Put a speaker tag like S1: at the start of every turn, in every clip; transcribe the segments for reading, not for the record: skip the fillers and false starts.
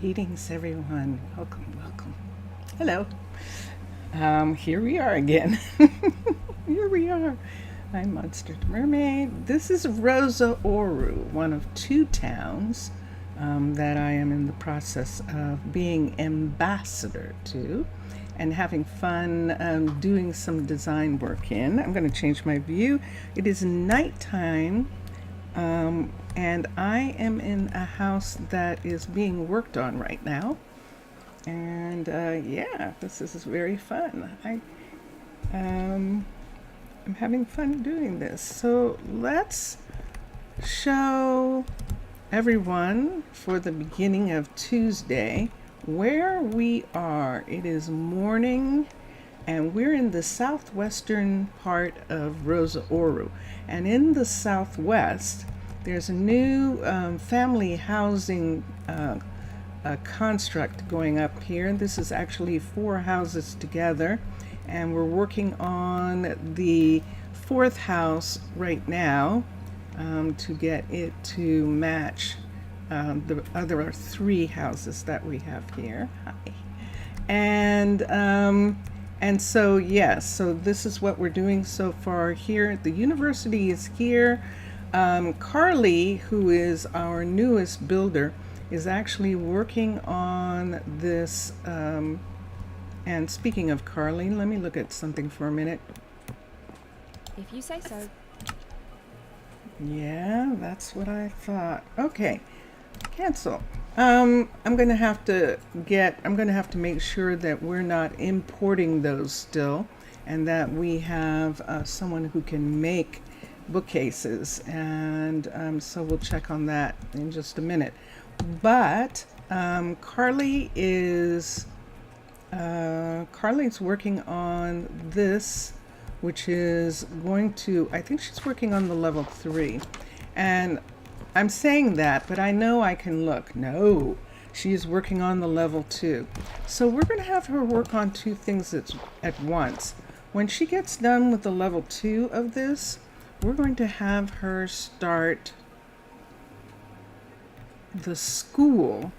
S1: Greetings, everyone. Welcome, welcome. Hello. Here we are again. Here we are. I'm Monster Mermaid. This is Rosa Ouro, one of two towns that I am in the process of being ambassador to and having fun doing some design work in. I'm going to change my view. It is nighttime. And I am in a house that is being worked on right now. And yeah, this is very fun. I'm having fun doing this. So let's show everyone for the beginning of Tuesday where we are. It is morning and we're in the southwestern part of Rosa Ouro. And in the southwest, there's a new family housing construct going up here. This is actually 4 houses together, and we're working on the 4th house right now to get it to match the other 3 houses that we have here. Hi. And so, yes, so this is what we're doing so far here. The university is here. Carly, who is our newest builder, is actually working on this. And speaking of Carly, let me look at something for a minute.
S2: If you say so.
S1: Yeah, that's what I thought. Okay, cancel. I'm going to have to make sure that we're not importing those still, and that we have someone who can make bookcases, and so we'll check on that in just a minute. But Carly's working on this, which is going to, I think she's working on the level 3, and I'm saying that, but I know I can look. No, she is working on the level 2. So we're going to have her work on 2 things at once. When she gets done with the level 2 of this, we're going to have her start the school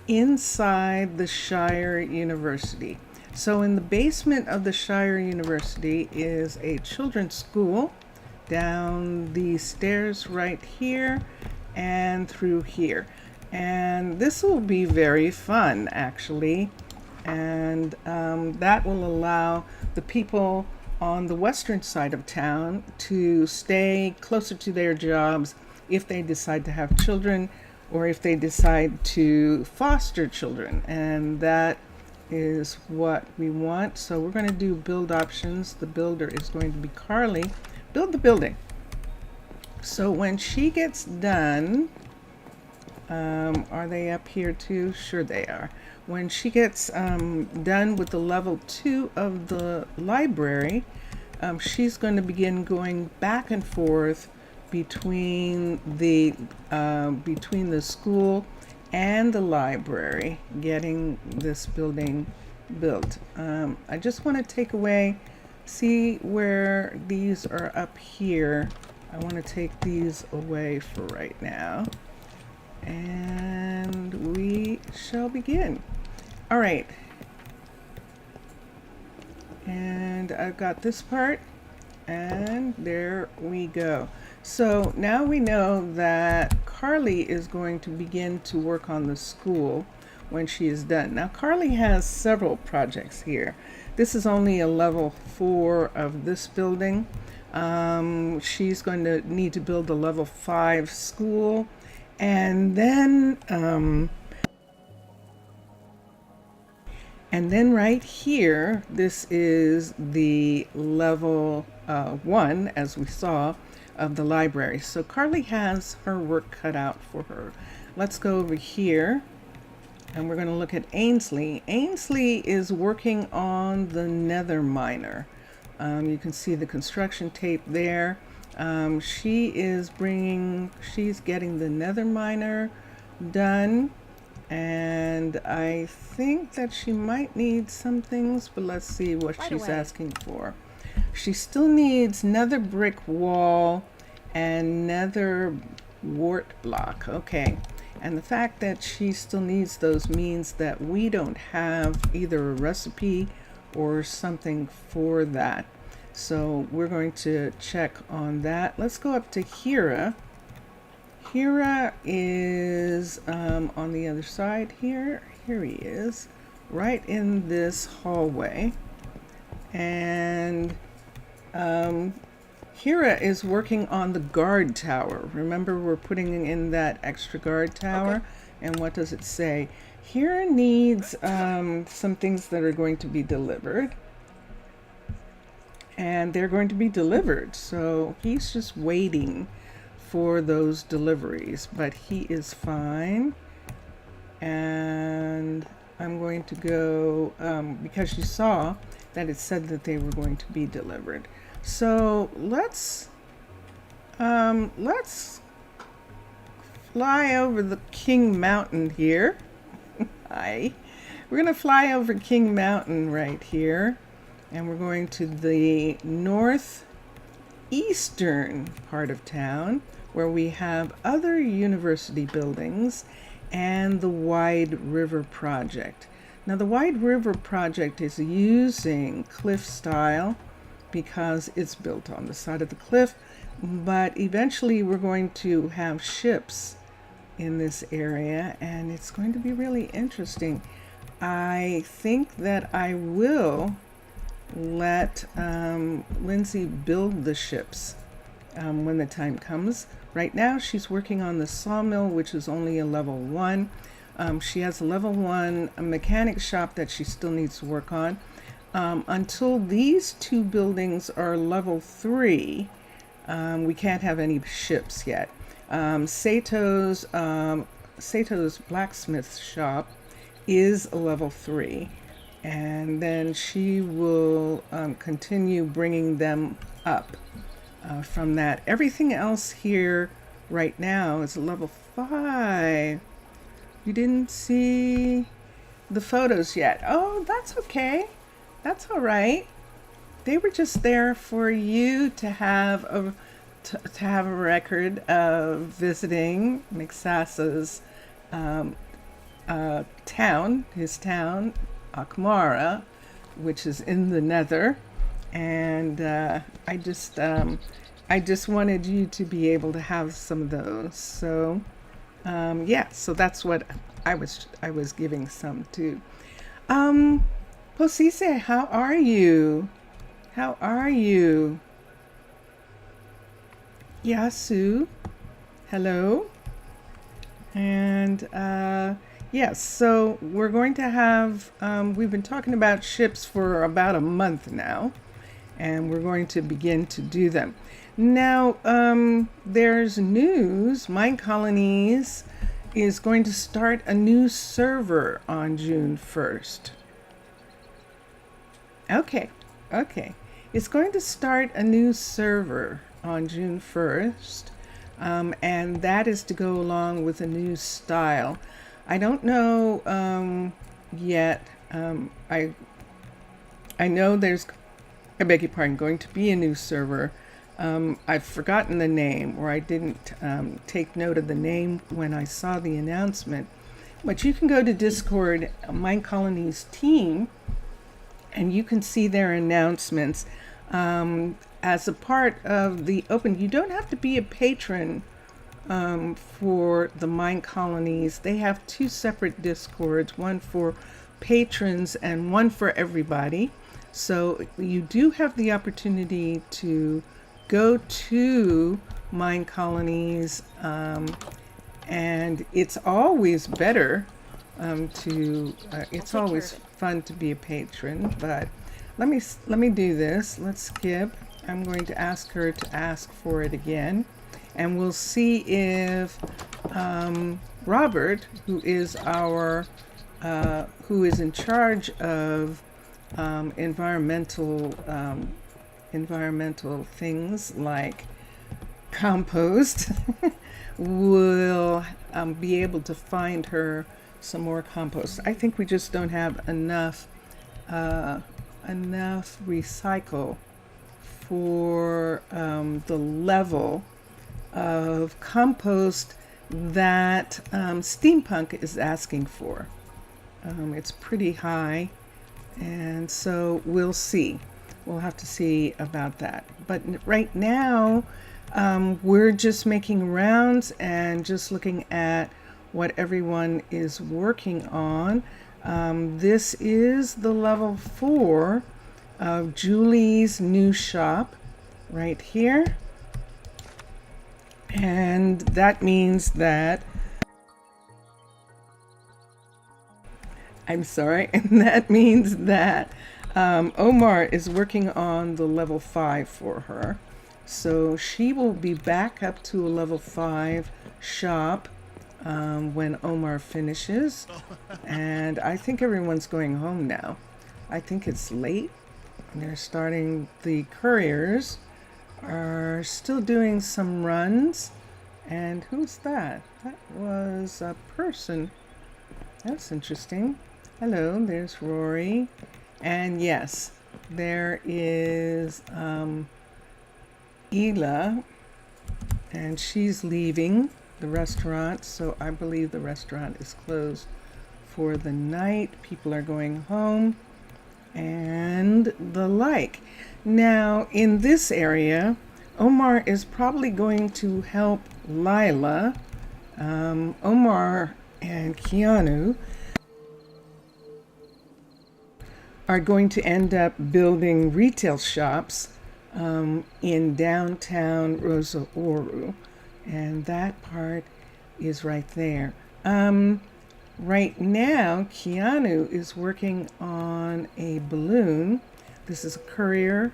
S1: inside the Shire University. So in the basement of the Shire University is a children's school down the stairs right here and through here. And this will be very fun, actually. And that will allow the people on the western side of town to stay closer to their jobs if they decide to have children or if they decide to foster children. And that is what we want. So we're going to do build options. The builder is going to be Carly. Build the building. So when she gets done, are they up here too? Sure they are. When she gets done with the level 2 of the library, she's going to begin going back and forth between the school and the library, getting this building built. I just want to take away, see where these are up here. I want to take these away for right now. And we shall begin. All right. And I've got this part, and there we go. So now we know that Carly is going to begin to work on the school when she is done. Now Carly has several projects here. This is only a level 4 of this building. She's going to need to build a level 5 school, and then right here, this is the level 1, as we saw, of the library. So Carly has her work cut out for her. Let's go over here, and we're going to look at Ainsley. Ainsley is working on the nether miner. You can see the construction tape there. She's getting the nether miner done, and I think that she might need some things, but let's see what she's asking for. She still needs nether brick wall and nether wart block. Okay, And the fact that she still needs those means that we don't have either a recipe or something for that. So we're going to check on that. Let's go up to Hira. Hira is on the other side here. Here he is, right in this hallway. And Hira is working on the guard tower. Remember, we're putting in that extra guard tower. Okay. And what does it say? Hira needs some things that are going to be delivered. And they're going to be delivered. So he's just waiting for those deliveries. But he is fine. And I'm going to go, because you saw that it said that they were going to be delivered. So let's fly over the King Mountain here. Hi. We're going to fly over King Mountain right here. And we're going to the northeastern part of town where we have other university buildings and the Wide River Project. Now the Wide River Project is using cliff style because it's built on the side of the cliff, but eventually we're going to have ships in this area and it's going to be really interesting. I think that I will let Lindsay build the ships when the time comes. Right now she's working on the sawmill, which is only a level 1. She has a level 1 mechanic shop that she still needs to work on. Until these two buildings are level 3, we can't have any ships yet. Sato's blacksmith shop is a level 3, and then she will continue bringing them up from that. Everything else here right now is a level 5. You didn't see the photos yet. Oh, that's okay. That's all right. They were just there for you to have a record of visiting McSasa's town, his town, Akmara, which is in the Nether, and I just wanted you to be able to have some of those. So yeah, so that's what I was giving some to. Posise, how are you? How are you? Yasu, hello. And yes, so we're going to have, we've been talking about ships for about a month now, and we're going to begin to do them. Now, there's news. Minecolonies is going to start a new server on June 1st. Okay. It's going to start a new server on June 1st, and that is to go along with a new style. I don't know yet. I know there's, I beg your pardon, going to be a new server. I've forgotten the name, or I didn't take note of the name when I saw the announcement. But you can go to Discord, Minecolonies team, and you can see their announcements. As a part of the open, you don't have to be a patron for the Minecolonies. They have 2 separate Discords, one for patrons and one for everybody. So you do have the opportunity to go to Minecolonies, and it's always better it's always fun to be a patron. But let me do this. Let's skip. I'm going to ask her to ask for it again, and we'll see if Robert, who is in charge of environmental things like compost, will be able to find her some more compost. I think we just don't have enough recycle for the level of compost that Steampunk is asking for. It's pretty high, and so we'll see. We'll have to see about that. But right now, we're just making rounds and just looking at what everyone is working on. This is the level 4 of Julie's new shop right here. And that means that, I'm sorry, and that means that Omar is working on the level 5 for her. So she will be back up to a level 5 shop when Omar finishes. And I think everyone's going home now. I think it's late. They're starting, the couriers are still doing some runs. And who's that? That was a person. That's interesting. Hello, there's Rory. And yes, there is Ela, and she's leaving the restaurant, so I believe the restaurant is closed for the night. People are going home and the like. Now, in this area, Omar is probably going to help Lila. Omar and Keanu are going to end up building retail shops in downtown Rosa Ouro, and that part is right there. Right now, Keanu is working on a balloon. This is a courier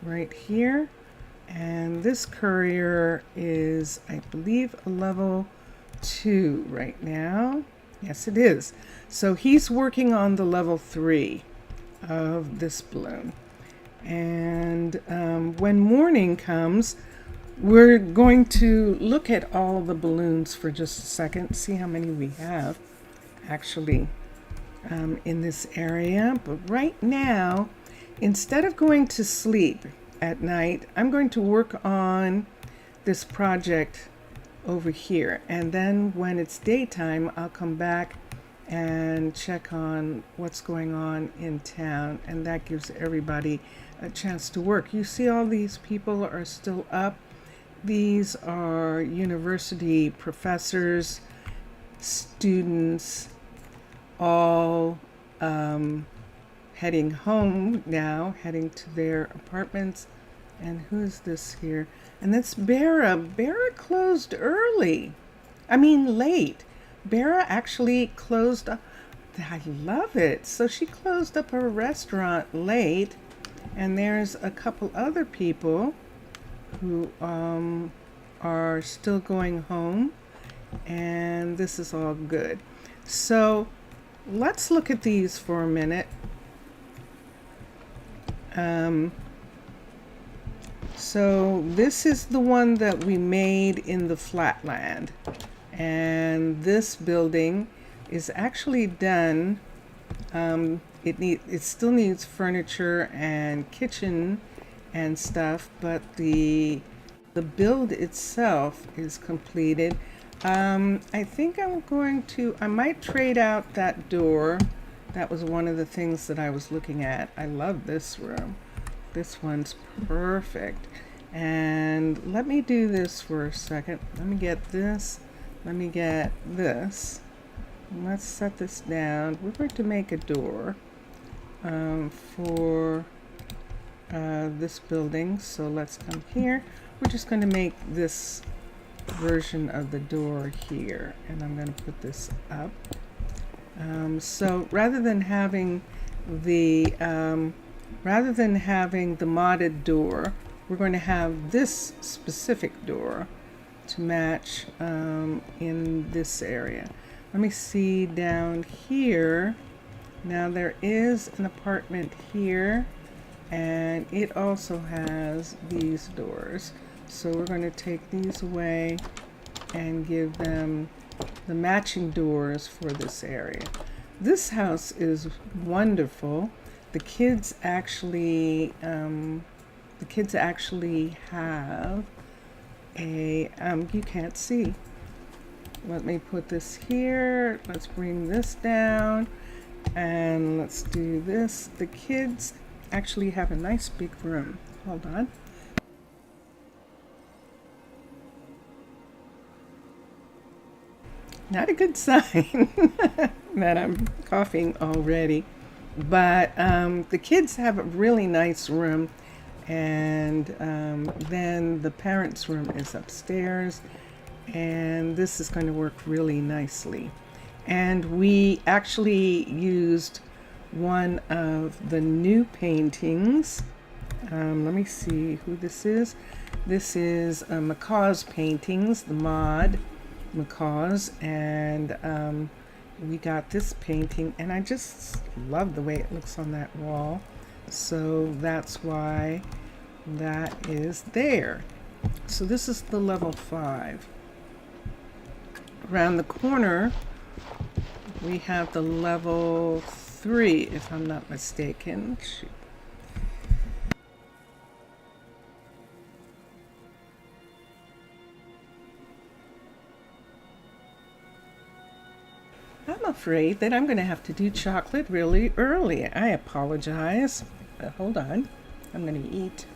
S1: right here, and this courier is, I believe, a level 2 right now. Yes, it is. So he's working on the level 3 of this balloon. And when morning comes, we're going to look at all the balloons for just a second, see how many we have actually in this area. But right now, instead of going to sleep at night, I'm going to work on this project over here. And then when it's daytime, I'll come back and check on what's going on in town, and that gives everybody a chance to work. You see all these people are still up. These are university professors, students, all heading home now, heading to their apartments. And who's this here? And that's Bera. Bera closed early. I mean late. Bera actually closed up. I love it. So she closed up her restaurant late, and there's a couple other people who are still going home, and this is all good. So let's look at these for a minute. So this is the one that we made in the flatland. And this building is actually done. It still needs furniture and kitchen and stuff, but the build itself is completed. I think I might trade out that door. That was one of the things that I was looking at. I love this room. This one's perfect. And let me do this for a second. Let me get this. Let me get this. Let's set this down. We're going to make a door for this building. So let's come here. We're just going to make this version of the door here, and I'm going to put this up. So rather than having the modded door, we're going to have this specific door to match in this area. Let me see down here. Now there is an apartment here, and it also has these doors. So we're going to take these away and give them the matching doors for this area. This house is wonderful. The kids actually have a you can't see. let me put this here. Let's bring this down. And let's do this. The kids actually have a nice big room. Hold on. Not a good sign that I'm coughing already. But the kids have a really nice room. And then the parents' room is upstairs. And this is going to work really nicely. And we actually used one of the new paintings. Let me see who this is. This is McCaw's paintings, the mod McCaw's, and we got this painting, and I just love the way it looks on that wall. So that's why that is there. So this is the level 5. Around the corner, we have the level 3, if I'm not mistaken. Shoot. I'm afraid that I'm going to have to do chocolate really early. I apologize. But hold on. I'm going to eat.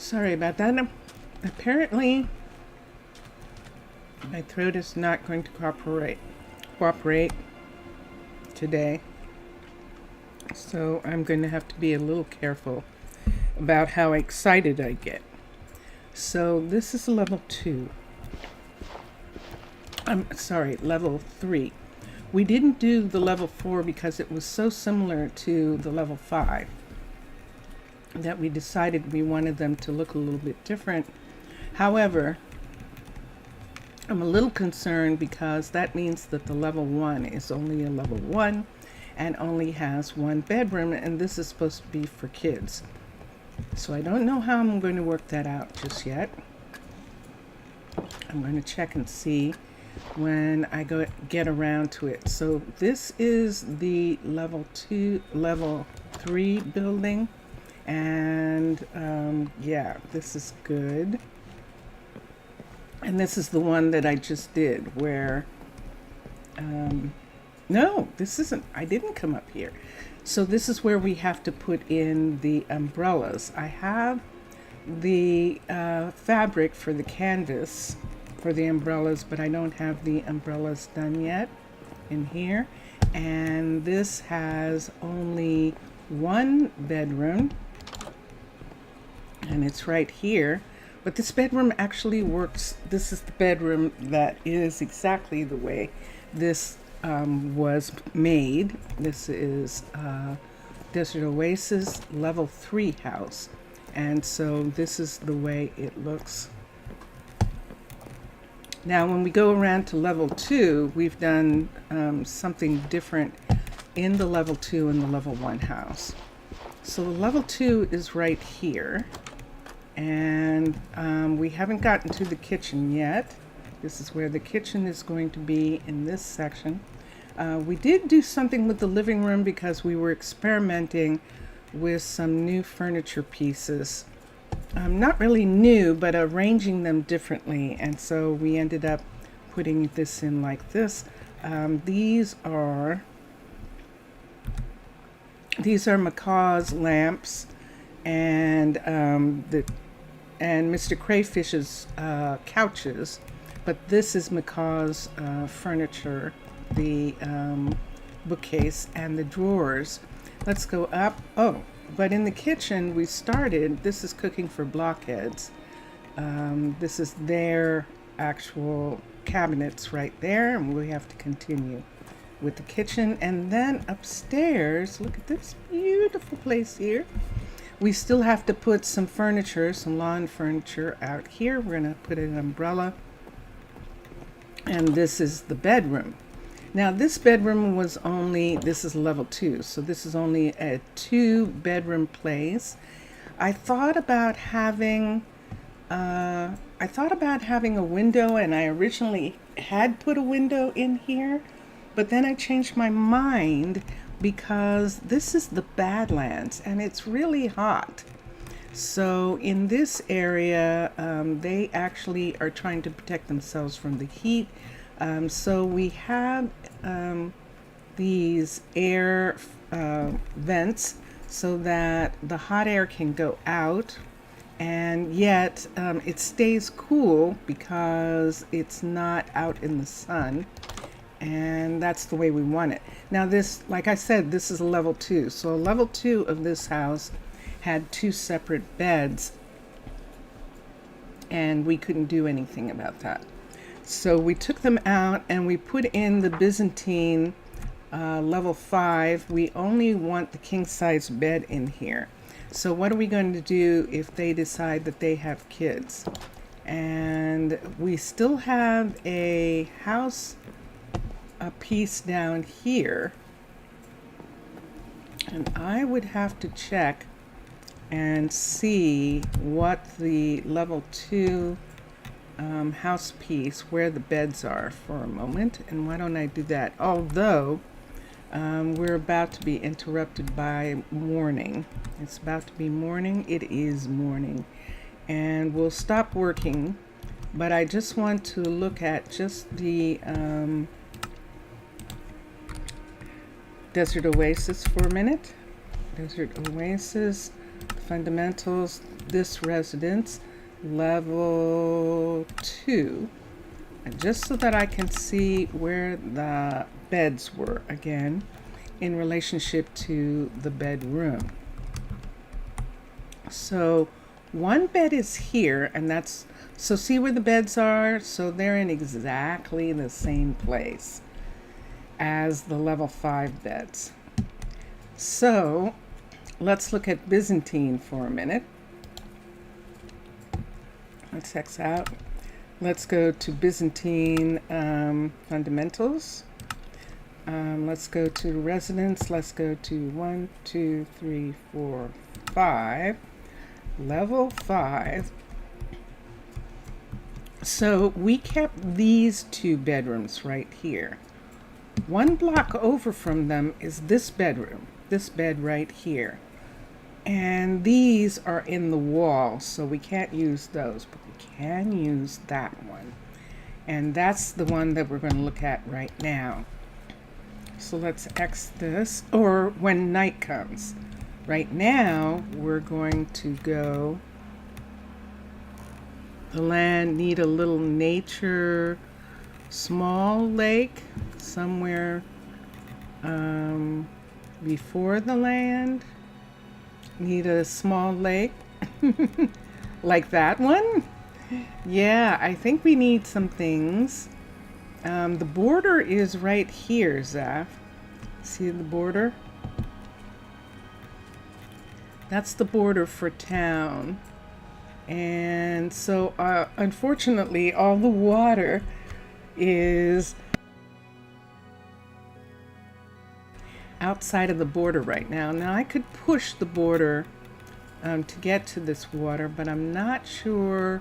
S1: Sorry about that. Apparently, my throat is not going to cooperate today. So I'm going to have to be a little careful about how excited I get. So this is level 2. I'm sorry, level 3. We didn't do the level 4 because it was so similar to the level 5 that we decided we wanted them to look a little bit different. However, I'm a little concerned because that means that the level 1 is only a level 1 and only has 1 bedroom, and this is supposed to be for kids. So I don't know how I'm going to work that out just yet. I'm going to check and see when I get around to it. So this is the level 3 building. And yeah, this is good. And this is the one that I just did where, no, this isn't, I didn't come up here. So this is where we have to put in the umbrellas. I have the fabric for the canvas for the umbrellas, but I don't have the umbrellas done yet in here. And this has only 1 bedroom. And it's right here, but this bedroom actually works. This is the bedroom that is exactly the way this was made. This is Desert Oasis level 3 house, and so this is the way it looks. Now when we go around to level 2, we've done something different in the level 2 and the level 1 house. So the level 2 is right here. And we haven't gotten to the kitchen yet. This is where the kitchen is going to be in this section. We did do something with the living room because we were experimenting with some new furniture pieces. Not really new, but arranging them differently. And so we ended up putting this in like this. These are McCaw's lamps and Mr. Crayfish's couches, but this is McCaw's furniture, the bookcase and the drawers. Let's go up. Oh, but in the kitchen we started, this is cooking for blockheads. This is their actual cabinets right there, and we have to continue with the kitchen. And then upstairs, look at this beautiful place here. We still have to put some furniture, some lawn furniture out here. We're gonna put an umbrella. And this is the bedroom. Now this bedroom was only, this is level 2, so this is only a 2-bedroom place. I thought about having a window, and I originally had put a window in here, but then I changed my mind because this is the Badlands and it's really hot. So in this area, they actually are trying to protect themselves from the heat. So we have these air vents so that the hot air can go out, and yet it stays cool because it's not out in the sun, and that's the way we want it. Now this, like I said, this is a level 2. So a level 2 of this house had 2 separate beds, and we couldn't do anything about that. So we took them out and we put in the Byzantine level 5. We only want the king size bed in here. So what are we going to do if they decide that they have kids? And we still have a house, a piece down here, and I would have to check and see what the level 2 house piece, where the beds are for a moment. And why don't I do that? Although we're about to be interrupted by morning. It's about to be morning. It is morning, and we'll stop working, but I just want to look at just the Desert Oasis for a minute. Desert Oasis fundamentals. This residence level 2, and just so that I can see where the beds were again in relationship to the bedroom. So one bed is here, and that's, so see where the beds are? So they're in exactly the same place as the level 5 beds. So let's look at Byzantine for a minute. Let's X out. Let's go to Byzantine fundamentals. Let's go to residence. Let's go to 1, 2, 3, 4, 5. Level 5. So we kept these 2 bedrooms right here. One block over from them is this bedroom, this bed right here. And these are in the wall, so we can't use those, but we can use that one. And that's the one that we're going to look at right now. So let's X this, or when night comes. Right now, we're going to go, the land need a little nature, small lake somewhere before the land. Need a small lake like that one. Yeah, I think we need some things. The border is right here, Zaf. See the border? That's the border for town. And so unfortunately all the water is outside of the border right now. Now I could push the border to get to this water, but I'm not sure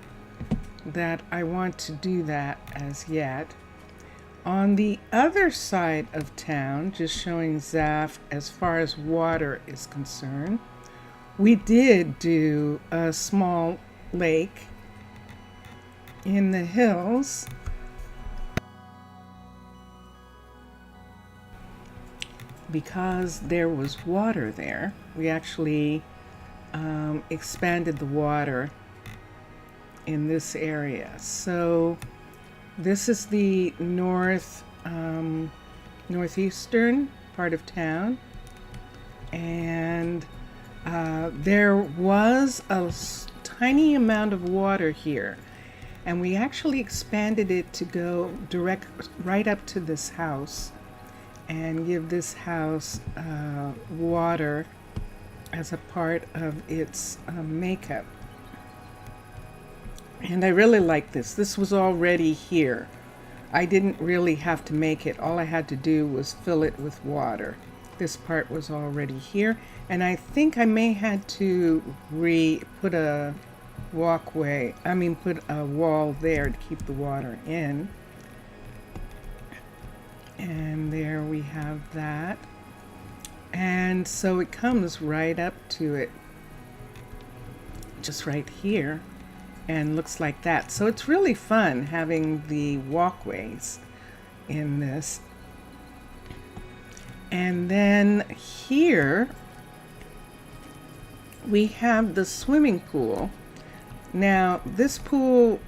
S1: that I want to do that as yet. On the other side of town, just showing Zaf as far as water is concerned, we did do a small lake in the hills. Because there was water there, we actually expanded the water in this area. So this is the northeastern part of town, and there was a tiny amount of water here, and we actually expanded it to go direct right up to this house and give this house water as a part of its makeup. And I really like this. This was already here. I didn't really have to make it. All I had to do was fill it with water. This part was already here, and I think I may had to put a walkway, put a wall there to keep the water in. And there we have that. And so it comes right up to it, just right here, and looks like that. So it's really fun having the walkways in this. And then here we have the swimming pool. Now this pool,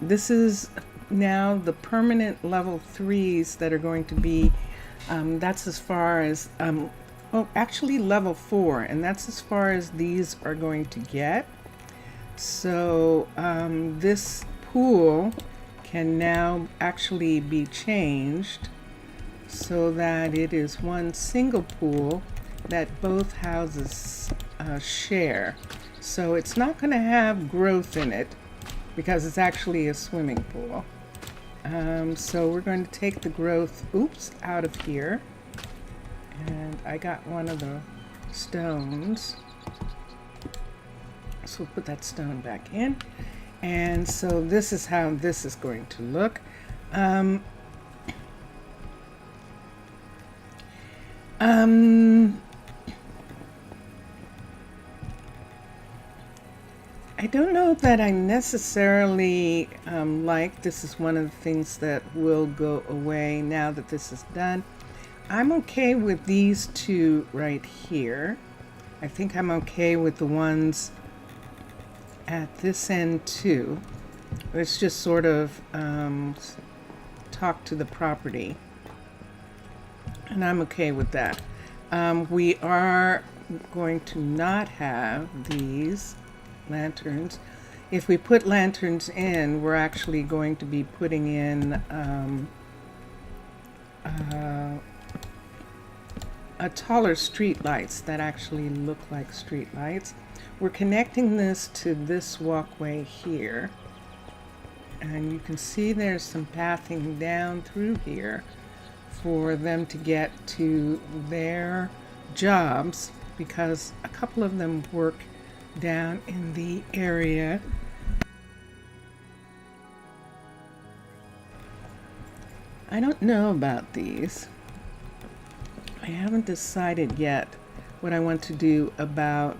S1: this is now the permanent level 3s that are going to be, that's as far as, actually level 4, and that's as far as these are going to get. So this pool can now actually be changed so that it is one single pool that both houses share. So it's not going to have growth in it because it's actually a swimming pool. So we're going to take the growth, out of here. And I got one of the stones. So we'll put that stone back in. And so this is how this is going to look. I don't know that I necessarily like, this is one of the things that will go away now that this is done. I'm okay with these two right here. I think I'm okay with the ones at this end too. Let's just sort of talk to the property. And I'm okay with that. We are going to not have these lanterns. If we put lanterns in, we're actually going to be putting in a taller street lights that actually look like street lights. We're connecting this to this walkway here, and you can see there's some pathing down through here for them to get to their jobs, because a couple of them work down in the area. I don't know about these. I haven't decided yet what I want to do about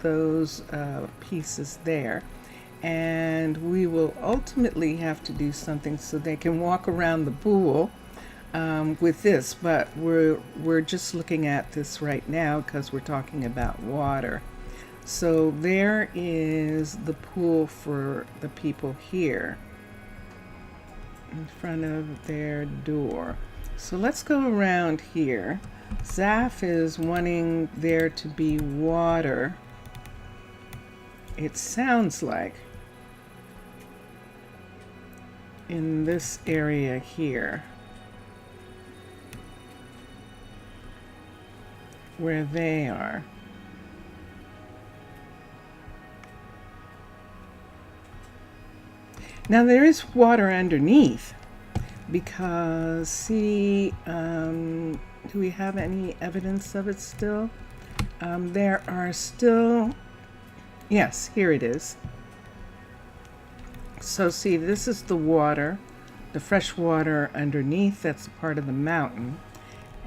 S1: those pieces there. And we will ultimately have to do something so they can walk around the pool with this, but we're just looking at this right now because we're talking about water. So there is the pool for the people here in front of their door. So let's go around here. Zaf is wanting there to be water, it sounds like, in this area here, where they are. Now there is water underneath, because see, do we have any evidence of it still? There are still, yes, here it is. So see, this is the water, the fresh water underneath, that's a part of the mountain.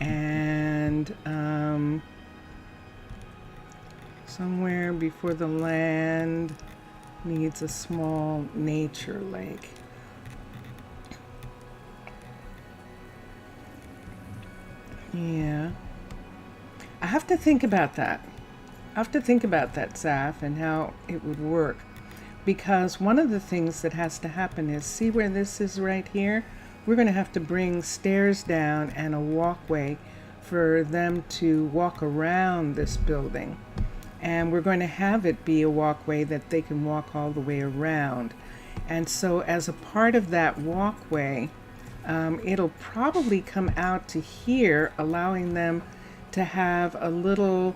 S1: And somewhere before the land needs a small nature lake. Yeah. I have to think about that. I have to think about that, Zaf, and how it would work. Because one of the things that has to happen is, see where this is right here? We're going to have to bring stairs down and a walkway for them to walk around this building. and we're going to have it be a walkway that they can walk all the way around. And so as a part of that walkway, it'll probably come out to here, allowing them to have a little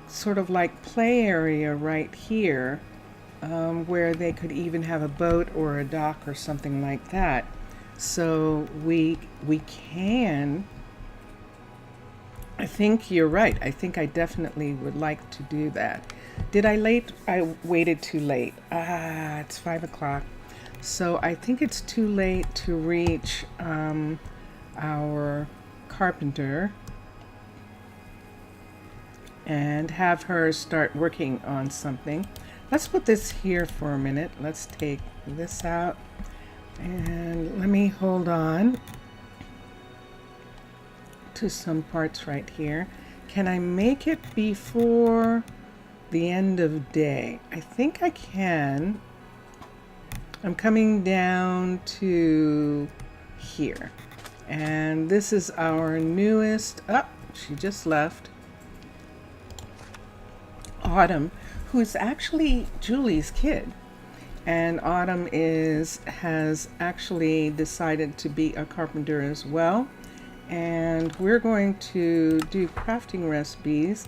S1: sort of like play area right here, where they could even have a boat or a dock or something like that. So we can, I think you're right. I think I definitely would like to do that. Did I late? I waited too late. It's 5 o'clock. So I think it's too late to reach our carpenter and have her start working on something. Let's put this here for a minute. Let's take this out and let me hold on to some parts right here. Can I make it before the end of day? I think I can. I'm coming down to here, and this is our newest, she just left, Autumn, who is actually Julie's kid. And Autumn has actually decided to be a carpenter as well. And we're going to do crafting recipes.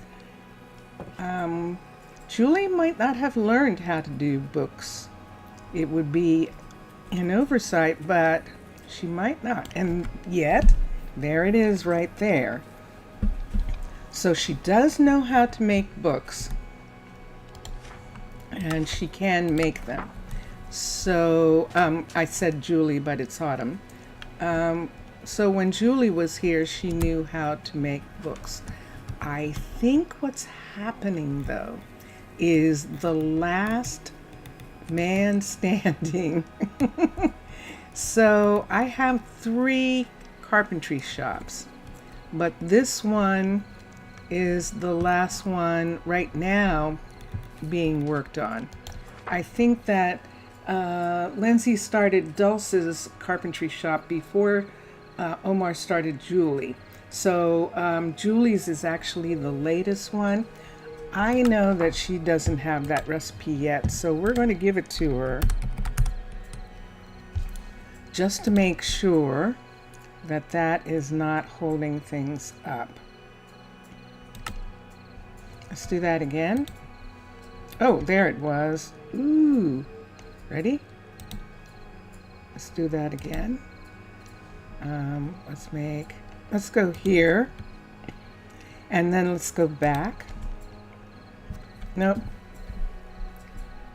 S1: Julie might not have learned how to do books. It would be an oversight, but she might not. And yet, there it is right there. So she does know how to make books. And she can make them. So I said Julie, but it's Autumn. So when Julie was here, she knew how to make books. I think what's happening, though, is the last man standing. So I have 3 carpentry shops, but this one is the last one right now being worked on. I think that Lindsay started Dulce's carpentry shop before Omar started Julie. So Julie's is actually the latest one. I know that she doesn't have that recipe yet, so we're going to give it to her just to make sure that that is not holding things up. Let's do that again. Oh, there it was. Ooh, ready? Let's do that again. Let's go here, and then let's go back. Nope.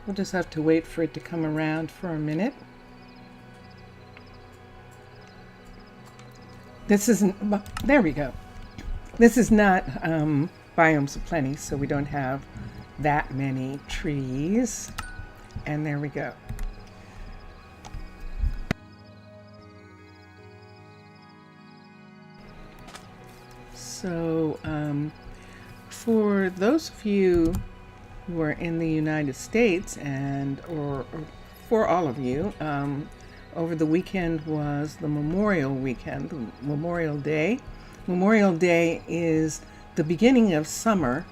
S1: We'll just have to wait for it to come around for a minute. This isn't, there we go. This is not Biomes of Plenty, so we don't have that many trees. And there we go. So for those of you who are in the United States, and or for all of you, over the weekend was the Memorial Weekend, Memorial Day. Memorial Day is the beginning of summer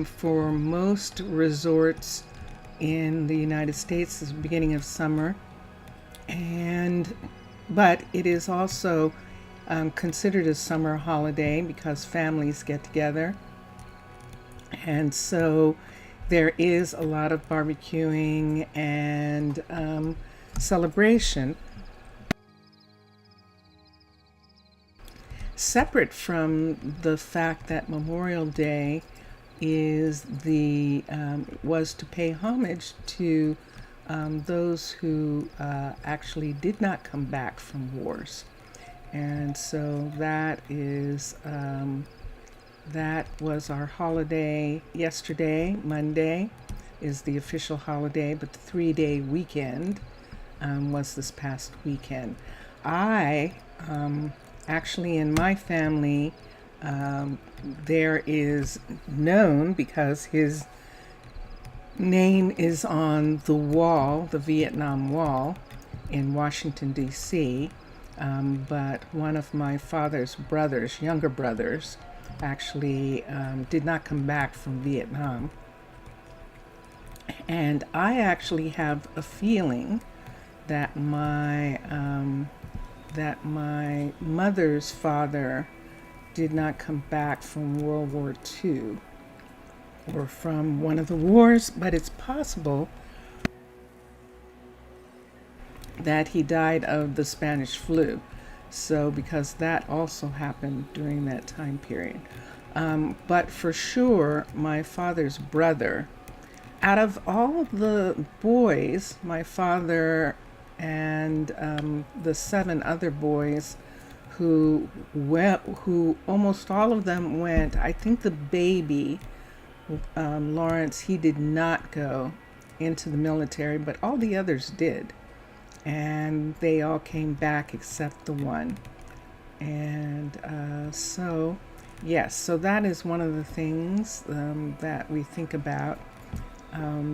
S1: for most resorts in the United States. Is the beginning of summer, but it is also considered a summer holiday because families get together. And so there is a lot of barbecuing and celebration. Separate from the fact that Memorial Day is was to pay homage to those who actually did not come back from wars. And so that was our holiday yesterday. Monday is the official holiday, but the 3-day weekend was this past weekend. I actually, in my family, there is known because his name is on the wall, the Vietnam Wall in Washington, D.C., but one of my father's brothers, younger brothers, actually did not come back from Vietnam. And I actually have a feeling that my mother's father did not come back from World War II or from one of the wars, but it's possible that he died of the Spanish flu. So, because that also happened during that time period. But for sure, my father's brother, out of all of the boys, my father and the 7 other boys who almost all of them went, I think the baby, Lawrence, he did not go into the military, but all the others did. And they all came back except the one. And so, yes, so that is one of the things that we think about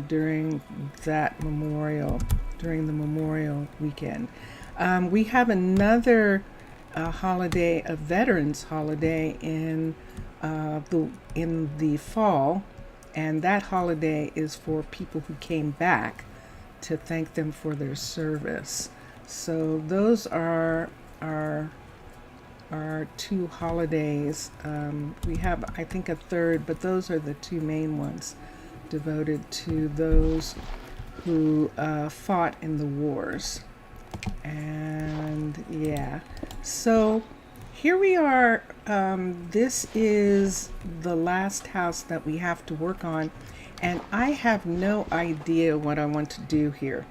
S1: during the Memorial weekend. We have another holiday, a Veterans holiday in the fall, and that holiday is for people who came back to thank them for their service. So those are our 2 holidays. We have, I think, a third, but those are the 2 main ones devoted to those who fought in the wars. And yeah, so here we are. This is the last house that we have to work on, and I have no idea what I want to do here.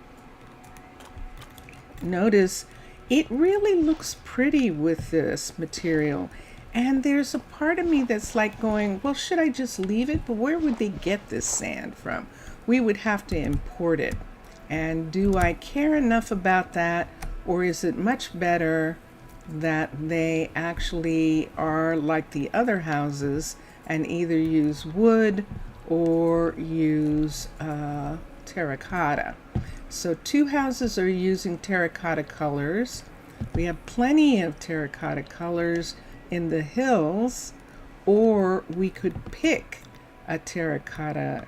S1: Notice it really looks pretty with this material, and there's a part of me that's like going, well, should I just leave it? But where would they get this sand from? We would have to import it. And do I care enough about that, or is it much better that they actually are like the other houses and either use wood or use terracotta? So 2 houses are using terracotta colors. We have plenty of terracotta colors in the hills, or we could pick a terracotta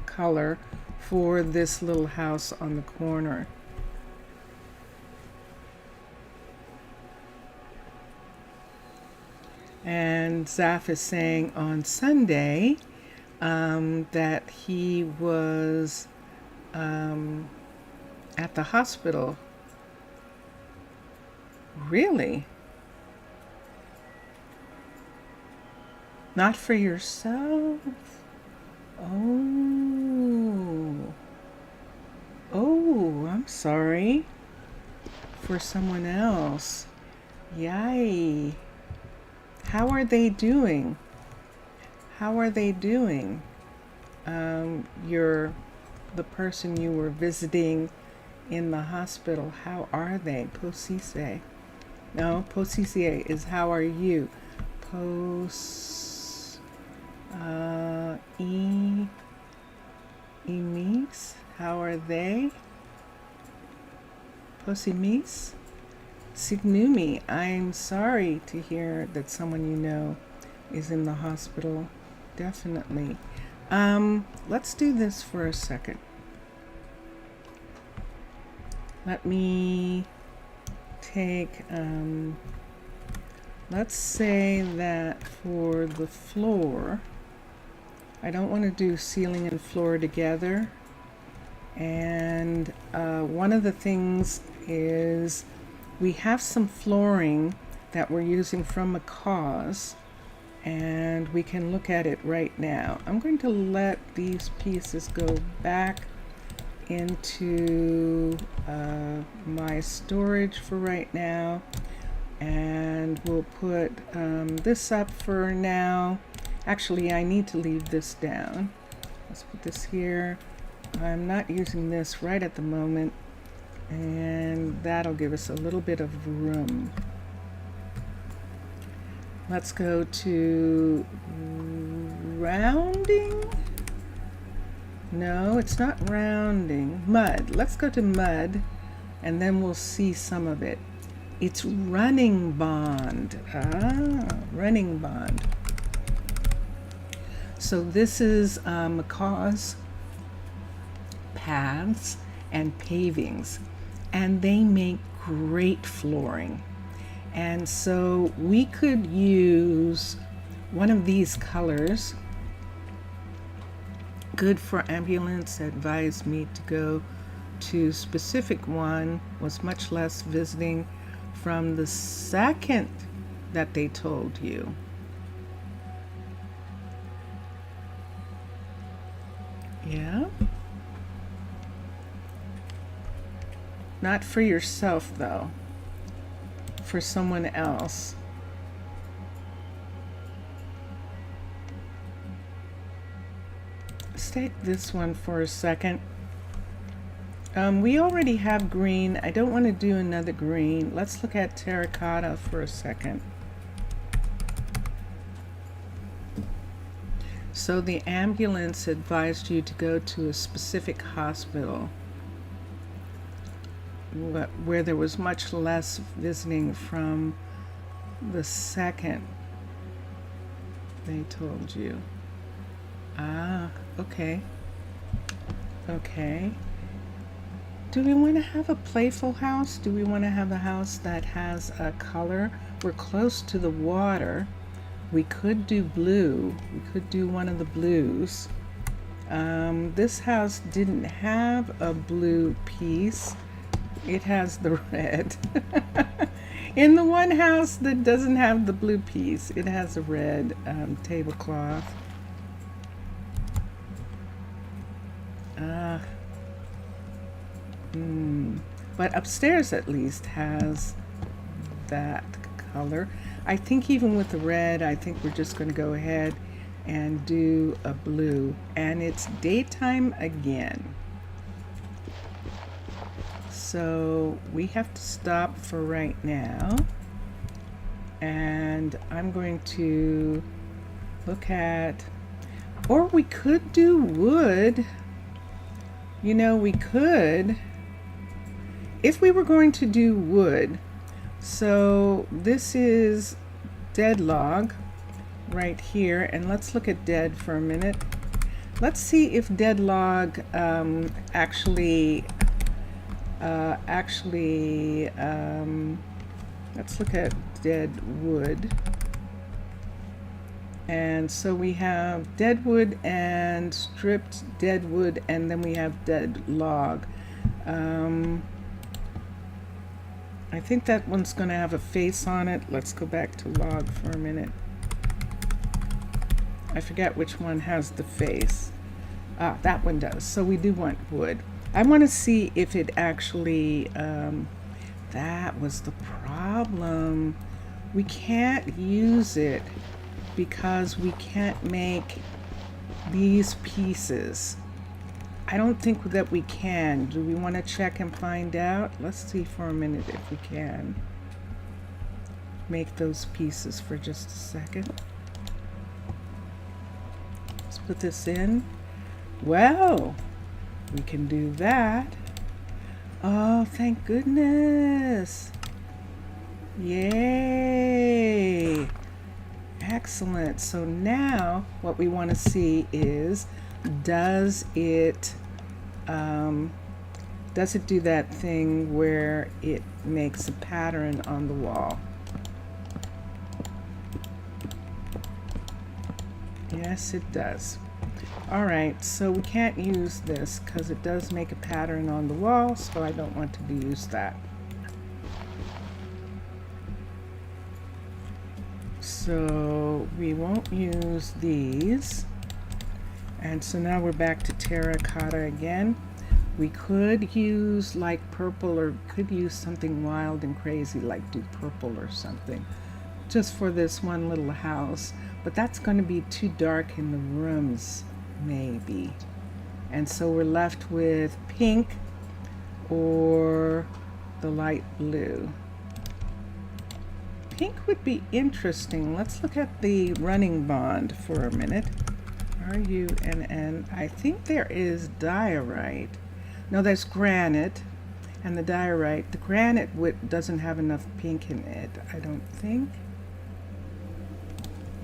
S1: color for this little house on the corner. And Zaf is saying on Sunday that he was at the hospital. Really? Not for yourself? Oh, I'm sorry. For someone else. Yay. How are they doing? The person you were visiting in the hospital, how are they? Posise. No, posise is how are you? Emis, how are they? Posimis? Signumi, I'm sorry to hear that someone you know is in the hospital. Definitely. Let's do this for a second. Let me take, let's say that for the floor, I don't want to do ceiling and floor together. And one of the things is we have some flooring that we're using from a cause, and we can look at it right now. I'm going to let these pieces go back into my storage for right now, and we'll put this up for now. Actually, I need to leave this down. Let's put this here. I'm not using this right at the moment, and that'll give us a little bit of room. Let's go to rounding. No, it's not rounding. Mud. Let's go to mud, and then we'll see some of it. It's running bond. Running bond. So this is Macaw's Paths and Pavings, and they make great flooring. And so we could use one of these colors. Good for ambulance advised me to go to specific one, was much less visiting from the second that they told you. Yeah. Not for yourself though, for someone else. Let's take this one for a second. We already have green. I don't want to do another green. Let's look at terracotta for a second. So the ambulance advised you to go to a specific hospital where there was much less visiting from the second they told you. Ah, okay. Okay. Do we want to have a playful house? Do we want to have a house that has a color? We're close to the water. We could do blue. We could do one of the blues. This house didn't have a blue piece. It has the red. In the one house that doesn't have the blue piece, it has a red tablecloth. But upstairs at least has that color. I think even with the red, I think we're just going to go ahead and do a blue. And it's daytime again. So we have to stop for right now. And I'm going to look at, or we could do wood. You know, we could, if we were going to do wood. So this is dead log right here, and let's look at dead for a minute. Let's see if dead log actually let's look at dead wood. And so we have dead wood and stripped dead wood, and then we have dead log. I think that one's going to have a face on it. Let's go back to log for a minute. I forget which one has the face. Ah, that one does. So we do want wood. I want to see if it actually, that was the problem. We can't use it because we can't make these pieces. I don't think that we can. Do we want to check and find out? Let's see for a minute if we can make those pieces for just a second. Let's put this in. Well, we can do that. Oh, thank goodness. Yay. Excellent. So now what we want to see is, does it do that thing where it makes a pattern on the wall? Yes, it does. All right, so we can't use this because it does make a pattern on the wall, so I don't want to use that. So we won't use these. And so now we're back to terracotta again. We could use like purple, or could use something wild and crazy like do purple or something, just for this one little house. But that's going to be too dark in the rooms, maybe. And so we're left with pink or the light blue. Pink would be interesting. Let's look at the running bond for a minute. RUNN. I think there is diorite. No, there's granite and the diorite. The granite doesn't have enough pink in it, I don't think.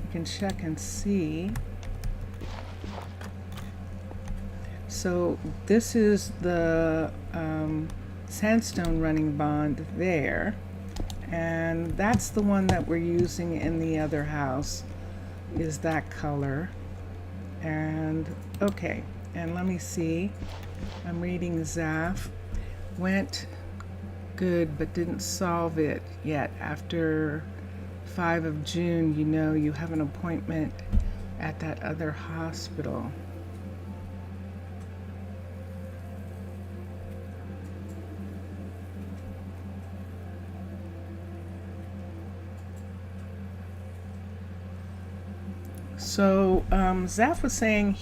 S1: You can check and see. So this is the sandstone running bond there, and that's the one that we're using in the other house, is that color. And okay, and let me see, I'm reading Zaf. Went good but didn't solve it yet. After 5 of June, you know, you have an appointment at that other hospital. So Zaf was saying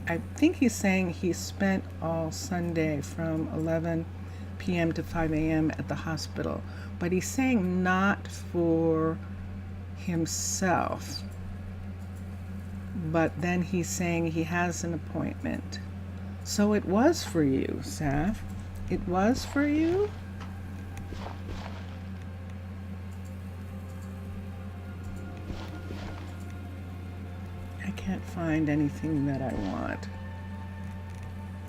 S1: I think he's saying he spent all Sunday from 11 p.m. to 5 a.m. at the hospital, but he's saying not for himself, but then he's saying he has an appointment. So it was for you, Zaf. It was for you? Can't find anything that I want.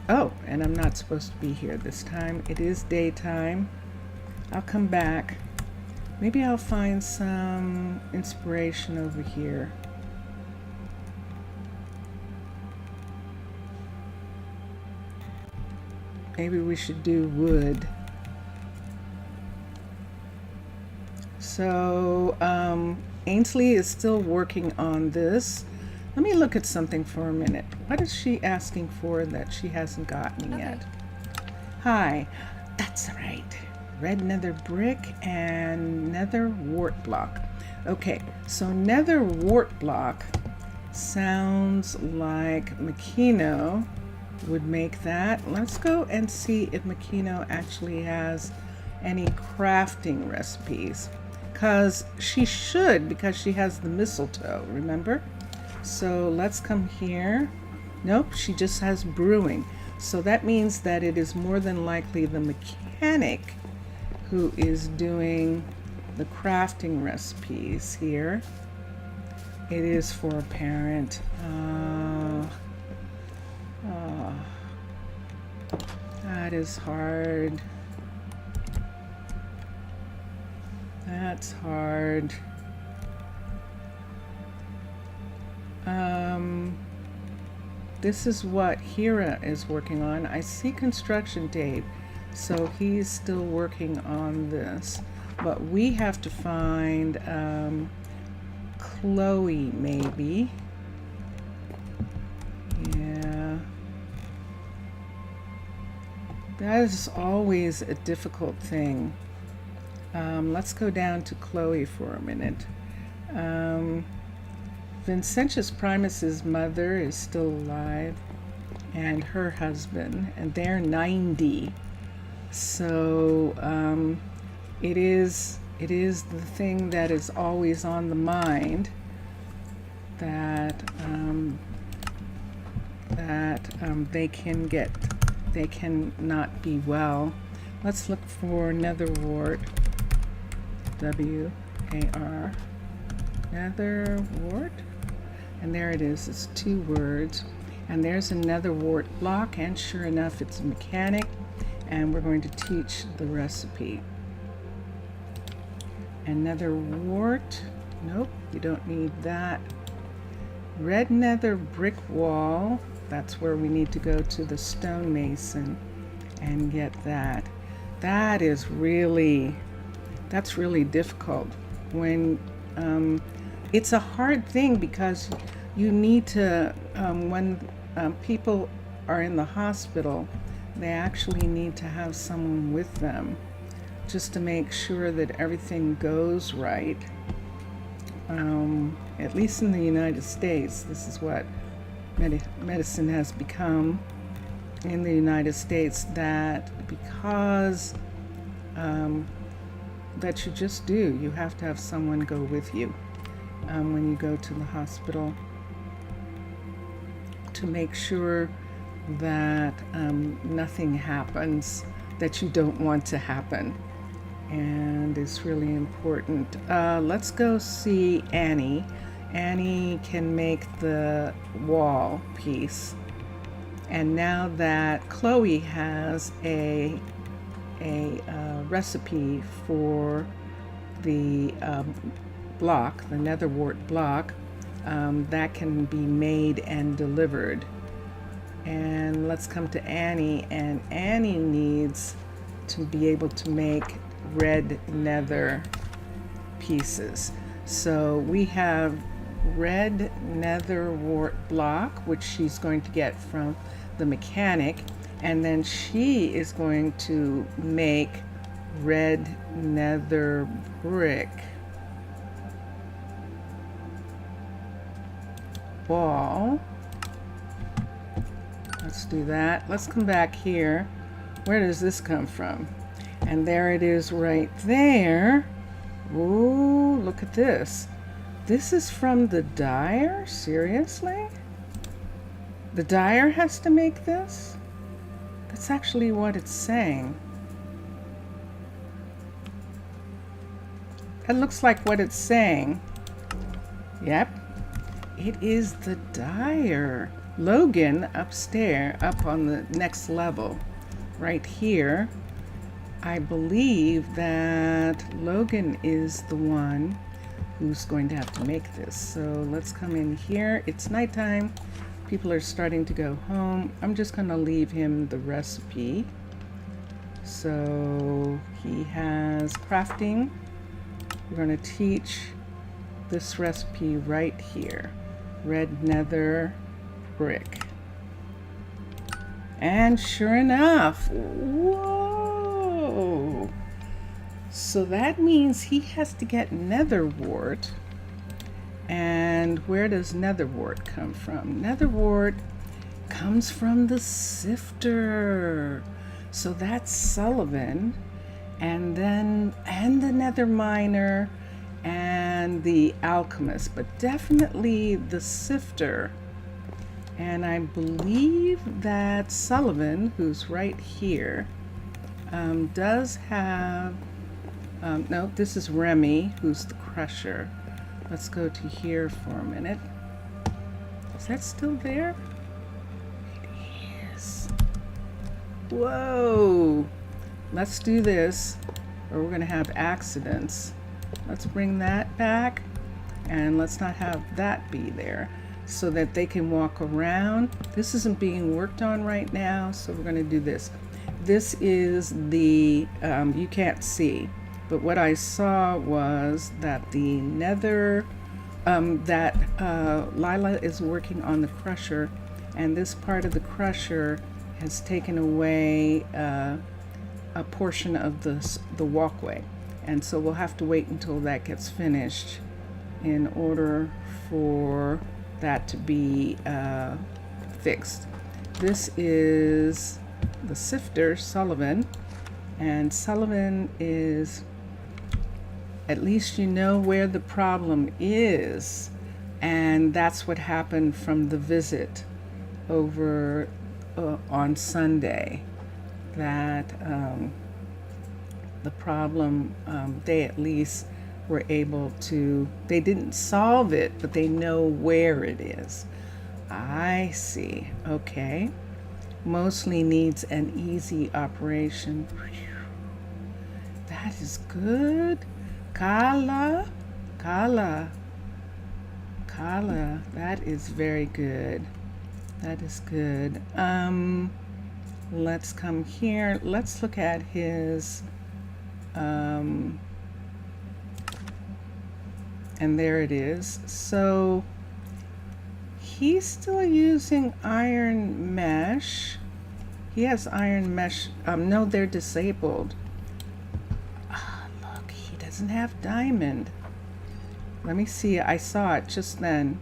S1: Oh, and I'm not supposed to be here this time. It is daytime. I'll come back. Maybe I'll find some inspiration over here. Maybe we should do wood. So Ainsley is still working on this. Let me look at something for a minute. What is she asking for that she hasn't gotten yet? Hi, that's right. Red nether brick and nether wart block. Okay, so nether wart block sounds like Makino would make that. Let's go and see if Makino actually has any crafting recipes. Because she should, because she has the mistletoe, remember? So let's come here. Nope, she just has brewing. So that means that it is more than likely the mechanic who is doing the crafting recipes here. It is for a parent. That is hard. That's hard. This is what Hira is working on. I see construction tape, so he's still working on this. But we have to find Chloe, maybe. Yeah. That is always a difficult thing. Let's go down to Chloe for a minute. Vincentius Primus's mother is still alive, and her husband, and they're 90. So it is the thing that is always on the mind, that they can not be well. Let's look for nether wart. W-A-R. Nether wart. And there it is. It's 2 words. And there's another wart block, and sure enough, it's a mechanic. And we're going to teach the recipe. Another wart. Nope, you don't need that. Red nether brick wall. That's where we need to go to the stonemason and get that. That's really difficult. When it's a hard thing, because you need to, when people are in the hospital, they actually need to have someone with them just to make sure that everything goes right. At least in the United States, this is what medicine has become in the United States, that because that you just do, you have to have someone go with you when you go to the hospital, to make sure that nothing happens that you don't want to happen. And it's really important. Let's go see Annie. Annie can make the wall piece. And now that Chloe has a recipe for the block, the nether wart block, that can be made and delivered. And let's come to Annie, and Annie needs to be able to make red nether pieces. So we have red nether wart block, which she's going to get from the mechanic, and then she is going to make red nether brick ball. Let's do that. Let's come back here. Where does this come from? And there it is right there. Ooh, look at this. This is from the dyer? Seriously? The dyer has to make this? That's actually what it's saying. That looks like what it's saying. Yep. It is the dyer. Logan upstairs, up on the next level, right here. I believe that Logan is the one who's going to have to make this. So let's come in here. It's nighttime. People are starting to go home. I'm just going to leave him the recipe. So he has crafting. We're going to teach this recipe right here. Red nether brick. And sure enough, whoa! So that means he has to get nether wart. And where does nether wart come from? Nether wart comes from the sifter. So that's Sullivan, and the nether miner and the alchemist, but definitely the sifter. And I believe that Sullivan, who's right here, does have, no, this is Remy, who's the crusher. Let's go to here for a minute. Is that still there? It is. Whoa. Let's do this, or we're going to have accidents. Let's bring that back, and let's not have that be there so that they can walk around. This isn't being worked on right now, so we're going to do this. This is the, you can't see, but what I saw was that the nether, Lila is working on the crusher, and this part of the crusher has taken away a portion of the walkway. And so we'll have to wait until that gets finished in order for that to be fixed. This is the sifter, Sullivan, and Sullivan is, at least you know where the problem is, and that's what happened from the visit over on Sunday, that the problem, they at least were able to, they didn't solve it, but they know where it is. I see. Okay. Mostly needs an easy operation. That is good. Kala, that is very good. That is good. Let's come here. Let's look at his, and there it is. So he's still using iron mesh. He has iron mesh. No, they're disabled. Look, he doesn't have diamond. Let me see. I saw it just then.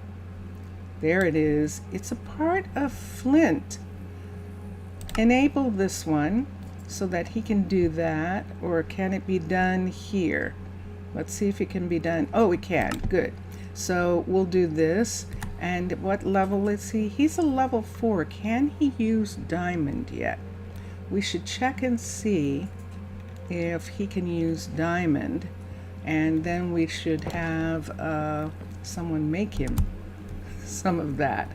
S1: There it is. It's a part of flint. Enable this one so that he can do that, or can it be done here? Let's see if it can be done. Oh, it can. Good. So we'll do this. And what level is he? He's a level 4. Can he use diamond yet? We should check and see if he can use diamond. And then we should have someone make him some of that.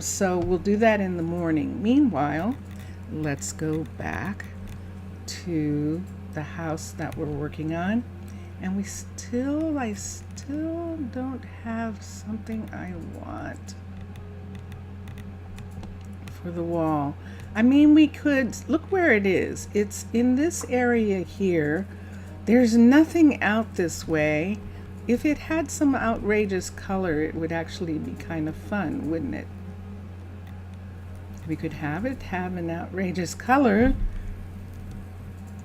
S1: So we'll do that in the morning. Meanwhile, let's go back to the house that we're working on. And I still don't have something I want for the wall. I mean, we could, look where it is. It's in this area here. There's nothing out this way. If it had some outrageous color, it would actually be kind of fun, wouldn't it? We could have it have an outrageous color,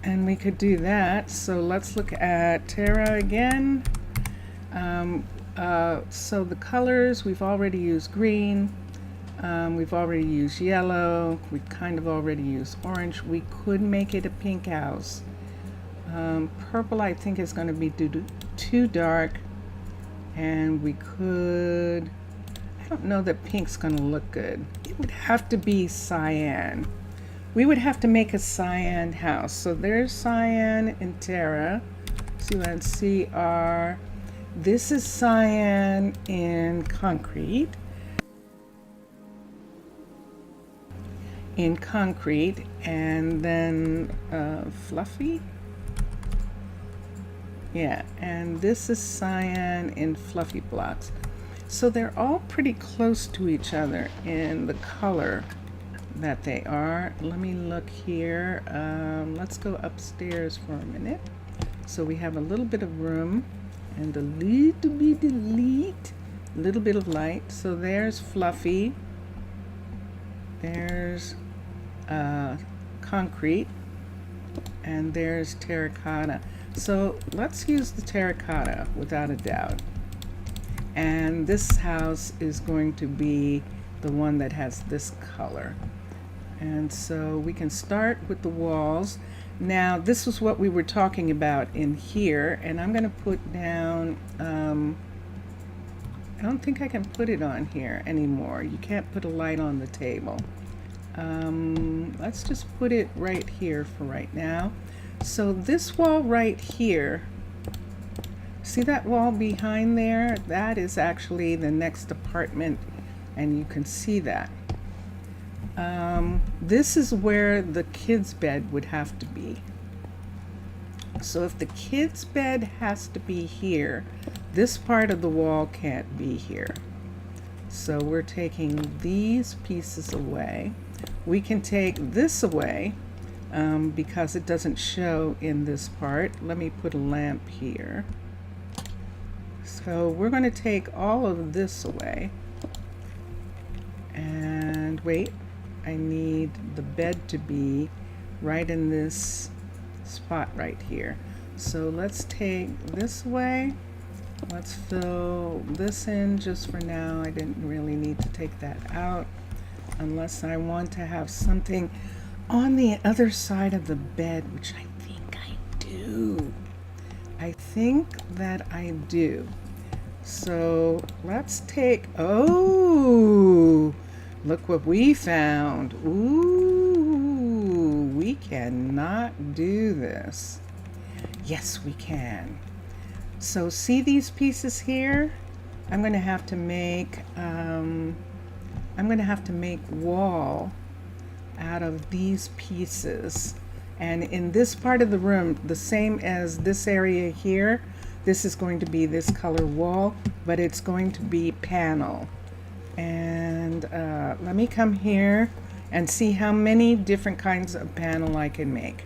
S1: and we could do that. So let's look at Terra again. So the colors, we've already used green. We've already used yellow. We kind of already used orange. We could make it a pink house. Purple, I think, is going to be too dark. And we could, I don't know that pink's going to look good. It would have to be cyan. We would have to make a cyan house. So there's cyan in Terra. CR. This is cyan in concrete. And then fluffy. Yeah, and this is cyan in fluffy blocks. So they're all pretty close to each other in the color that they are. Let me look here. Let's go upstairs for a minute. So we have a little bit of room and a little bit of light. So there's fluffy. There's concrete, and there's terracotta. So let's use the terracotta without a doubt. And this house is going to be the one that has this color. And so we can start with the walls. Now this is what we were talking about in here, and I'm going to put down, I don't think I can put it on here anymore. You can't put a light on the table. Let's just put it right here for right now. So this wall right here, see that wall behind there? That is actually the next apartment, and you can see that. This is where the kids' bed would have to be. So if the kids' bed has to be here, this part of the wall can't be here. So we're taking these pieces away. We can take this away because it doesn't show in this part. Let me put a lamp here. So we're going to take all of this away. And wait, I need the bed to be right in this spot right here. So let's take this away. Let's fill this in just for now. I didn't really need to take that out unless I want to have something on the other side of the bed, which I think I do. I think that I do. So let's take, oh, look what we found. Ooh, we cannot do this. Yes, we can. So see these pieces here? I'm going to have to make wall out of these pieces. And in this part of the room, the same as this area here, this is going to be this color wall, but it's going to be panel. And let me come here and see how many different kinds of panel I can make.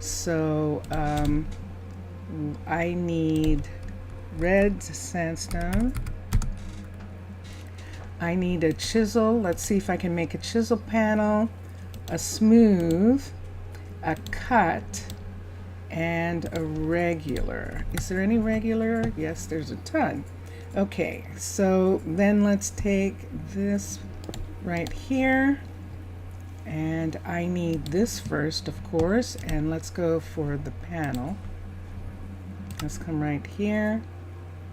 S1: So I need red sandstone. I need a chisel. Let's see if I can make a chisel panel, a smooth, a cut, and a regular. Is there any regular? Yes, there's a ton. Okay, so then let's take this right here, and I need this first, of course, and let's go for the panel. Let's come right here.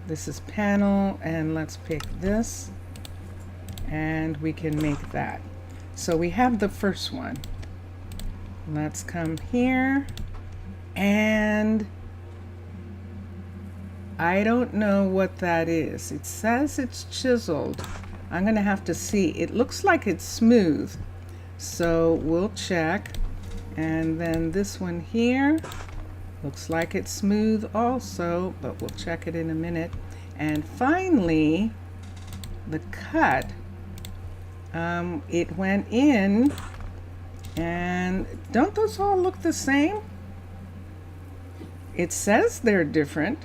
S1: This is panel, and let's pick this, and we can make that. So we have the first one. Let's come here, and I don't know what that is. It says it's chiseled. I'm gonna have to see. It looks like it's smooth. So we'll check. And then this one here looks like it's smooth also, but we'll check it in a minute. And finally, the cut, it went in, and don't those all look the same? It says they're different.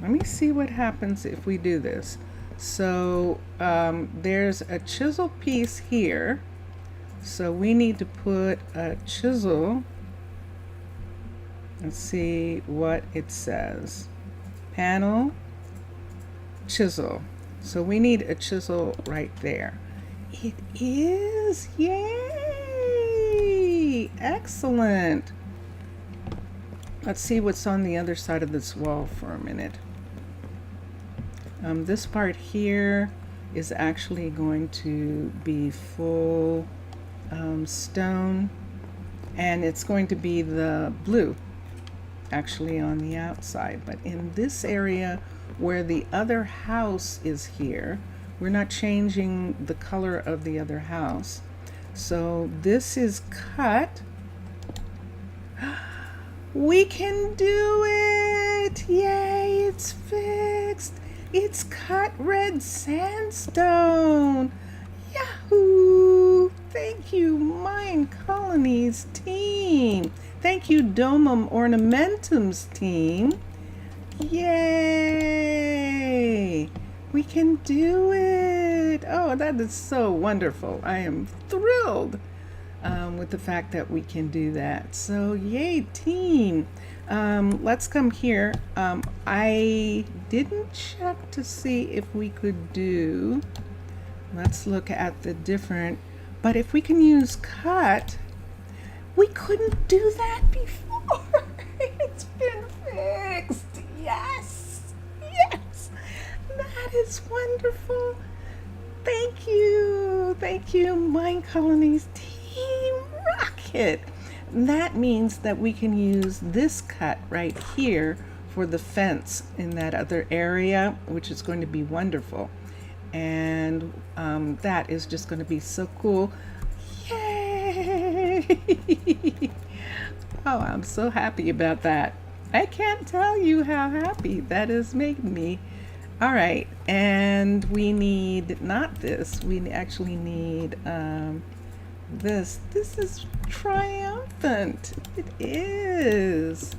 S1: Let me see what happens if we do this. So there's a chisel piece here. So we need to put a chisel. Let's see what it says. Panel, chisel. So we need a chisel right there. It is, yay! Excellent. Let's see what's on the other side of this wall for a minute. This part here is actually going to be full stone, and it's going to be the blue actually on the outside. But in this area where the other house is here, we're not changing the color of the other house. So this is cut. We can do it! Yay, it's fixed! It's cut red sandstone! Yahoo! Thank you, Minecolonies team! Thank you, Domum Ornamentum's team! Yay! We can do it! Oh, that is so wonderful. I am thrilled with the fact that we can do that. So, yay, team! Let's come here. I didn't check to see if we could do, let's look at the different, but if we can use cut, we couldn't do that before. It's been fixed. Yes, yes, that is wonderful. Thank you, Minecolonies team. Rocket. That means that we can use this cut right here for the fence in that other area, which is going to be wonderful. And that is just going to be so cool. Yay! Oh, I'm so happy about that. I can't tell you how happy that has made me. All right, and we need not this. We actually need this. This is triumphant. It is.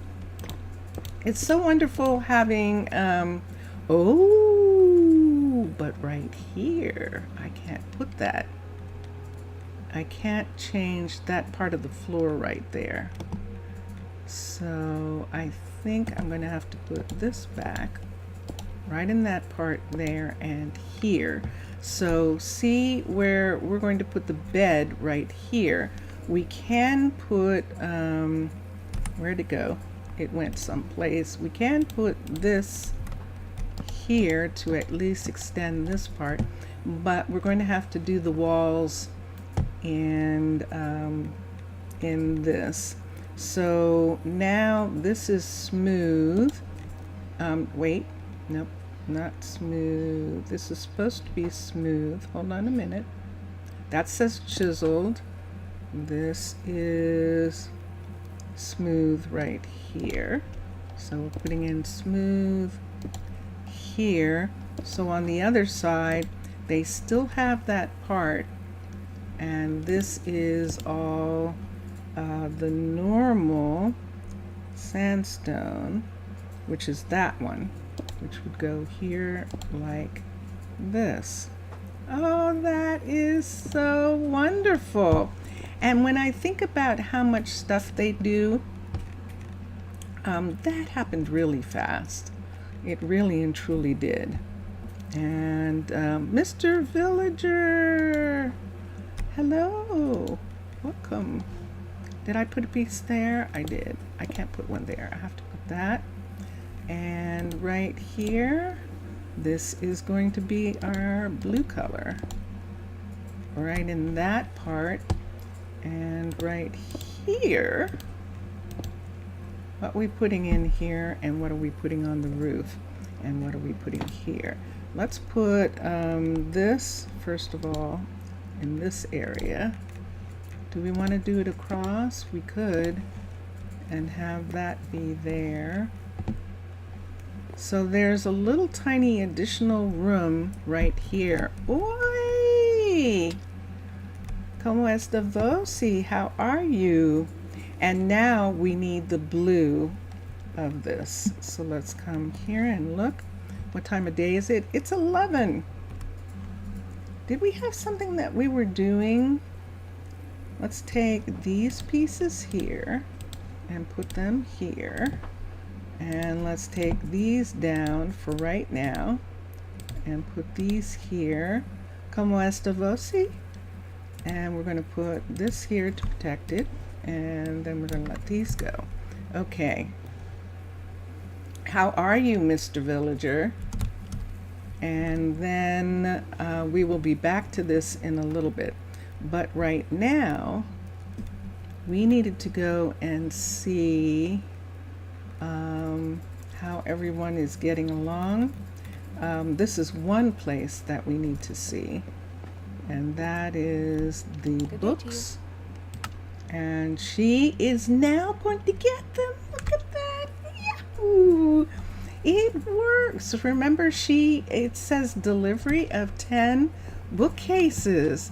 S1: It's so wonderful having oh, but right here I can't put that. I can't change that part of the floor right there. So I think I'm going to have to put this back right in that part there and here. So see where we're going to put the bed right here. We can put, where'd it go? It went someplace. We can put this here to at least extend this part, but we're going to have to do the walls and in this. So now this is smooth. Wait, nope, not smooth. This is supposed to be smooth. Hold on a minute. That says chiseled. This is smooth right here. So we're putting in smooth here. So on the other side, they still have that part. And this is all the normal sandstone, which is that one, which would go here like this. Oh, that is so wonderful. And when I think about how much stuff they do, that happened really fast. It really and truly did. And Mr. Villager, hello, welcome. Did I put a piece there? I did. I can't put one there. I have to put that. And right here, this is going to be our blue color. Right in that part. And right here, what are we putting in here, and what are we putting on the roof, and what are we putting here? Let's put this, first of all, in this area. Do we want to do it across? We could, and have that be there. So there's a little tiny additional room right here. Oi! ¿Cómo está vos? How are you? And now we need the blue of this. So let's come here and look. What time of day is it? It's 11. Did we have something that we were doing? Let's take these pieces here and put them here. And let's take these down for right now and put these here. ¿Cómo está vos? And we're going to put this here to protect it. And then we're going to let these go. Okay. How are you, Mr. Villager? And then we will be back to this in a little bit. But right now, we needed to go and see how everyone is getting along. This is one place that we need to see, and that is the books. And she is now going to get them. Look at that. Yahoo! It works. Remember, it says delivery of 10 bookcases.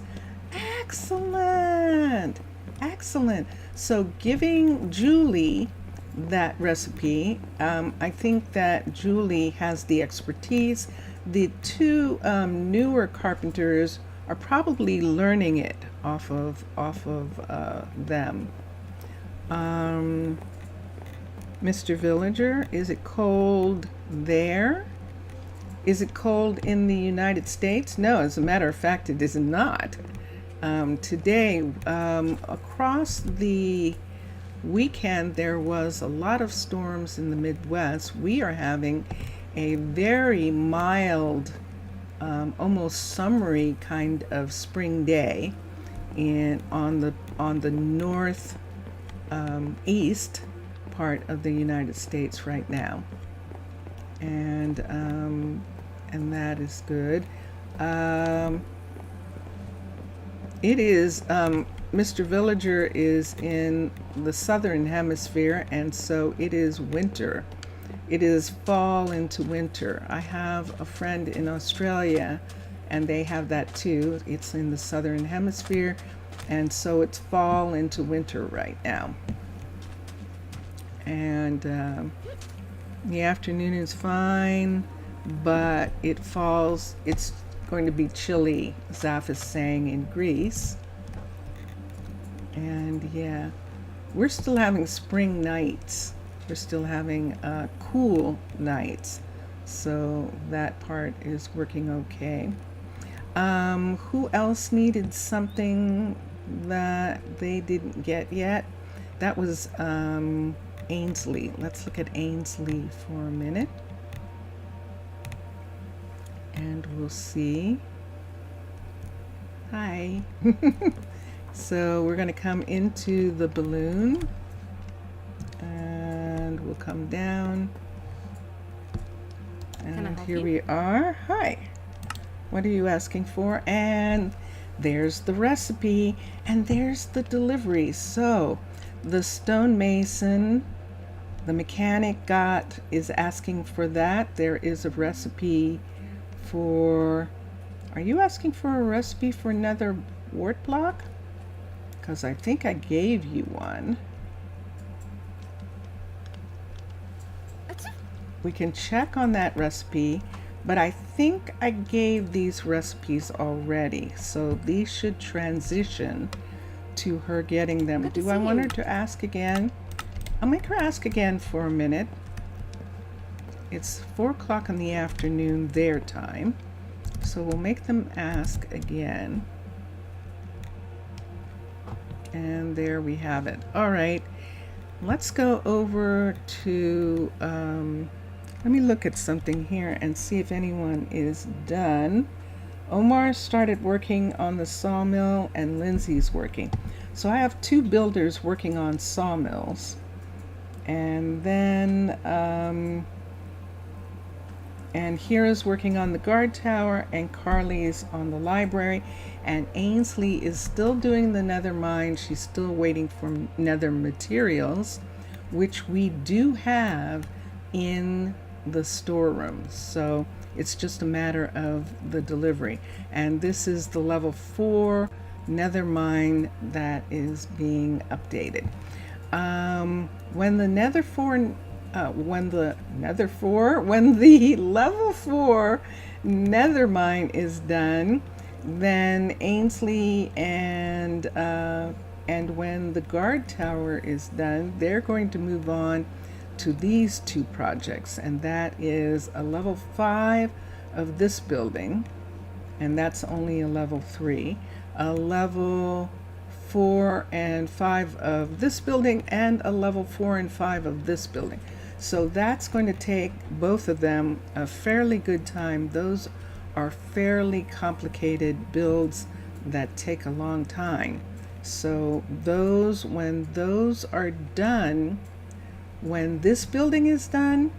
S1: Excellent. Excellent. So giving Julie that recipe, I think that Julie has the expertise. The two newer carpenters are probably learning it off of them. Mr. Villager, is it cold there? Is it cold in the United States? No, as a matter of fact, it is not. Today, across the weekend, there was a lot of storms in the Midwest. We are having a very mild, almost summery kind of spring day on the north east part of the United States right now, and that is good. It is Mr. Villager is in the southern hemisphere, and so it is winter. It is fall into winter. I have a friend in Australia, and they have that too. It's in the southern hemisphere, and so it's fall into winter right now. And the afternoon is fine, but it's going to be chilly, Zaf is saying, in Greece. And yeah, we're still having spring nights. We're still having cool nights. So that part is working okay. Who else needed something that they didn't get yet? That was Ainsley. Let's look at Ainsley for a minute. And we'll see. Hi. So we're going to come into the balloon, and we'll come down. And here we are. Hi. What are you asking for? And there's the recipe, and there's the delivery. So the stonemason, the mechanic is asking for that. There is a recipe for, are you asking for a recipe for another wart block? Because I think I gave you one. We can check on that recipe, but I think I gave these recipes already. So these should transition to her getting them. Do I want her to ask again? I'll make her ask again for a minute. It's 4 o'clock in the afternoon their time. So we'll make them ask again. And there we have it. All right, let's go over to, let me look at something here and see if anyone is done. Omar started working on the sawmill, and Lindsay's working. So I have 2 builders working on sawmills. And then, and here is working on the guard tower, and Carly's on the library, and Ainsley is still doing the nether mine. She's still waiting for nether materials, which we do have in the storeroom. So it's just a matter of the delivery. And this is the level 4 nether mine that is being updated. When the level 4 nether mine is done, then Ainsley and when the guard tower is done, they're going to move on to these 2 projects, and that is a level 5 of this building, and that's only a level 3, a level 4 and 5 of this building, and a level 4 and 5 of this building. So that's going to take both of them a fairly good time. Those are fairly complicated builds that take a long time. So when those are done, when this building is done,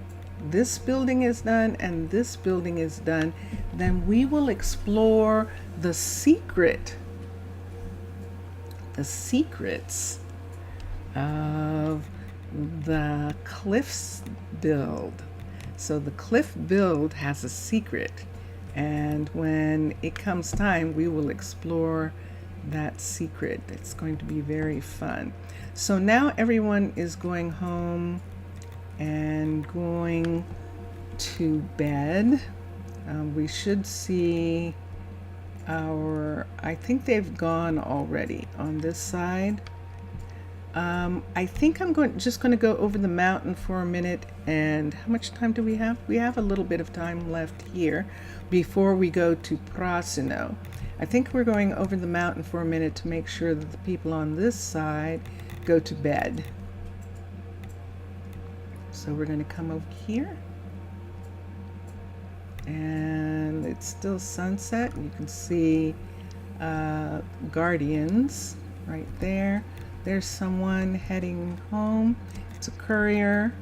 S1: this building is done, and this building is done, then we will explore the secrets of the cliffs build. So the cliff build has a secret, and when it comes time, we will explore that secret. It's going to be very fun. So now everyone is going home and going to bed. We should see I think they've gone already on this side. I think I'm just going to go over the mountain for a minute. And how much time do we have? We have a little bit of time left here before we go to Prasino. I think we're going over the mountain for a minute to make sure that the people on this side go to bed. So we're going to come over here. And it's still sunset. You can see guardians right there. There's someone heading home. It's a courier,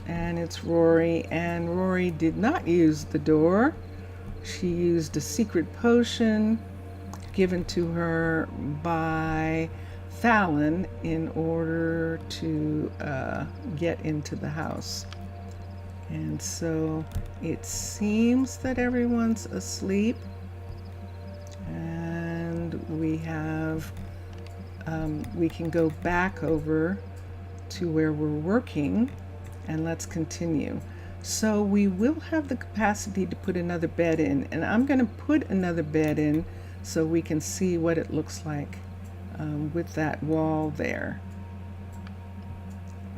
S1: and it's Rory. And Rory did not use the door. She used a secret potion given to her by Fallon in order to get into the house. And so it seems that everyone's asleep, and we can go back over to where we're working, and let's continue. So we will have the capacity to put another bed in, and I'm going to put another bed in so we can see what it looks like with that wall there.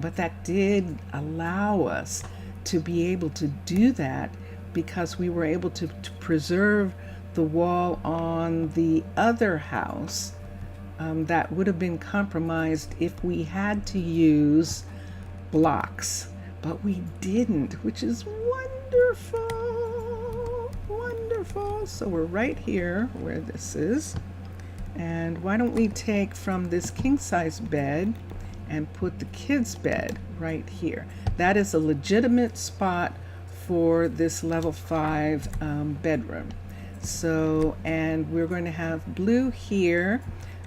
S1: But that did allow us to be able to do that because we were able to preserve the wall on the other house that would have been compromised if we had to use blocks, but we didn't, which is wonderful. So we're right here where this is, and why don't we take from this king-size bed and put the kids' bed right here. That is a legitimate spot for this level 5 bedroom. So, and we're going to have blue here.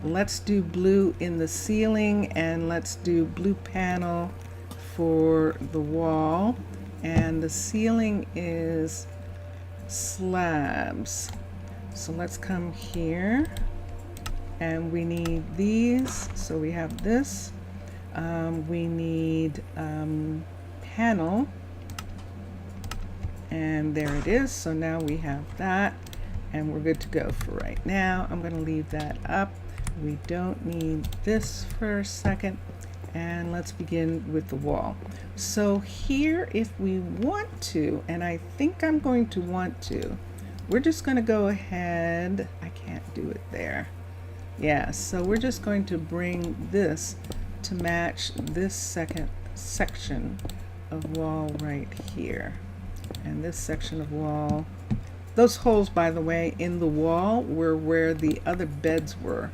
S1: Let's do blue in the ceiling, and let's do blue panel for the wall. And the ceiling is slabs. So let's come here, and we need these. So we have this. We need panel, and there it is. So now we have that, and we're good to go for right now. I'm going to leave that up. We don't need this for a second, and let's begin with the wall. So here, if we want to, and I think I'm going to want to, we're just going to go ahead. I can't do it there. Yeah, so we're just going to bring this to match this second section of wall right here. And this section of wall, those holes, by the way, in the wall were where the other beds were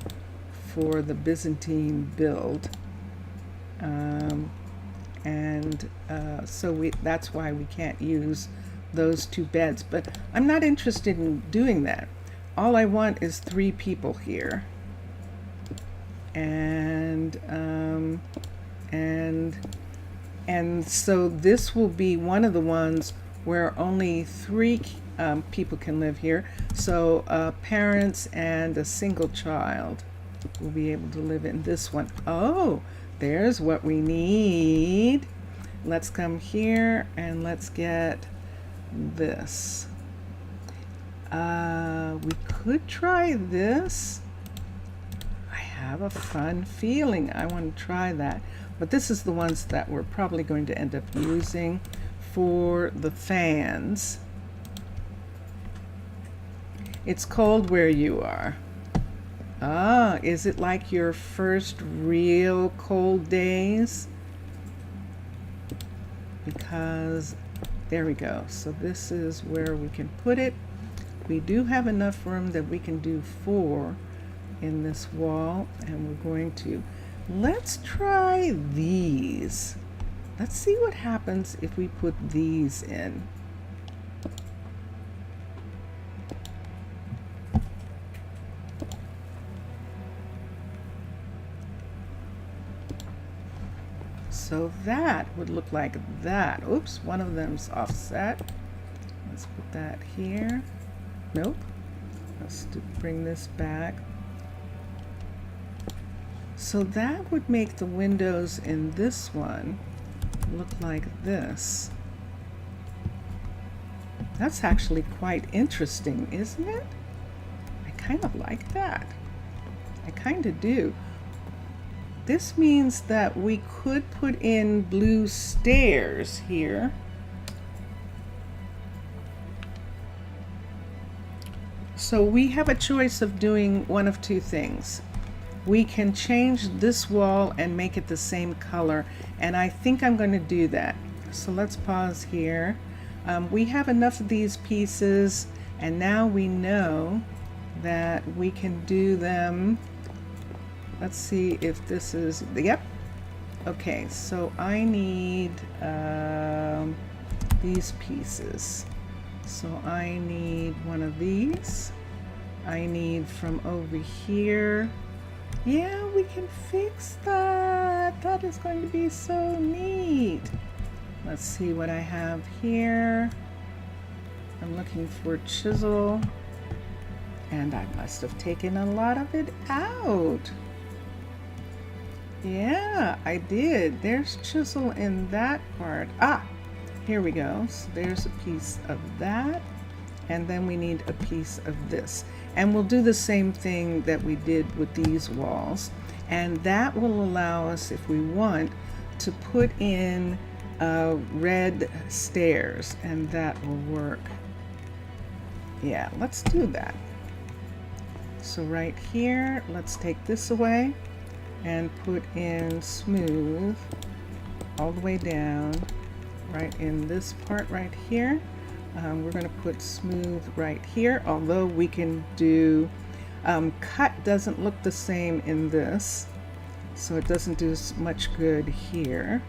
S1: for the Byzantine build. and so that's why we can't use those 2 beds. But I'm not interested in doing that. All I want is 3 people here, and so this will be one of the ones where only 3 people can live here. So parents and a single child will be able to live in this one. Oh, there's what we need. Let's come here and let's get this. We could try this. I have a fun feeling I want to try that. But this is the ones that we're probably going to end up using for the fans. It's cold where you are. Ah, is it like your first real cold days? Because there we go. So this is where we can put it. We do have enough room that we can do 4 in this wall, and we're going to, let's try these. Let's see what happens if we put these in. So that would look like that. Oops, one of them's offset. Let's put that here. Nope. Let's bring this back. So that would make the windows in this one look like this. That's actually quite interesting, isn't it? I kind of like that. I kind of do. This means that we could put in blue stairs here. So we have a choice of doing one of 2 things. We can change this wall and make it the same color, and I think I'm going to do that. So let's pause here. We have enough of these pieces, and now we know that we can do them. Let's see if this is, yep. Okay, so I need these pieces. So I need one of these. I need from over here. Yeah, we can fix that. That is going to be so neat. Let's see what I have here. I'm looking for chisel, and I must have taken a lot of it out. Yeah, I did. There's chisel in that part. Ah, here we go. So there's a piece of that, and then we need a piece of this. And we'll do the same thing that we did with these walls, and that will allow us, if we want, to put in red stairs, and that will work. Yeah, let's do that. So right here, let's take this away and put in smooth all the way down right in this part right here. We're going to put smooth right here, although we can do cut. Doesn't look the same in this, so it doesn't do much good here.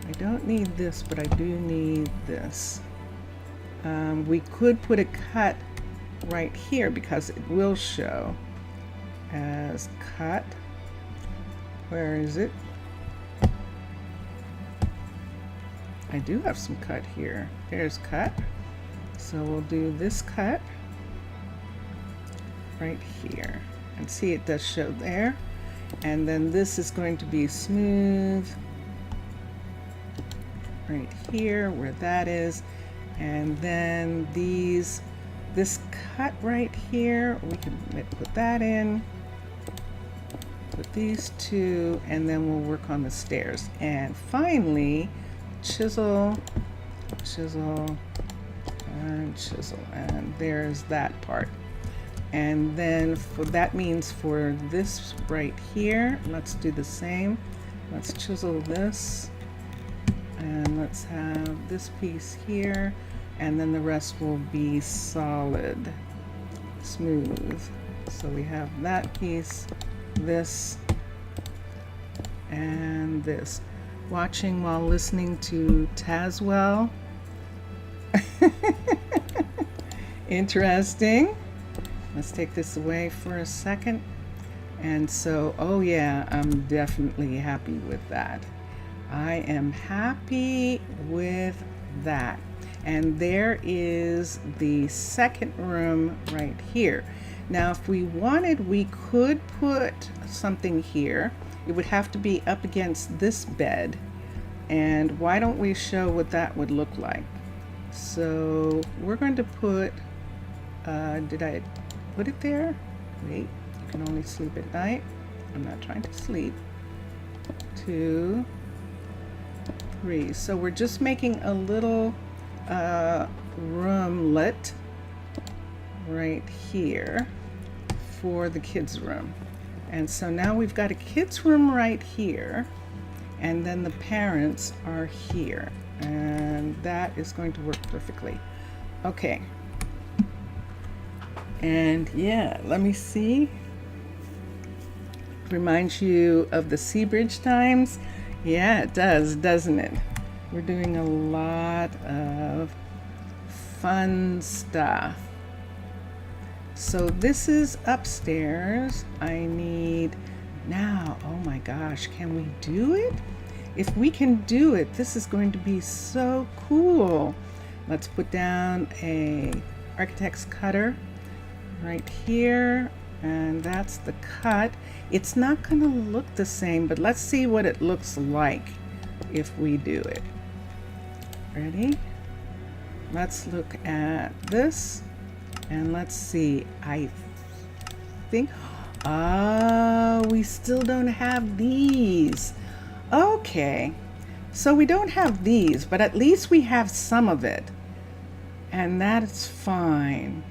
S1: I don't need this, but I do need this. We could put a cut right here because it will show as cut. Where is it? I do have some cut here. There's cut. So we'll do this cut right here. And see, it does show there. And then this is going to be smooth right here where that is. And then this cut right here, we can put that in. Put these 2, and then we'll work on the stairs. And finally, chisel, chisel, and chisel, and there's that part. And then that means for this right here, let's do the same. Let's chisel this, and let's have this piece here, and then the rest will be solid, smooth. So we have that piece, this, and this. watching while listening to Tazwell. Interesting. Let's take this away for a second. And so, oh yeah, I'm definitely happy with that. I am happy with that. And there is the second room right here. Now, if we wanted, we could put something here. It would have to be up against this bed. And why don't we show what that would look like? So we're going to put, did I put it there? Wait, you can only sleep at night. I'm not trying to sleep. 2, 3. So we're just making a little roomlet right here for the kids' room. And so now we've got a kids' room right here, and then the parents are here, and that is going to work perfectly. Okay. And yeah, let me see. Reminds you of the Seabridge times? Yeah, it does, doesn't it? We're doing a lot of fun stuff. So this is upstairs. I need now, oh my gosh, can we do it? If we can do it, this is going to be so cool. Let's put down a architect's cutter right here, and that's the cut. It's not going to look the same, but let's see what it looks like if we do it. Ready? Let's look at this, and let's see. I think, oh, we still don't have these. Okay, so we don't have these, but at least we have some of it, and that's fine.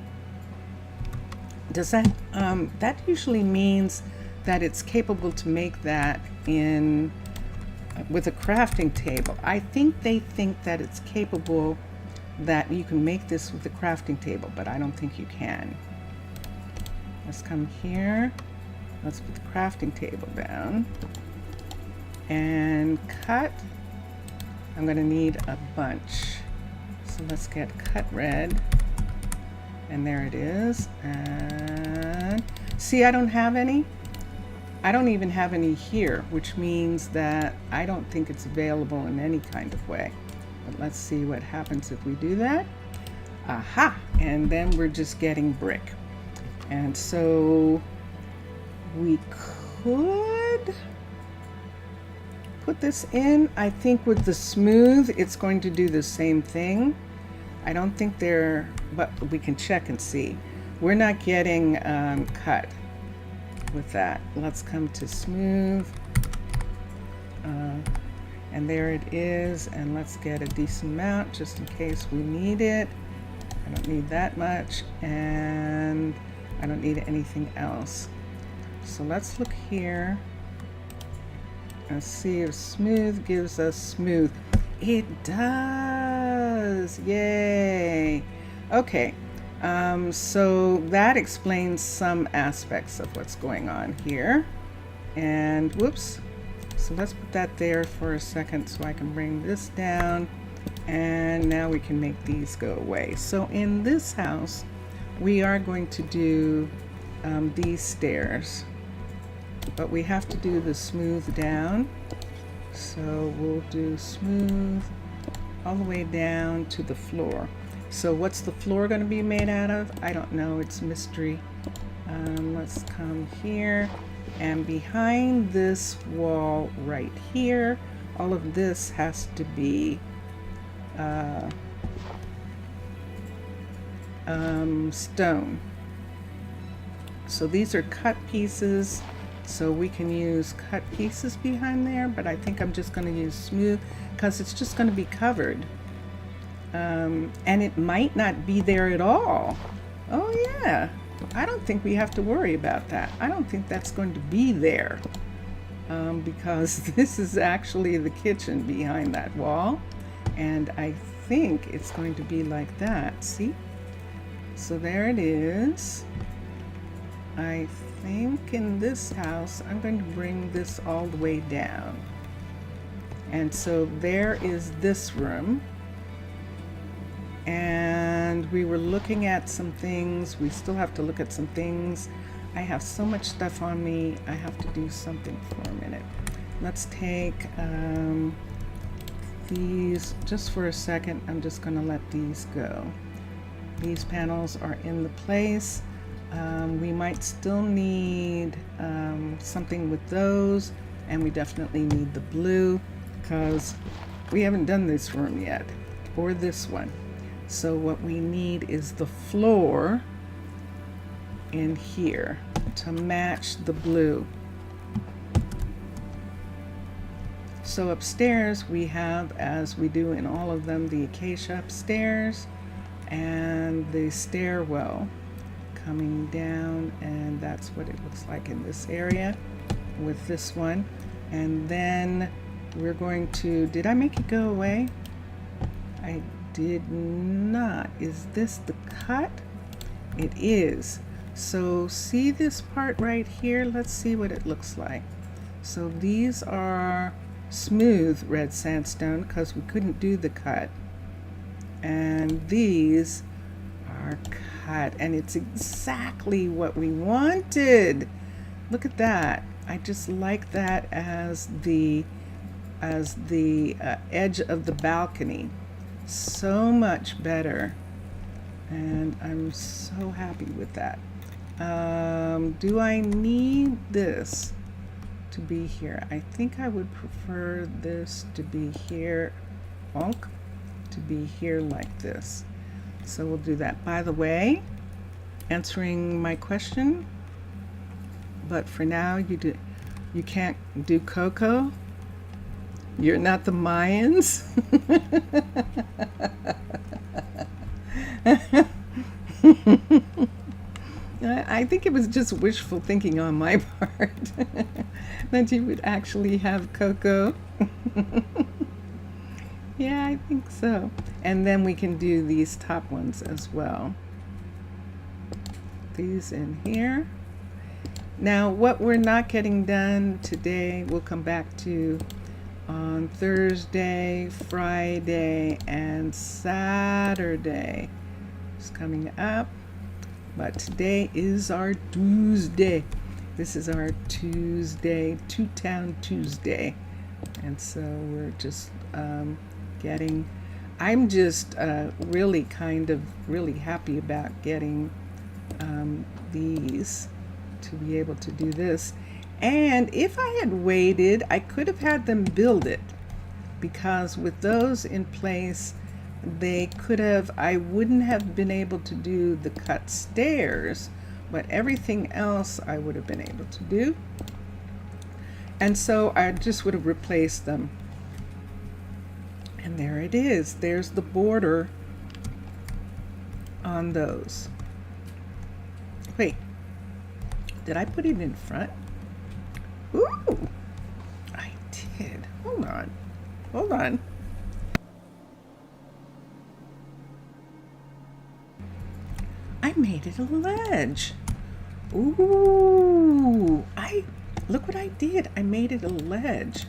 S1: Does that, that usually means that it's capable to make that in, with a crafting table. I think they think that it's capable that you can make this with a crafting table, but I don't think you can. Let's come here. Let's put the crafting table down and cut. I'm going to need a bunch. So let's get cut red. And there it is. And see, I don't have any. I don't even have any here, which means that I don't think it's available in any kind of way. But let's see what happens if we do that. Aha! And then we're just getting brick. And so we could put this in. I think with the smooth, it's going to do the same thing. I don't think they're, but we can check and see. We're not getting cut with that. Let's come to smooth. And there it is. And let's get a decent amount just in case we need it. I don't need that much. And I don't need anything else. So let's look here and see if smooth gives us smooth. It does. Yay. Okay. So that explains some aspects of what's going on here. And whoops. So let's put that there for a second so I can bring this down. And now we can make these go away. So in this house, we are going to do these stairs. But we have to do the smooth down. So we'll do smooth all the way down to the floor. So what's the floor going to be made out of? I don't know. It's a mystery. Let's come here. And behind this wall right here, all of this has to be stone. So these are cut pieces. So we can use cut pieces behind there, but I think I'm just going to use smooth because it's just going to be covered. And it might not be there at all. Oh yeah, I don't think we have to worry about that. I don't think that's going to be there because this is actually the kitchen behind that wall. And I think it's going to be like that, see? So there it is. I think in this house, I'm going to bring this all the way down. And so there is this room. And we were looking at some things. We still have to look at some things. I have so much stuff on me. I have to do something for a minute. Let's take these just for a second. I'm just going to let these go. These panels are in the place. We might still need something with those, and we definitely need the blue because we haven't done this room yet, or this one. So what we need is the floor in here to match the blue. So upstairs we have, as we do in all of them, the acacia upstairs and the stairwell coming down, and that's what it looks like in this area with this one. And then we're going to, did I make it go away? I did not. Is this the cut? It is. So see this part right here? Let's see what it looks like. So these are smooth red sandstone because we couldn't do the cut. And these are cut, and it's exactly what we wanted. Look at that. I just like that as the edge of the balcony. So much better, and I'm so happy with that. Do I need this to be here? I think I would prefer this to be here, to be here like this. So we'll do that. By the way, answering my question, but for now you can't do cocoa. You're not the Mayans. I think it was just wishful thinking on my part that you would actually have cocoa. Yeah, I think so. And then we can do these top ones as well. These in here. Now, what we're not getting done today, we'll come back to on Thursday, Friday, and Saturday. It's coming up. But today is our Tuesday. This is our Tuesday, Two-Town Tuesday. And so we're just I'm just really happy about getting these to be able to do this. And if I had waited, I could have had them build it, because with those in place, I wouldn't have been able to do the cut stairs, but everything else I would have been able to do. And so I just would have replaced them. And there it is. There's the border on those. Wait, did I put it in front? Ooh, I did. Hold on. I made it a ledge. Ooh, look what I did. I made it a ledge,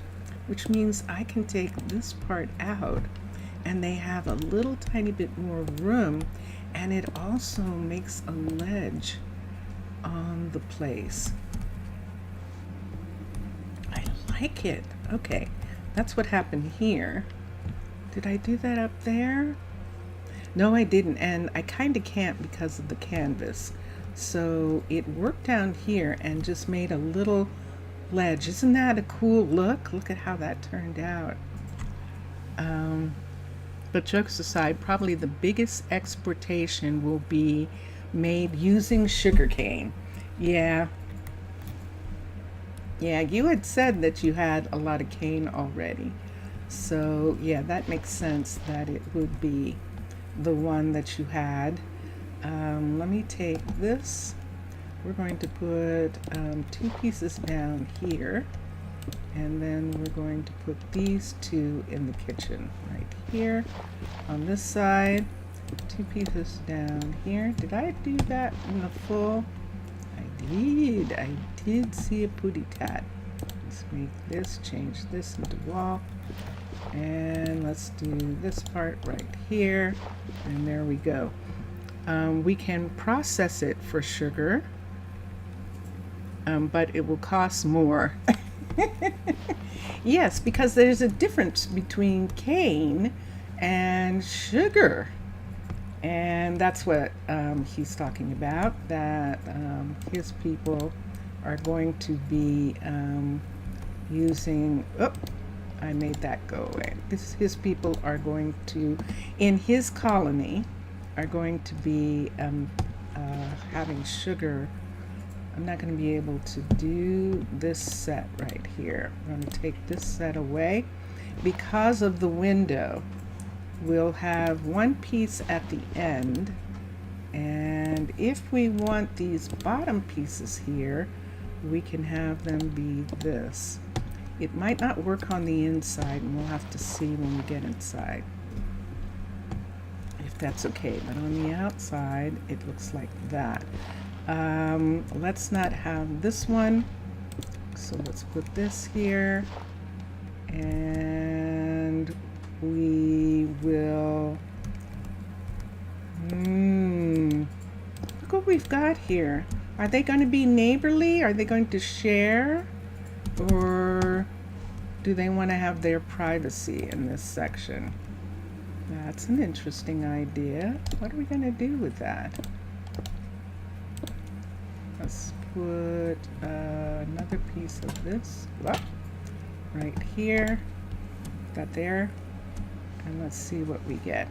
S1: which means I can take this part out, and they have a little tiny bit more room, and it also makes a ledge on the place. I like it. Okay, that's what happened here. Did I do that up there? No, I didn't, and I kind of can't because of the canvas. So it worked down here and just made a little ledge. Isn't that a cool look? Look at how that turned out. But jokes aside, probably the biggest exportation will be made using sugarcane. Yeah, you had said that you had a lot of cane already. So yeah, that makes sense that it would be the one that you had. Let me take this. We're going to put 2 pieces down here, and then we're going to put these 2 in the kitchen right here on this side. 2 pieces down here. Did I do that in the full? I did see a pooty tat. Let's make this, change this into wall. And let's do this part right here. And there we go. We can process it for sugar, but it will cost more. Yes, because there's a difference between cane and sugar. And that's what he's talking about, that his people are going to be using, oh, I made that go away. His people are going to, in his colony, are going to be having sugar. I'm not going to be able to do this set right here. I'm going to take this set away. Because of the window, we'll have one piece at the end. And if we want these bottom pieces here, we can have them be this. It might not work on the inside, and we'll have to see when we get inside if that's okay. But on the outside, it looks like that. Let's not have this one. So let's put this here. And we will... Look what we've got here. Are they going to be neighborly? Are they going to share? Or do they want to have their privacy in this section? That's an interesting idea. What are we going to do with that? Let's put another piece of this right here. That there. And let's see what we get.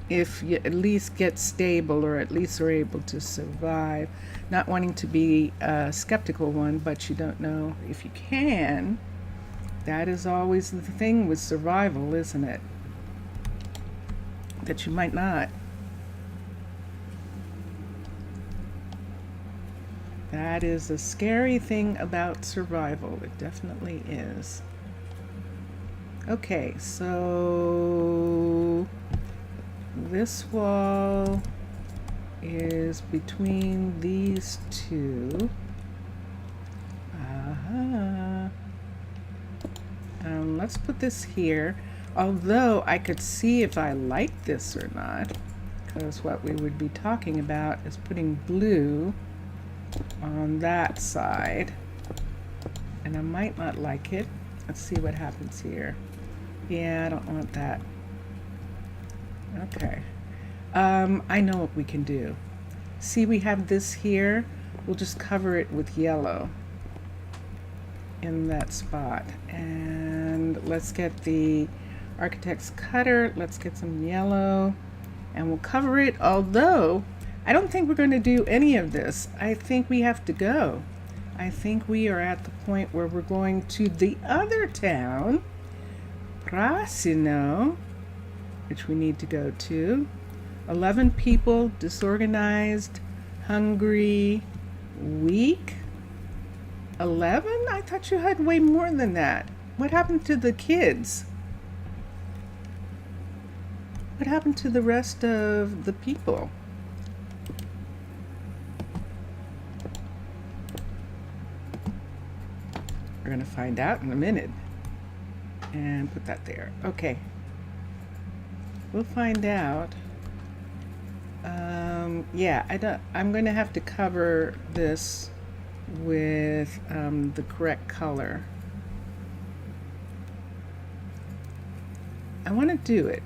S1: If you at least get stable, or at least are able to survive. Not wanting to be a skeptical one, but you don't know if you can. That is always the thing with survival, isn't it? That you might not. That is a scary thing about survival. It definitely is. Okay, so this wall is between these two. Let's put this here. Although I could see if I like this or not, because what we would be talking about is putting blue on that side. And I might not like it. Let's see what happens here. Yeah, I don't want that. Okay. I know what we can do. See, we have this here. We'll just cover it with yellow in that spot. And let's get the architect's cutter. Let's get some yellow and we'll cover it. Although I don't think we're going to do any of this. I think we have to go. I think we are at the point where we're going to the other town, Prasino, which we need to go to. 11 people, disorganized, hungry, weak. 11? I thought you had way more than that. What happened to the kids? What happened to the rest of the people? We're going to find out in a minute. And put that there. Okay. We'll find out. Yeah, I'm going to have to cover this with the correct color. I want to do it.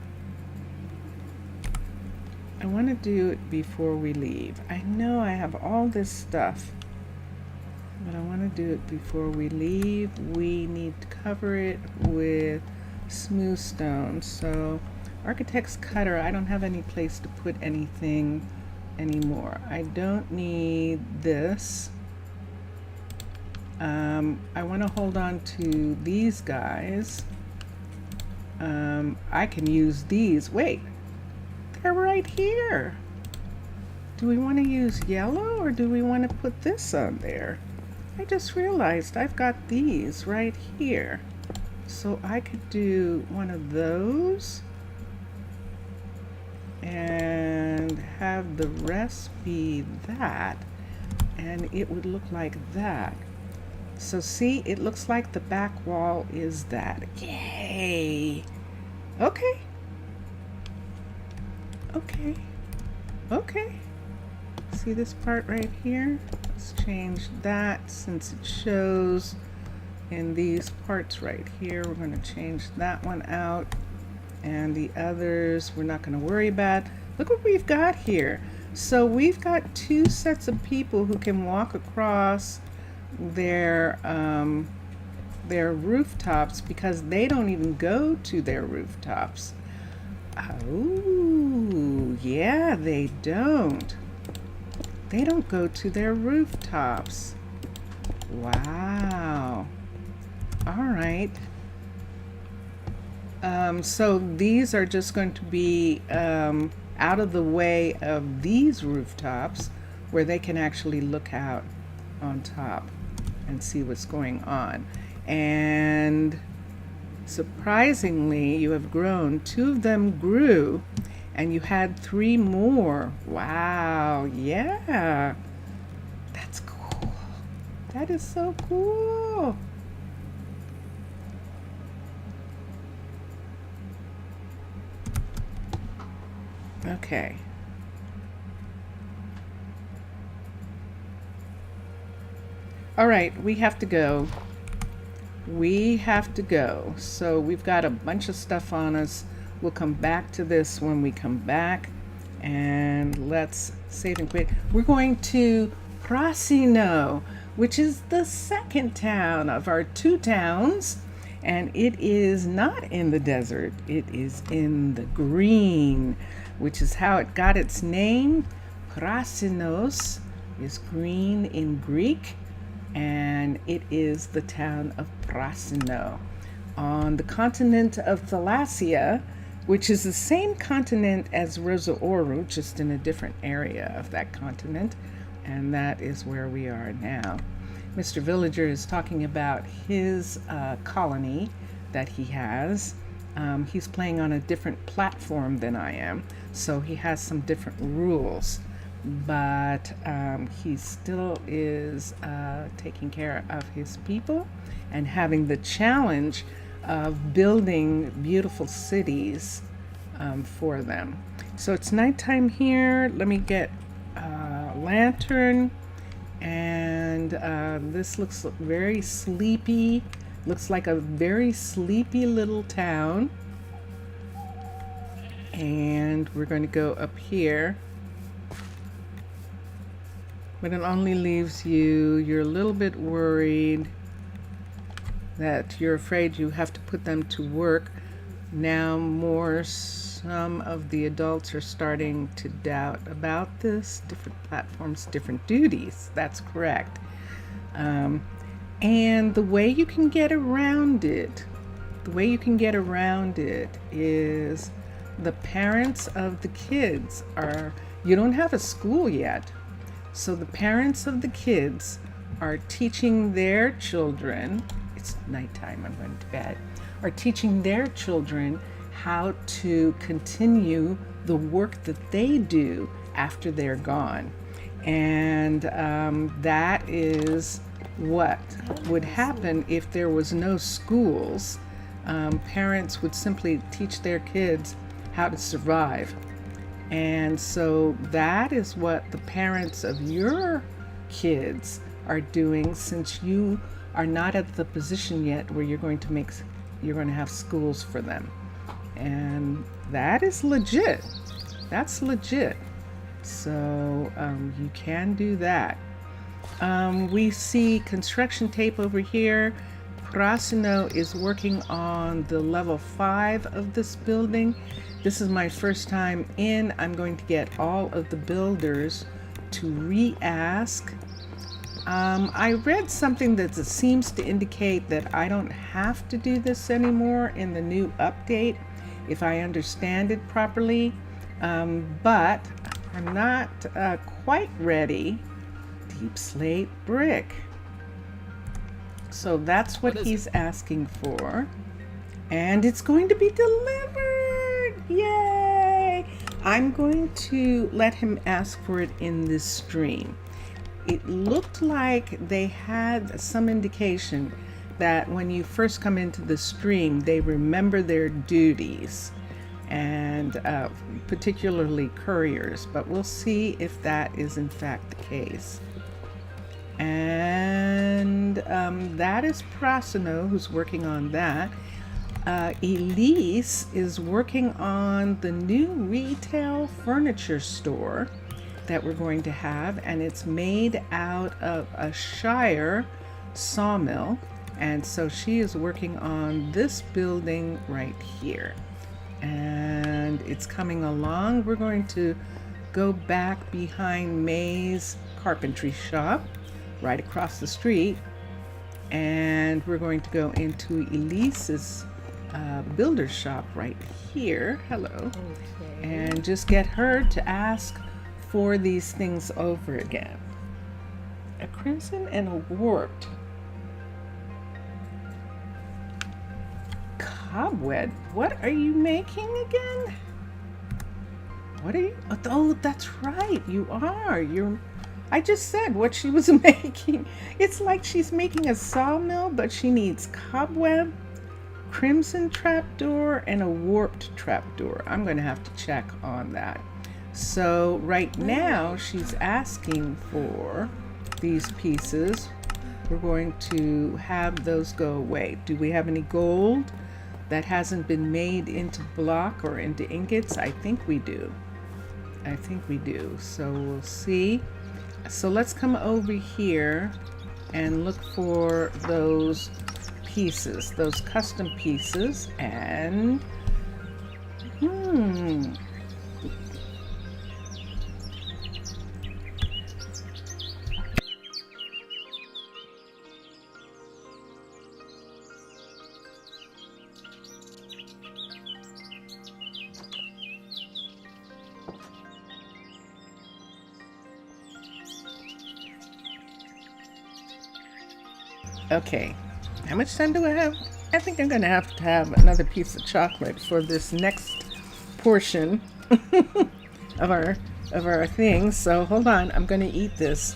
S1: I want to do it before we leave. I know I have all this stuff, but I want to do it before we leave. We need to cover it with smooth stone. So architect's cutter, I don't have any place to put anything anymore. I don't need this. I want to hold on to these guys. I can use these. Wait, they're right here. Do we want to use yellow or do we want to put this on there? I just realized I've got these right here. So I could do one of those and have the rest be that, and it would look like that. So see, it looks like the back wall is that. Yay! Okay. Okay. Okay. See this part right here? Let's change that since it shows in these parts right here. We're going to change that one out. And the others we're not going to worry about. Look what we've got here. So we've got two sets of people who can walk across their rooftops because they don't even go to their rooftops. Oh, yeah, they don't. They don't go to their rooftops. Wow. All right. So these are just going to be out of the way of these rooftops where they can actually look out on top and see what's going on. And surprisingly, you have grown. Two of them grew and you had three more. Wow, yeah. That's cool. That is so cool. Okay. All right, we have to go. We have to go. So we've got a bunch of stuff on us. We'll come back to this when we come back. And let's save and quit. We're going to Prasino, which is the second town of our two towns. And it is not in the desert. It is in the green, which is how it got its name. Prasinos is green in Greek, and it is the town of Prasino on the continent of Thalassiya, which is the same continent as Rosa Ouro, just in a different area of that continent, and that is where we are now. Mr. Villager is talking about his colony that he has. He's playing on a different platform than I am, so he has some different rules, but he still is taking care of his people and having the challenge of building beautiful cities for them. So it's nighttime here. Let me get a lantern, and this looks very sleepy. Looks like a very sleepy little town. And we're going to go up here. But it only leaves you're a little bit worried that you're afraid you have to put them to work. Now some of the adults are starting to doubt about this. Different platforms, different duties. That's correct. And the way you can get around it, is the parents of the kids you don't have a school yet. So the parents of the kids are teaching their children, it's nighttime, I'm going to bed, are teaching their children how to continue the work that they do after they're gone. And that is what would happen if there was no schools. Parents would simply teach their kids how to survive. And so that is what the parents of your kids are doing, since you are not at the position yet where you're going to have schools for them. And that is legit. That's legit. So you can do that. We see construction tape over here. Prasino is working on the level 5 of this building. This is my first time in. I'm going to get all of the builders to re-ask. I read something that seems to indicate that I don't have to do this anymore in the new update, if I understand it properly. But I'm not quite ready. Deep slate brick. So that's what he's asking for. And it's going to be delivered. Yay! I'm going to let him ask for it in this stream. it looked like they had some indication that when you first come into the stream, they remember their duties, and particularly couriers, but we'll see if that is in fact the case. And that is Prasino, who's working on that. Elise is working on the new retail furniture store that we're going to have, and it's made out of a Shire sawmill, and so she is working on this building right here, and it's coming along. We're going to go back behind May's carpentry shop right across the street, and we're going to go into Elise's builder shop right here. Hello.
S2: Okay.
S1: And just get her to ask for these things over again. A crimson and a warped. Cobweb. What are you making again? What are you? Oh, that's right. You are. I just said what she was making. It's like she's making a sawmill, but she needs cobweb, crimson trapdoor, and a warped trapdoor. I'm going to have to check on that. So right now she's asking for these pieces. We're going to have those go away. Do we have any gold that hasn't been made into block or into ingots? I think we do. So we'll see. So let's come over here and look for those pieces, those custom pieces, and okay. How much time do I have? I think I'm going to have another piece of chocolate for this next portion of our thing. So hold on, I'm going to eat this.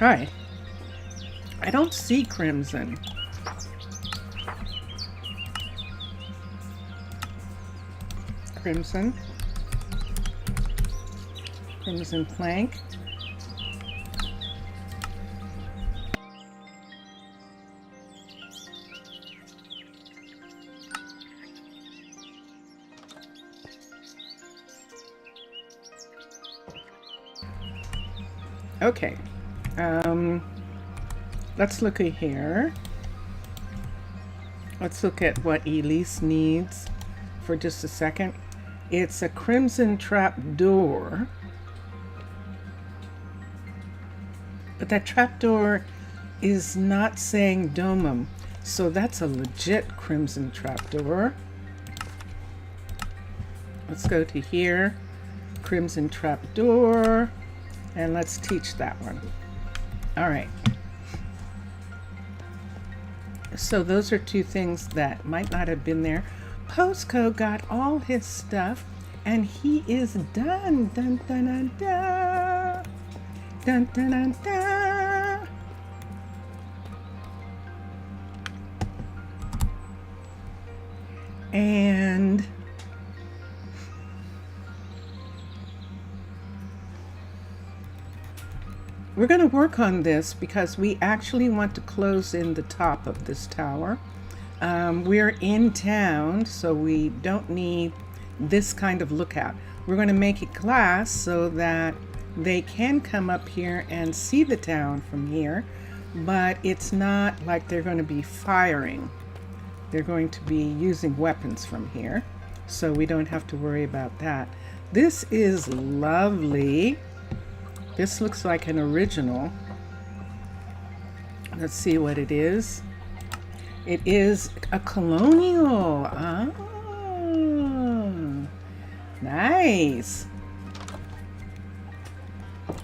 S1: All right. I don't see crimson. Crimson plank. Okay. Let's look at here. Let's look at what Elise needs for just a second. It's a crimson trap door. But that trap door is not saying domum. So that's a legit crimson trap door. Let's go to here. Crimson trap door. And let's teach that one. All right. So those are two things that might not have been there. Postco got all his stuff and he is done. Dun, dun, dun, dun. Dun, dun, dun, dun. And We're going to work on this because we actually want to close in the top of this tower. We're in town, so we don't need this kind of lookout. We're going to make it glass so that they can come up here and see the town from here, but it's not like they're going to be firing. They're going to be using weapons from here, so we don't have to worry about that. This is lovely. This looks like an original. Let's see what it is. It is a colonial. Oh, nice.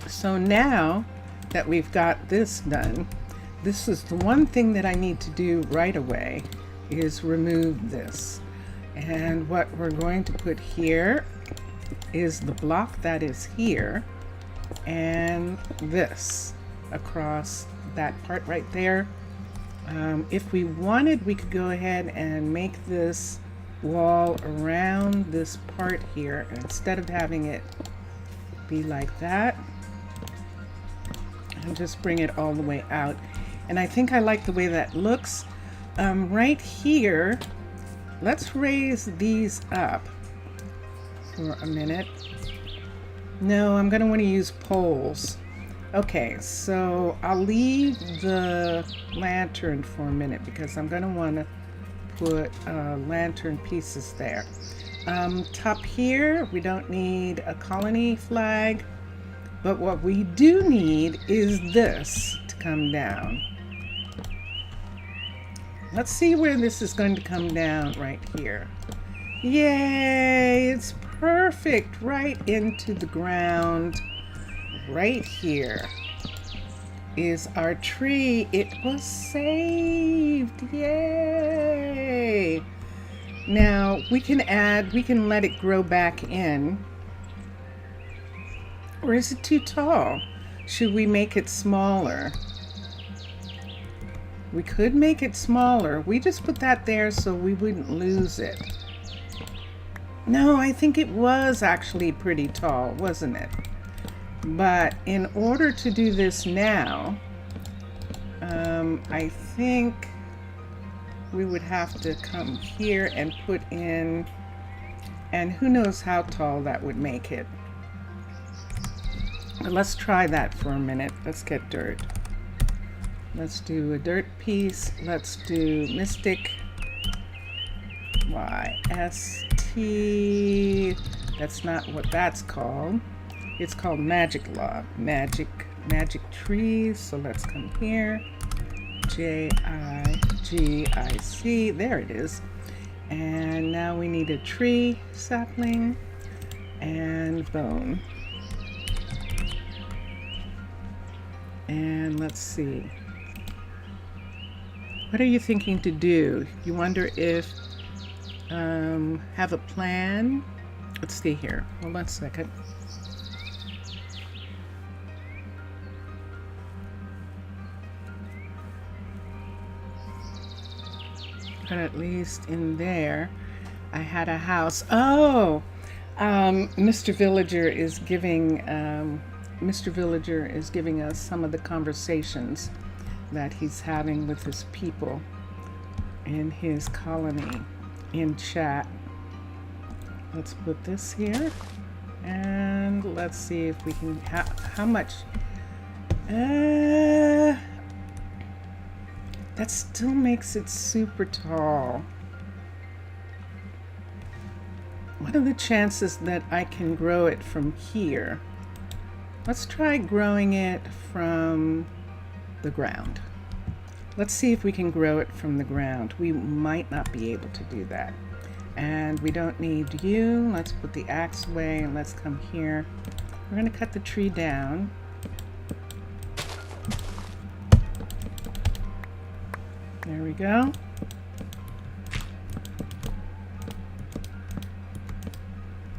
S1: So now that we've got this done, this is the one thing that I need to do right away, is remove this. And what we're going to put here is the block that is here, and this across that part right there. If we wanted, we could go ahead and make this wall around this part here instead of having it be like that, and just bring it all the way out. And I think I like the way that looks. Right here, let's raise these up for a minute. No, I'm going to want to use poles. Okay, so I'll leave the lantern for a minute because I'm going to want to put lantern pieces there. Top here, we don't need a colony flag, but what we do need is this to come down. Let's see where this is going to come down right here. Yay, it's perfect right into the ground. Right here is our tree. It was saved. Yay. Now we can let it grow back in. Or is it too tall? Should we make it smaller? We could make it smaller. We just put that there so we wouldn't lose it. No, I think it was actually pretty tall, wasn't it? But in order to do this now, I think we would have to come here and put in, and who knows how tall that would make it. But let's try that for a minute. Let's get dirt. Let's do a dirt piece. Let's do Mystic YST. That's not what that's called. It's called Magic Log. Magic trees. So let's come here. JIGIC. There it is. And now we need a tree sapling and bone. And let's see. What are you thinking to do? You wonder if have a plan? Let's see here. Hold on a second. But at least in there, I had a house. Oh, Mr. Villager is giving us some of the conversations that he's having with his people in his colony in chat. Let's put this here, and let's see if we can. How much? That still makes it super tall. What are the chances that I can grow it from here? Let's try growing it from the ground. Let's see if we can grow it from the ground. We might not be able to do that. And we don't need you. Let's put the axe away and let's come here. We're going to cut the tree down. There we go.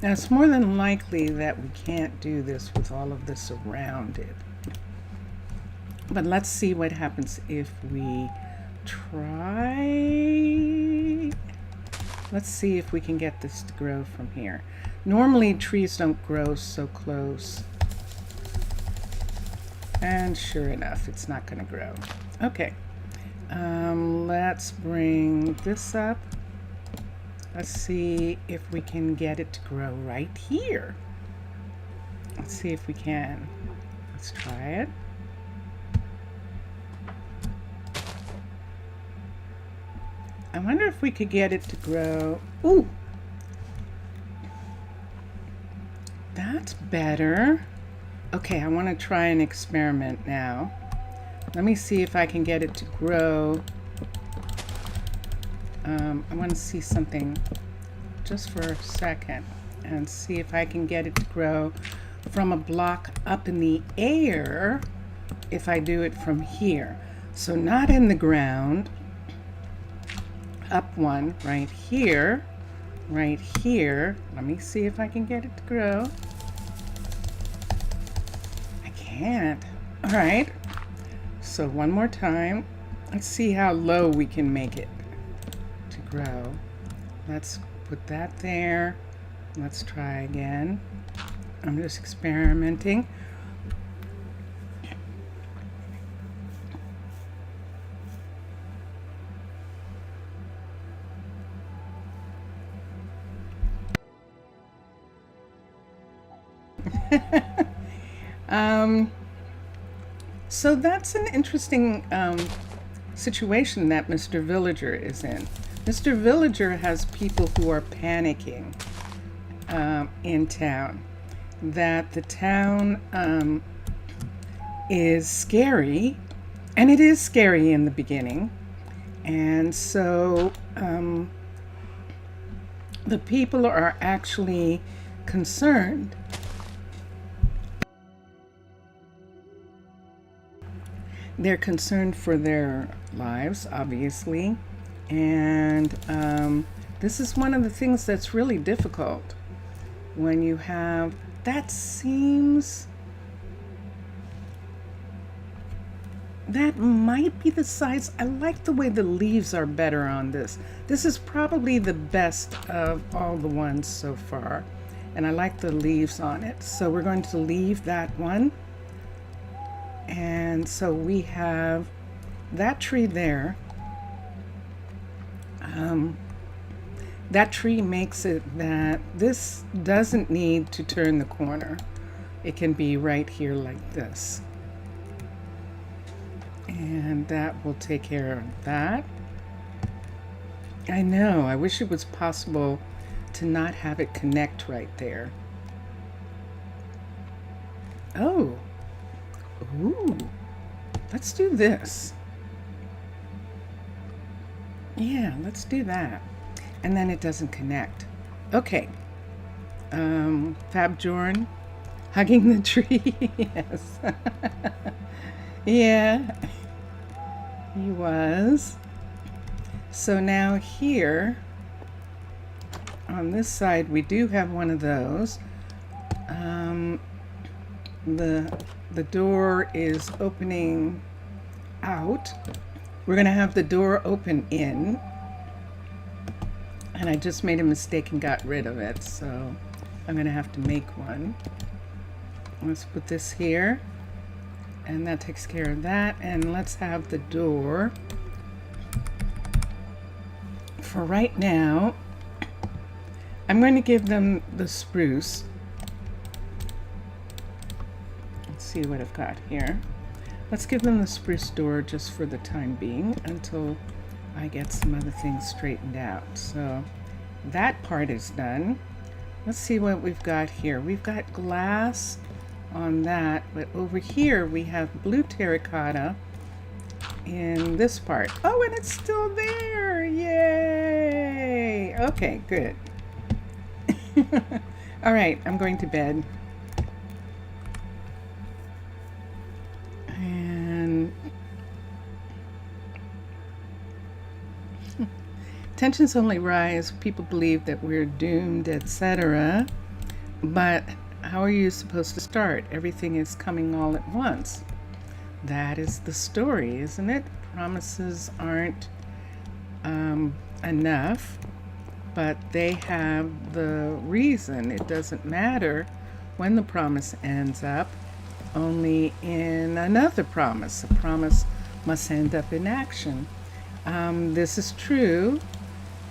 S1: Now it's more than likely that we can't do this with all of this around it. But let's see what happens if we try. Let's see if we can get this to grow from here. Normally trees don't grow so close. And sure enough, it's not going to grow. Okay. Let's bring this up. Let's see if we can get it to grow right here. Let's see if we can. Let's try it. I wonder if we could get it to grow. Ooh! That's better. Okay, I want to try an experiment now. Let me see if I can get it to grow. I want to see something just for a second and see if I can get it to grow from a block up in the air if I do it from here. So not in the ground, up one right here, right here. Let me see if I can get it to grow. I can't. All right. So one more time. Let's see how low we can make it to grow. Let's put that there. Let's try again. I'm just experimenting. So that's an interesting situation that Mr. Villager is in. Mr. Villager has people who are panicking in town, that the town is scary, and it is scary in the beginning, and so the people are actually concerned. They're concerned for their lives, obviously, and this is one of the things that's really difficult when you have, that might be the size. I like the way the leaves are better on this. This is probably the best of all the ones so far, and I like the leaves on it. So we're going to leave that one. And so we have that tree there. That tree makes it that this doesn't need to turn the corner. It can be right here like this. And that will take care of that. I know, I wish it was possible to not have it connect right there. Oh. Ooh, let's do this. Yeah, let's do that. And then it doesn't connect. Okay. Fab Jorn, hugging the tree. Yes. Yeah, he was. So now here, on this side, we do have one of those. The door is opening out. We're going to have the door open in. And I just made a mistake and got rid of it, so I'm going to have to make one. Let's put this here. And that takes care of that. And let's have the door. For right now, I'm going to give them the spruce. See what I've got here. Let's give them the spruce door just for the time being until I get some other things straightened out. So that part is done. Let's see what we've got here. We've got glass on that, but over here we have blue terracotta in this part. Oh, and it's still there. Yay! Okay, good. All right, I'm going to bed. Tensions only rise, people believe that we're doomed, etc. But how are you supposed to start? Everything is coming all at once. That is the story, isn't it? Promises aren't enough, but they have the reason. It doesn't matter when the promise ends up. only in another promise. A promise must end up in action. This is true.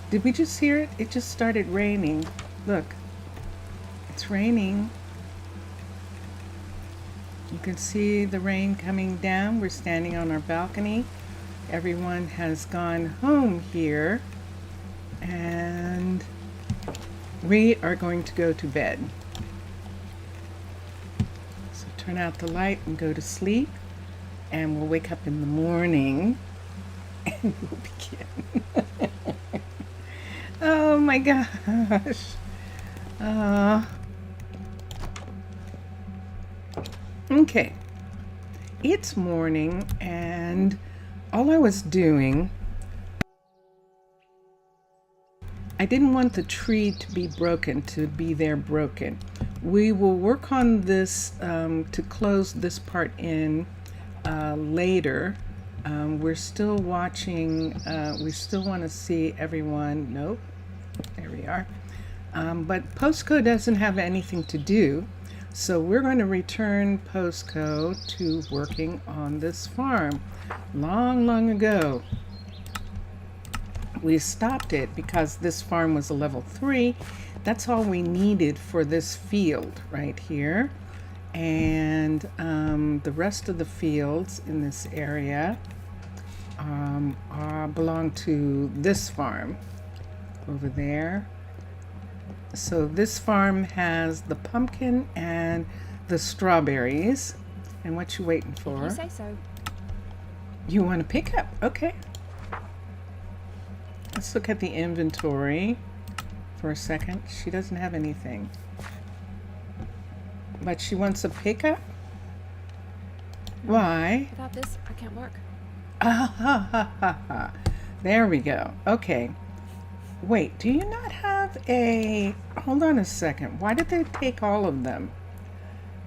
S1: Did we just hear it? It just started raining. Look, it's raining. You can see the rain coming down. We're standing on our balcony. Everyone has gone home here, and we are going to go to bed. So turn out the light and go to sleep, and we'll wake up in the morning and we'll begin. Oh my gosh. Okay. It's morning, and all I was doing, I didn't want the tree to be broken, to be there broken. We will work on this to close this part in later. We're still watching, we still want to see everyone. Nope, there we are. But Postco doesn't have anything to do, so we're going to return Postco to working on this farm. Long ago, we stopped it because this farm was a level 3. That's all we needed for this field right here. And the rest of the fields in this area belong to this farm over there. So this farm has the pumpkin and the strawberries. And what you waiting for?
S2: You say so.
S1: You want to pick up? Okay. Let's look at the inventory for a second. She doesn't have anything. But she wants a pickup? Why?
S2: Without this, I can't work.
S1: Ah, ha, ha, ha, ha. There we go. Okay. Wait, do you not have a... Hold on a second. Why did they take all of them?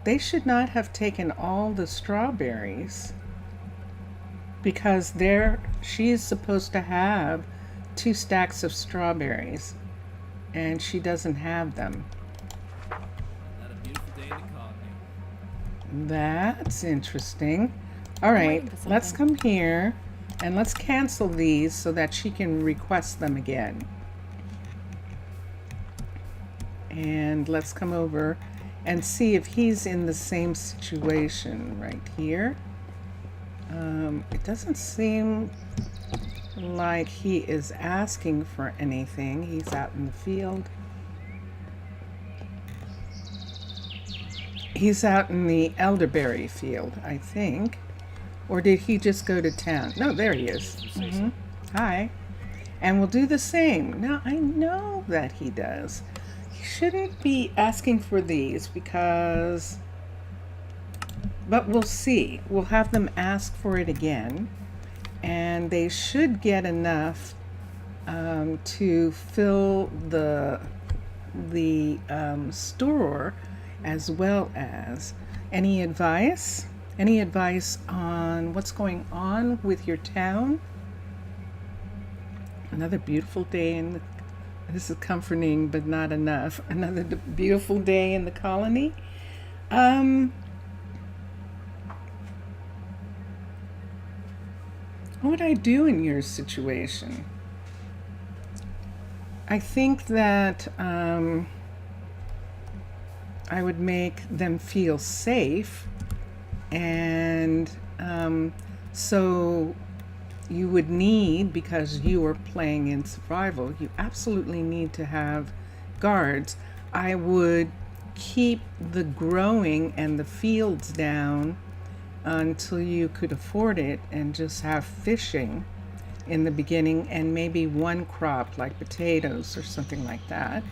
S1: They should not have taken all the strawberries, because she's supposed to have 2 stacks of strawberries, and she doesn't have them.
S3: Another beautiful day in the colony.
S1: That's interesting. All right,
S2: waiting for
S1: let's
S2: something.
S1: come here and let's cancel these so that she can request them again. And let's come over and see if he's in the same situation right here. It doesn't seem like he is asking for anything. He's out in the field. He's out in the elderberry field, I think. Or did he just go to town? No, there he is. Hi. And we'll do the same. Now, I know that he does. He shouldn't be asking for these because... But we'll see. We'll have them ask for it again. And they should get enough to fill the store, as well as any advice on what's going on with your town. Another beautiful day in the, this is comforting but not enough. Another beautiful day in the colony. What would I do in your situation? I think that I would make them feel safe, and so you would need, because you are playing in survival, you absolutely need to have guards. I would keep the growing and the fields down until you could afford it, and just have fishing in the beginning, and maybe one crop like potatoes or something like that.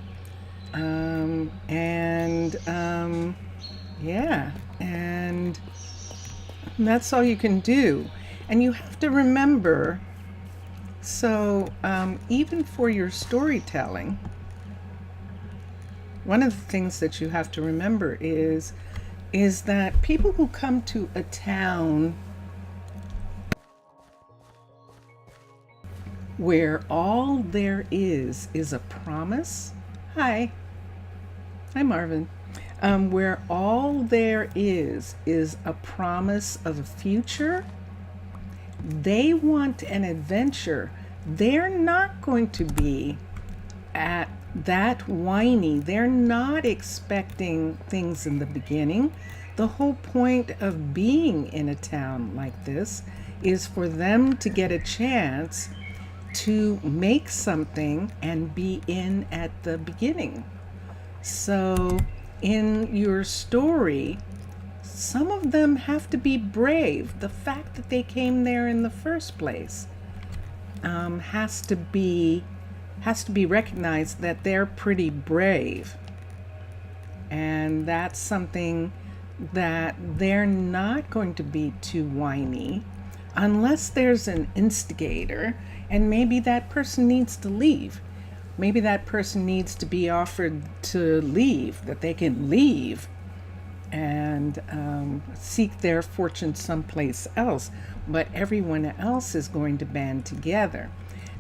S1: Yeah, and that's all you can do. And you have to remember, so even for your storytelling, one of the things that you have to remember is that people who come to a town where all there is a promise. Hi, I'm Marvin. where all there is a promise of a future. They want an adventure. They're not going to be at that whiny. They're not expecting things in the beginning. The whole point of being in a town like this is for them to get a chance to make something and be in at the beginning. So in your story, some of them have to be brave. The fact that they came there in the first place has to be recognized, that they're pretty brave. And that's something that they're not going to be too whiny unless there's an instigator, and maybe that person needs to leave. Maybe that person needs to be offered to leave, that they can leave and seek their fortune someplace else, but everyone else is going to band together.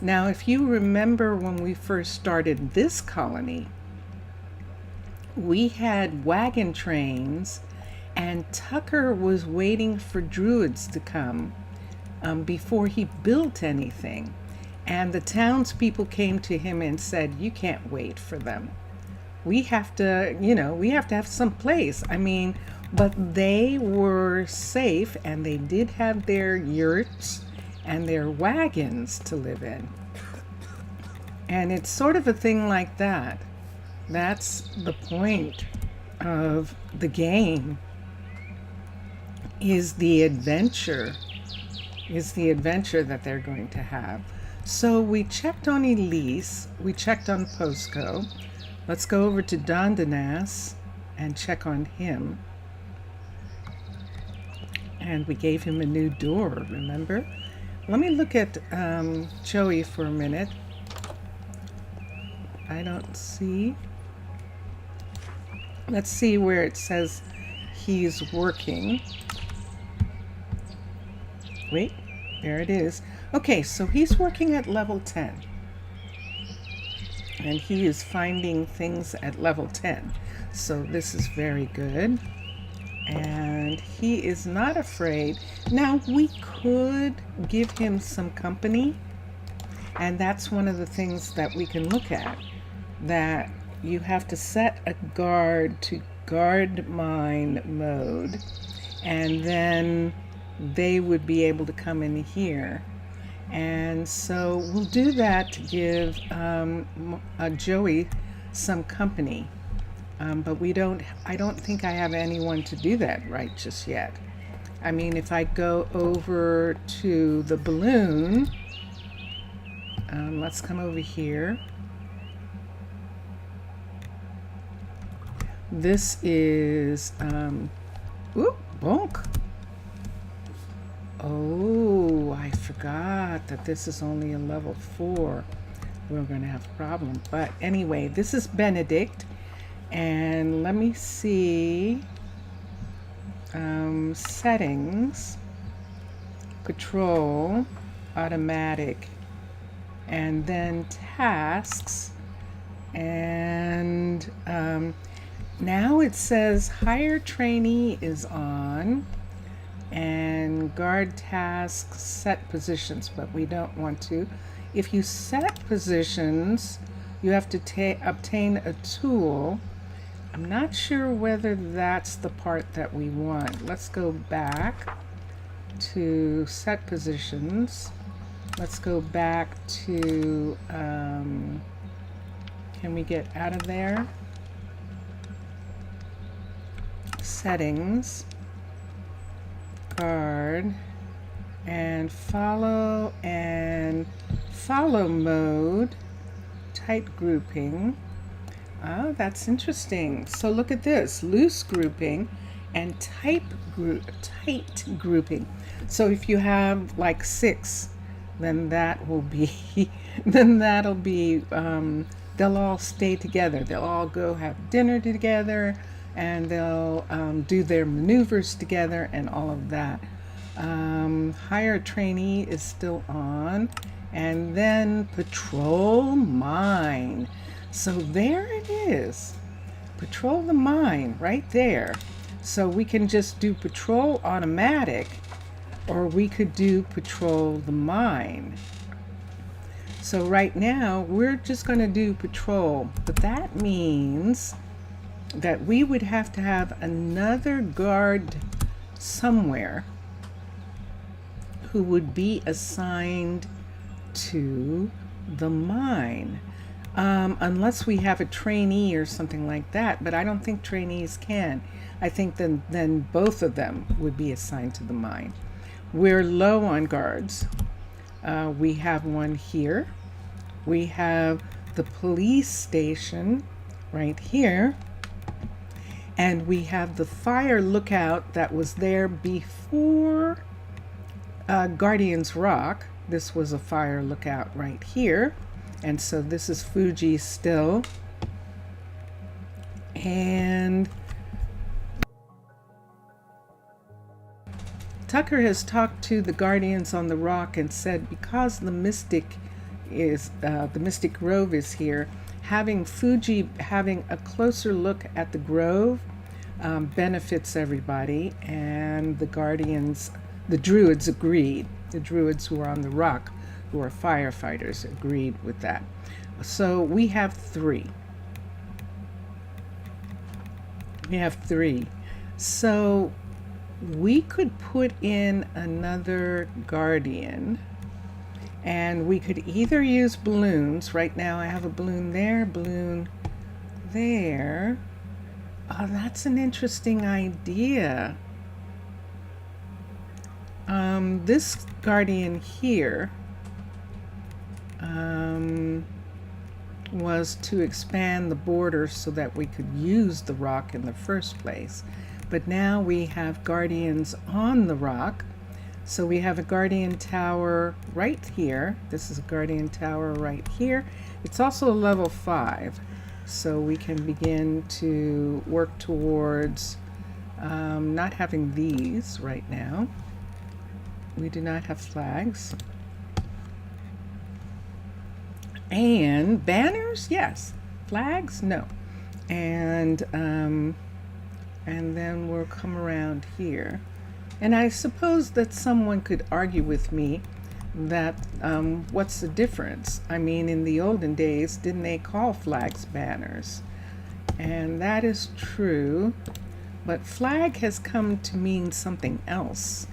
S1: Now, if you remember when we first started this colony, we had wagon trains, and Tucker was waiting for druids to come before he built anything. And the townspeople came to him and said, "You can't wait for them. We have to, we have to have some place." I mean, but they were safe, and they did have their yurts and their wagons to live in. And it's sort of a thing like that. That's the point of the game, is the adventure that they're going to have. So we checked on Elise, we checked on Posco. Let's go over to Dondanas and check on him. And we gave him a new door, remember? Let me look at Joey for a minute. I don't see. Let's see where it says he's working. Wait, there it is. Okay, so he's working at level 10. And he is finding things at level 10. So this is very good. And he is not afraid. Now, we could give him some company. And that's one of the things that we can look at. That you have to set a guard to guard mine mode. And then they would be able to come in here. And so we'll do that to give Joey some company. But I don't think I have anyone to do that right just yet. I mean, if I go over to the balloon, let's come over here. This is, bonk. Oh, I forgot that this is only a level 4. We're going to have a problem. But anyway, this is Benedict. And let me see. Settings. Patrol. Automatic. And then tasks. And now it says hire trainee is on. And guard tasks, set positions, but we don't want to. If you set positions, you have to obtain a tool. I'm not sure whether that's the part that we want. Let's go back to set positions. Let's go back to, can we get out of there? Settings. Guard and follow mode, tight grouping. Oh, that's interesting. So look at this, loose grouping and tight grouping. So if you have like 6, then that will be they'll all stay together. They'll all go have dinner together, and they'll do their maneuvers together and all of that. Hire trainee is still on. And then patrol mine. So there it is. Patrol the mine right there. So we can just do patrol automatic, or we could do patrol the mine. So right now we're just going to do patrol, but that means that we would have to have another guard somewhere who would be assigned to the mine. Unless we have a trainee or something like that, but I don't think trainees can. I think then both of them would be assigned to the mine. We're low on guards. We have one here. We have the police station right here. And we have the fire lookout that was there before Guardian's Rock. This was a fire lookout right here. And so this is Fuji still. And Tucker has talked to the Guardians on the Rock and said because the Mystic Grove is here, having Fuji having a closer look at the Grove benefits everybody. And the Guardians, the Druids agreed. The Druids who are on the Rock, who are firefighters, agreed with that. So we have three. So we could put in another guardian, and we could either use balloons. Right now I have a balloon there, balloon there. Oh, that's an interesting idea. This guardian here was to expand the border so that we could use the rock in the first place. But now we have guardians on the rock. So we have a guardian tower right here. This is a guardian tower right here. It's also a level 5. So we can begin to work towards not having these right now. We do not have flags. And banners, yes. Flags, no. And then we'll come around here. And I suppose that someone could argue with me that what's the difference? I mean, in the olden days, didn't they call flags banners? And that is true. But flag has come to mean something else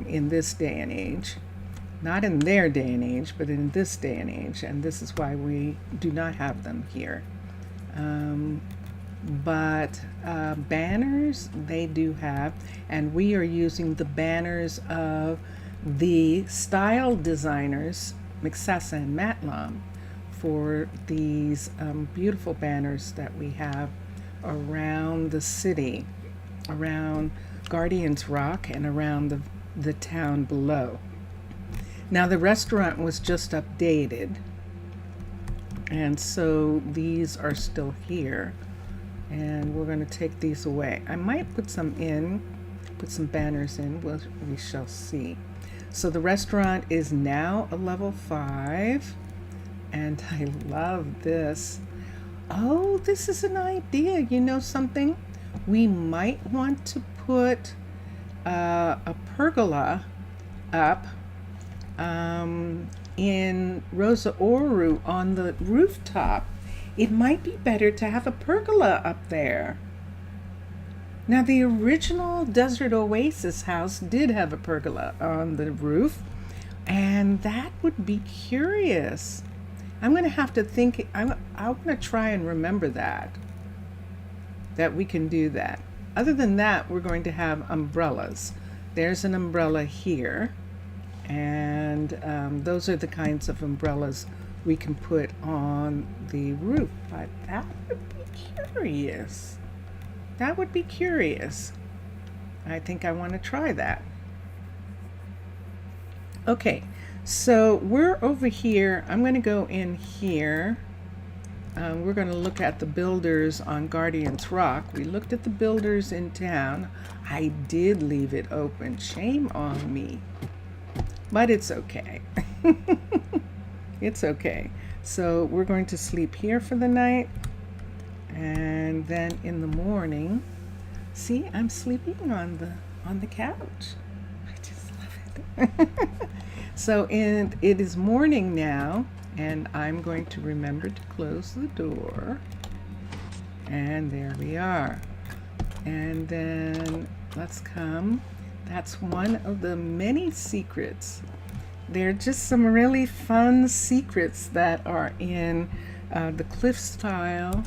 S1: in this day and age. Not in their day and age, but in this day and age. And this is why we do not have them here. But banners, they do have. And we are using the banners of the style designers, McSessa and Matlam, for these beautiful banners that we have around the city, around Guardian's Rock and around the town below. Now the restaurant was just updated, and so these are still here, and we're going to take these away. I might put some banners in, we shall see. So the restaurant is now a level 5, and I love this. Oh, this is an idea. You know something? We might want to put a pergola up in Rosa Ouro on the rooftop. It might be better to have a pergola up there. Now, the original Desert Oasis house did have a pergola on the roof, and that would be curious. I'm going to have to think, I'm going to try and remember that we can do that. Other than that, we're going to have umbrellas. There's an umbrella here, and those are the kinds of umbrellas we can put on the roof. But that would be curious. That would be curious. I think I want to try that. Okay, so we're over here. I'm going to go in here. We're going to look at the builders on Guardian's Rock. We looked at the builders in town. I did leave it open. Shame on me. But it's okay. It's okay. So we're going to sleep here for the night. And then in the morning, see, I'm sleeping on the couch. I just love it. So it is morning now, and I'm going to remember to close the door. And there we are. And then let's come. That's one of the many secrets. They're just some really fun secrets that are in the Cliffs file,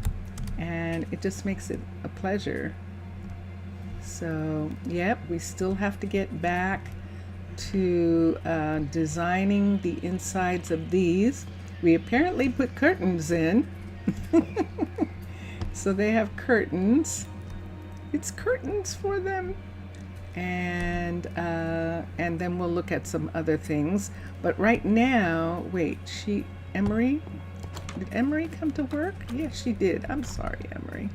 S1: and it just makes it a pleasure. So, yep, we still have to get back to designing the insides of these. We apparently put curtains in. So they have curtains. It's curtains for them. And then we'll look at some other things. But right now, wait, Emery? Did Emery come to work? Yes, she did. I'm sorry, Emery.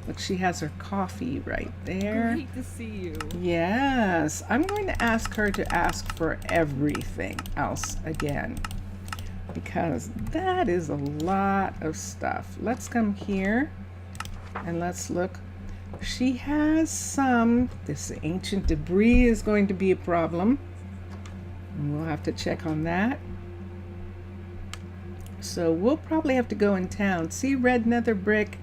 S1: Look, she has her coffee right there.
S2: Great to see you.
S1: Yes, I'm going to ask her to ask for everything else again, because that is a lot of stuff. Let's come here and let's look. She has some, this ancient debris is going to be a problem. And we'll have to check on that. So we'll probably have to go in town. See red nether brick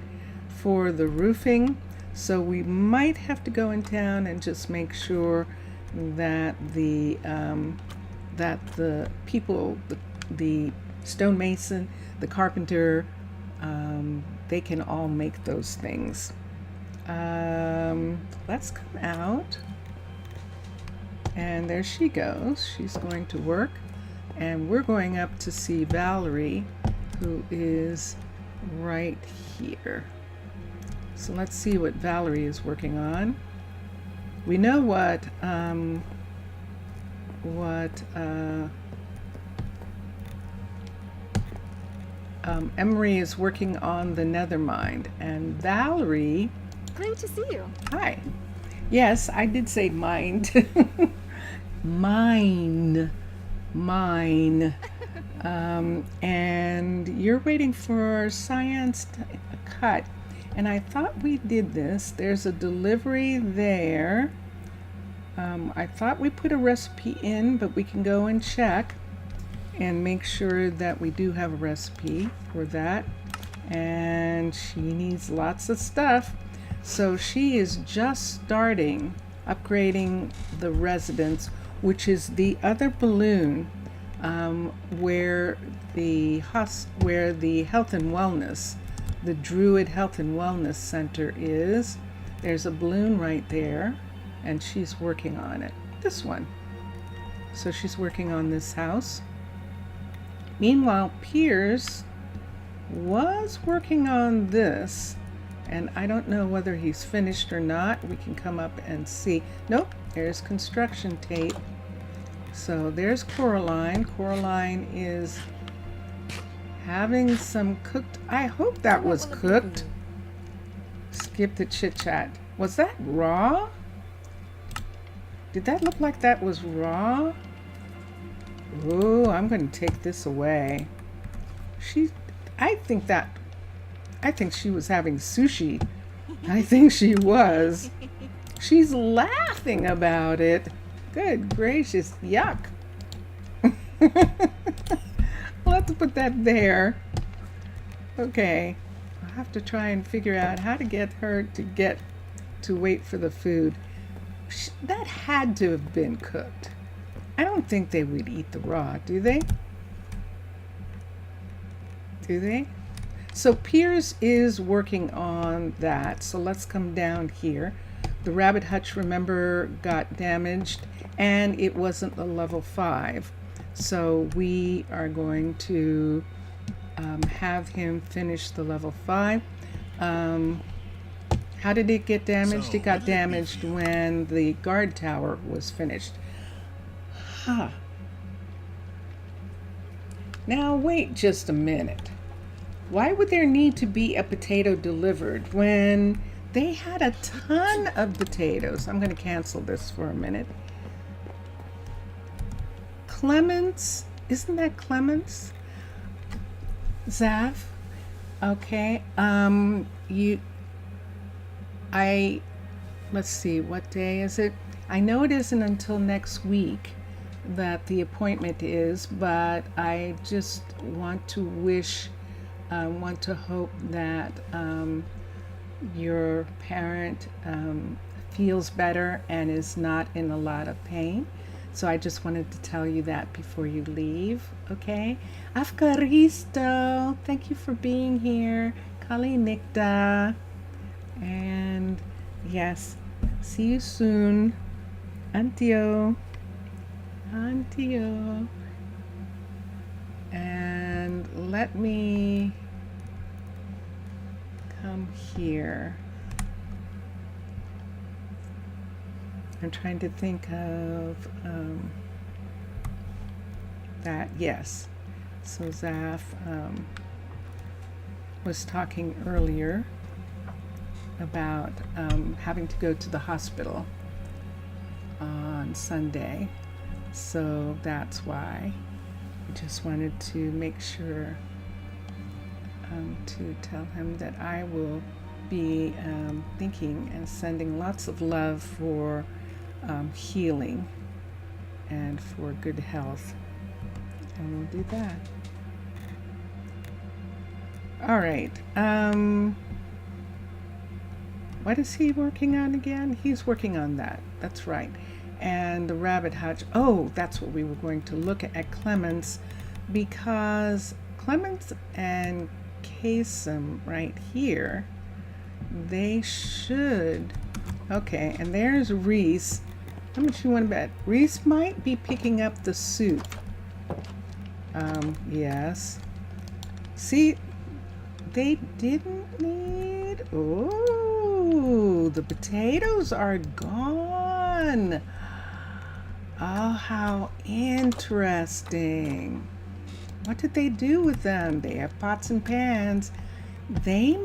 S1: for the roofing. So we might have to go in town and just make sure that the people, the stonemason, the carpenter, they can all make those things. Let's come out, and there she goes. She's going to work, and we're going up to see Valerie, who is right here. So let's see what Valerie is working on. We know what Emery is working on the nether mine, and Valerie.
S2: Great to see you.
S1: Hi. Yes, I did say mind. Mine. And you're waiting for science to cut. And I thought we did this. There's a delivery there. I thought we put a recipe in, but we can go and check and make sure that we do have a recipe for that. And she needs lots of stuff. So she is just starting upgrading the residence, which is the other balloon where the health and wellness, the Druid Health and Wellness Center is. There's a balloon right there, and she's working on it. This one. So she's working on this house. Meanwhile, Piers was working on this, and I don't know whether he's finished or not. We can come up and see. Nope, there's construction tape. So there's Coraline. Coraline is having some cooked. I hope that was cooked. Skip the chit chat. Was that raw? Did that look like that was raw? Ooh, I'm going to take this away. I think she was having sushi. I think she was. She's laughing about it. Good gracious, yuck. Let's put that there. Okay, I'll have to try and figure out how to get her to wait for the food. That had to have been cooked. I don't think they would eat the raw, do they? Do they? So Piers is working on that. So let's come down here. The rabbit hutch, remember, got damaged, and it wasn't a level 5. So we are going to have him finish the level 5. How did it get damaged? It got damaged when the guard tower was finished. Huh. Now wait just a minute. Why would there need to be a potato delivered when they had a ton of potatoes? I'm going to cancel this for a minute. Clements, isn't that Clements? Zav, Okay. Let's see, what day is it? I know it isn't until next week that the appointment is, but I just want to want to hope that your parent feels better and is not in a lot of pain. So I just wanted to tell you that before you leave, okay? Afkaristo, thank you for being here. Kali Nikta. And yes, see you soon. Antio. Antio. And let me come here. I'm trying to think of that. Yes. So Zaf was talking earlier about having to go to the hospital on Sunday. So that's why I just wanted to make sure to tell him that I will be thinking and sending lots of love for healing and for good health. And we'll do that. All right. What is he working on again? He's working on that. That's right. And the rabbit hutch. Oh, that's what we were going to look at Clemens, because Clemens and Kasem right here, they should. Okay, and there's Reese. How much you want to bet? Reese might be picking up the soup. Yes. See, they didn't need. Oh, the potatoes are gone. Oh, how interesting. What did they do with them? They have pots and pans. They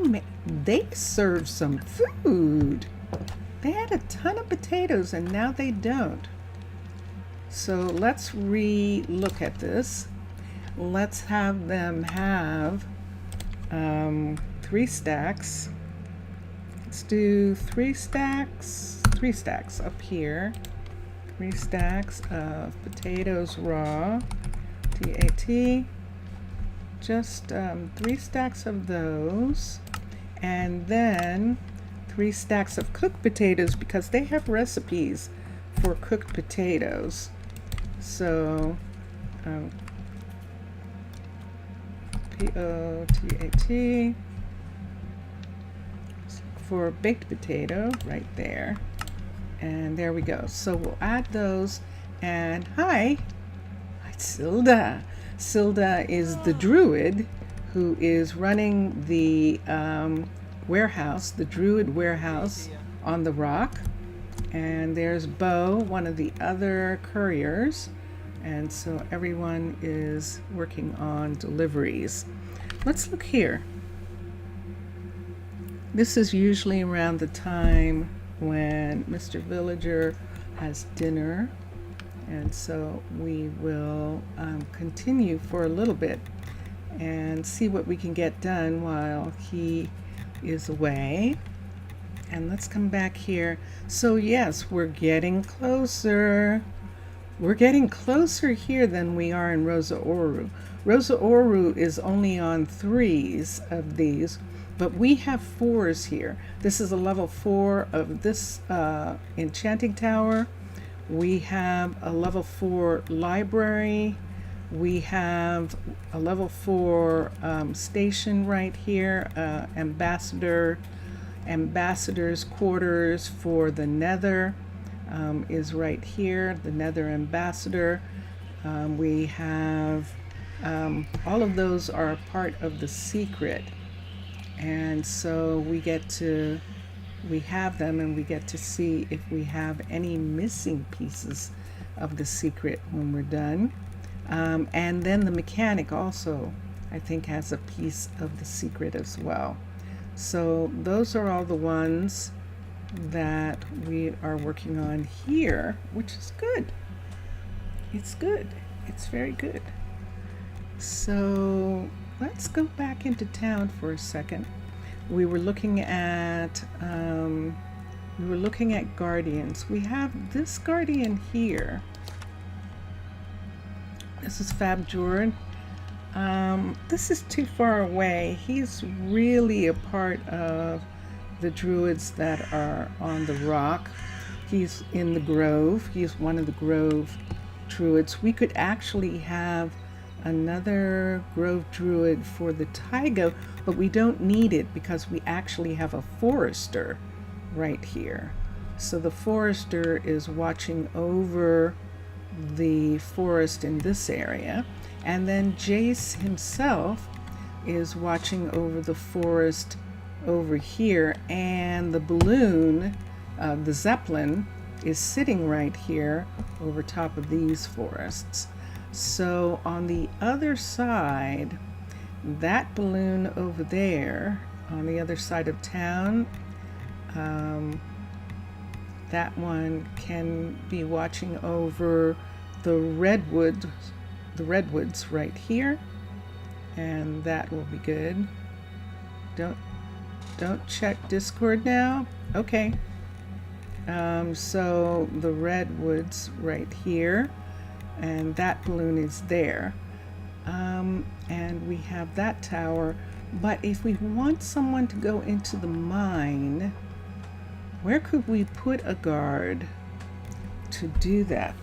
S1: served some food. They had a ton of potatoes and now they don't. So let's re-look at this. Let's have them have 3 stacks. Let's do 3 stacks up here. 3 stacks of potatoes raw, TAT. Just 3 stacks of those. And then 3 stacks of cooked potatoes, because they have recipes for cooked potatoes. So POTAT for baked potato right there. And there we go. So we'll add those. And hi, Silda. Silda is the druid who is running the warehouse, the druid warehouse on the rock. And there's Bo, one of the other couriers. And so everyone is working on deliveries. Let's look here. This is usually around the time when Mr. Villager has dinner. And so we will continue for a little bit and see what we can get done while he is away. And let's come back here. So yes, we're getting closer. We're getting closer here than we are in Rosa Ouro. Rosa Ouro is only on 3s of these, but we have 4s here. This is a level 4 of this enchanting tower. We have a level 4 library. We have a level 4 station right here, ambassador's quarters for the Nether is right here, the Nether ambassador. We have all of those are part of the secret, and so we have them and we get to see if we have any missing pieces of the secret when we're done. And then the mechanic also, I think, has a piece of the secret as well. So those are all the ones that we are working on here, which is good. It's good. It's very good. So let's go back into town for a second. We were looking at guardians. We have this guardian here. This is Fab Jordan. This is too far away. He's really a part of the druids that are on the rock. He's in the grove. He's one of the grove druids. We could actually have another grove druid for the taiga, but we don't need it because we actually have a forester right here. So the forester is watching over the forest in this area, and then Jace himself is watching over the forest over here, and the balloon, the zeppelin, is sitting right here over top of these forests. So on the other side, that balloon over there on the other side of town, that one can be watching over the redwoods right here, and that will be good. Don't check Discord now. Okay. So the redwoods right here, and that balloon is there. And we have that tower. But if we want someone to go into the mine, where could we put a guard to do that?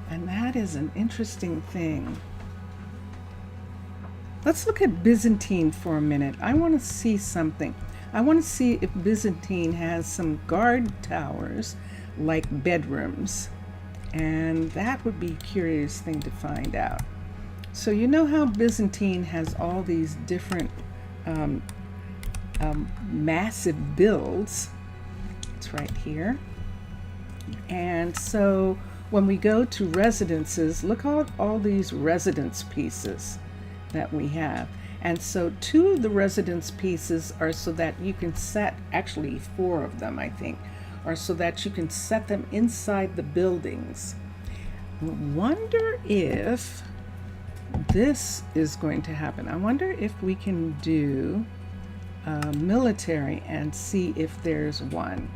S1: And that is an interesting thing. Let's look at Byzantine for a minute. I want to see something. I want to see if Byzantine has some guard towers like bedrooms. And that would be a curious thing to find out. So you know how Byzantine has all these different massive builds. It's right here. And so when we go to residences, look at all these residence pieces that we have. And so 2 of the residence pieces are so that you can set, actually 4 of them I think, are so that you can set them inside the buildings. Wonder if this is going to happen. I wonder if we can do military and see if there's one.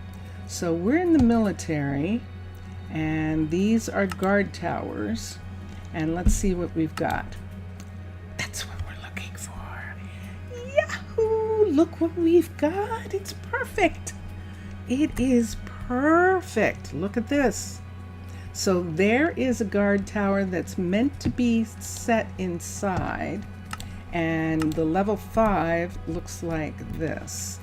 S1: So we're in the military, and these are guard towers, and let's see what we've got. That's what we're looking for. Yahoo! Look what we've got. It's perfect. It is perfect. Look at this. So there is a guard tower that's meant to be set inside, and the level 5 looks like this.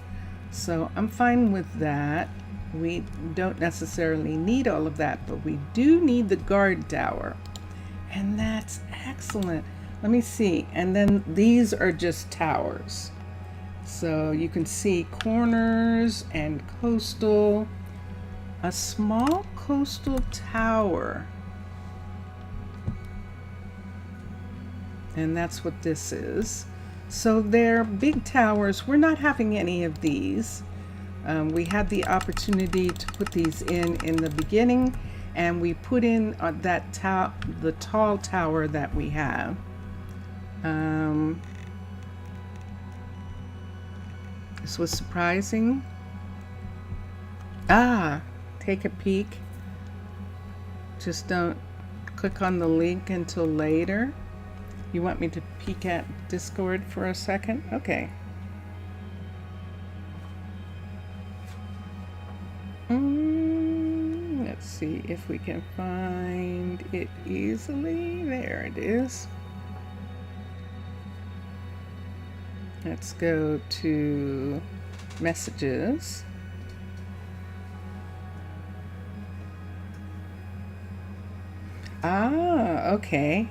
S1: So I'm fine with that. We don't necessarily need all of that, but we do need the guard tower, and that's excellent. Let me see. And then these are just towers. So you can see corners and coastal. A small coastal tower. And that's what this is. So they're big towers. We're not having any of these. We had the opportunity to put these in the beginning, and we put in the tall tower that we have. This was surprising. Take a peek. Just don't click on the link until later. You want me to peek at Discord for a second? Okay. Let's see if we can find it easily. There it is. Let's go to messages. Okay.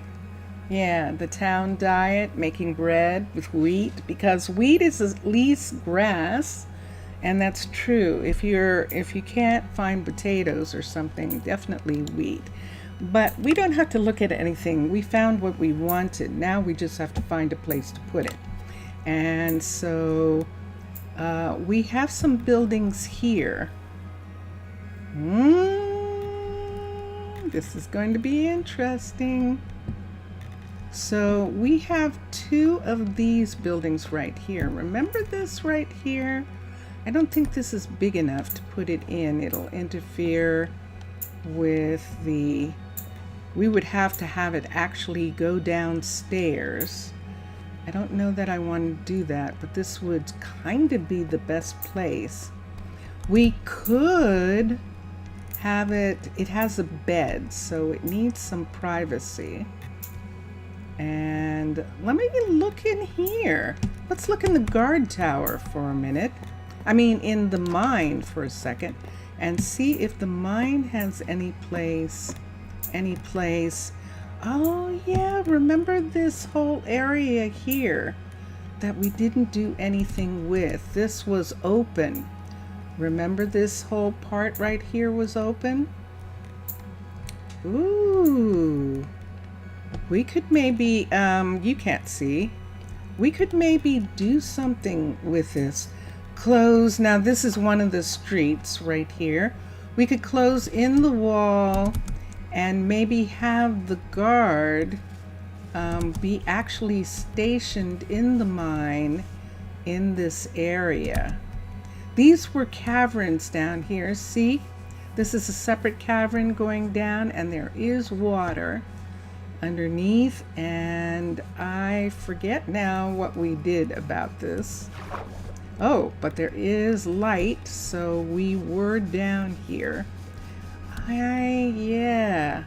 S1: Yeah, the town diet, making bread with wheat, because wheat is at least grass, and that's true. If you can't find potatoes or something, definitely wheat. But we don't have to look at anything. We found what we wanted. Now we just have to find a place to put it. And so we have some buildings here. This is going to be interesting. So we have two of these buildings right here. Remember this right here? I don't think this is big enough to put it in. It'll interfere with the, we would have to have it actually go downstairs. I don't know that I want to do that, but this would kind of be the best place. We could have it, it has a bed, so it needs some privacy. And let me look in here. Let's look in the guard tower for a minute. I mean, in the mine for a second, and see if the mine has any place. Oh yeah, remember this whole area here that we didn't do anything with? This was open. Remember this whole part right here was open? Ooh. We could maybe, you can't see. We could maybe do something with this. Close, now this is one of the streets right here. We could close in the wall and maybe have the guard be actually stationed in the mine in this area. These were caverns down here. See, this is a separate cavern going down, and there is water underneath, and I forget now what we did about this. Oh, but there is light, so we were down here. Yeah.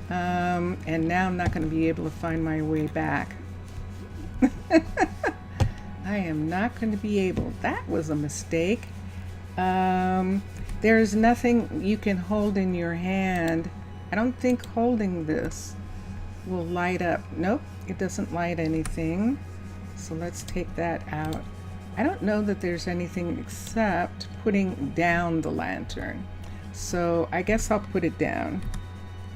S1: And now I'm not going to be able to find my way back. I am not going to be able. That was a mistake. There's nothing you can hold in your hand. I don't think holding this will light up. Nope, it doesn't light anything. So let's take that out. I don't know that there's anything except putting down the lantern. So I guess I'll put it down.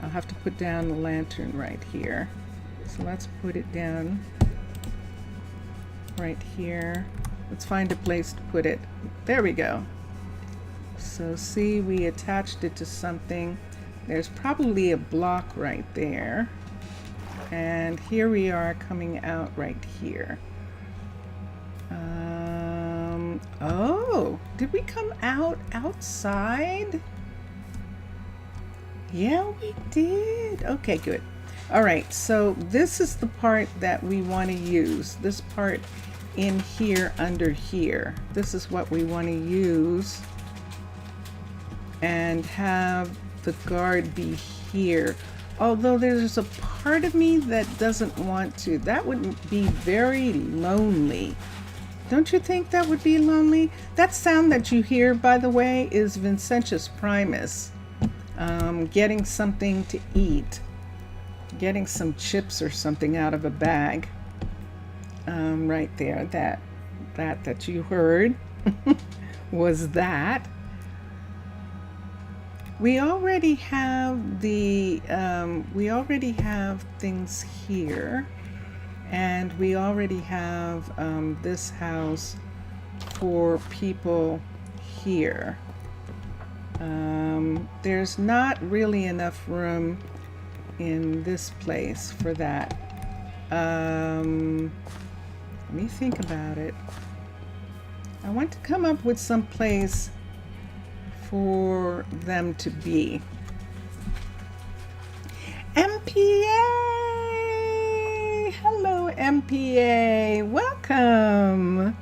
S1: I'll have to put down the lantern right here. So let's put it down right here. Let's find a place to put it. There we go. So see, we attached it to something. There's probably a block right there. And here we are coming out right here. Oh, did we come out outside? Yeah, we did. Okay, good. All right, so this is the part that we want to use. This part in here, under here. This is what we want to use and have the guard be here. Although there's a part of me that doesn't want to. That would be very lonely. Don't you think that would be lonely? That sound that you hear, by the way, is Vincentius Primus getting something to eat. Getting some chips or something out of a bag. Right there, that you heard was that. We already have the, we already have things here, and we already have this house for people here. There's not really enough room in this place for that. Let me think about it. I want to come up with some place for them to be. MPA! Hello, MPA. Welcome.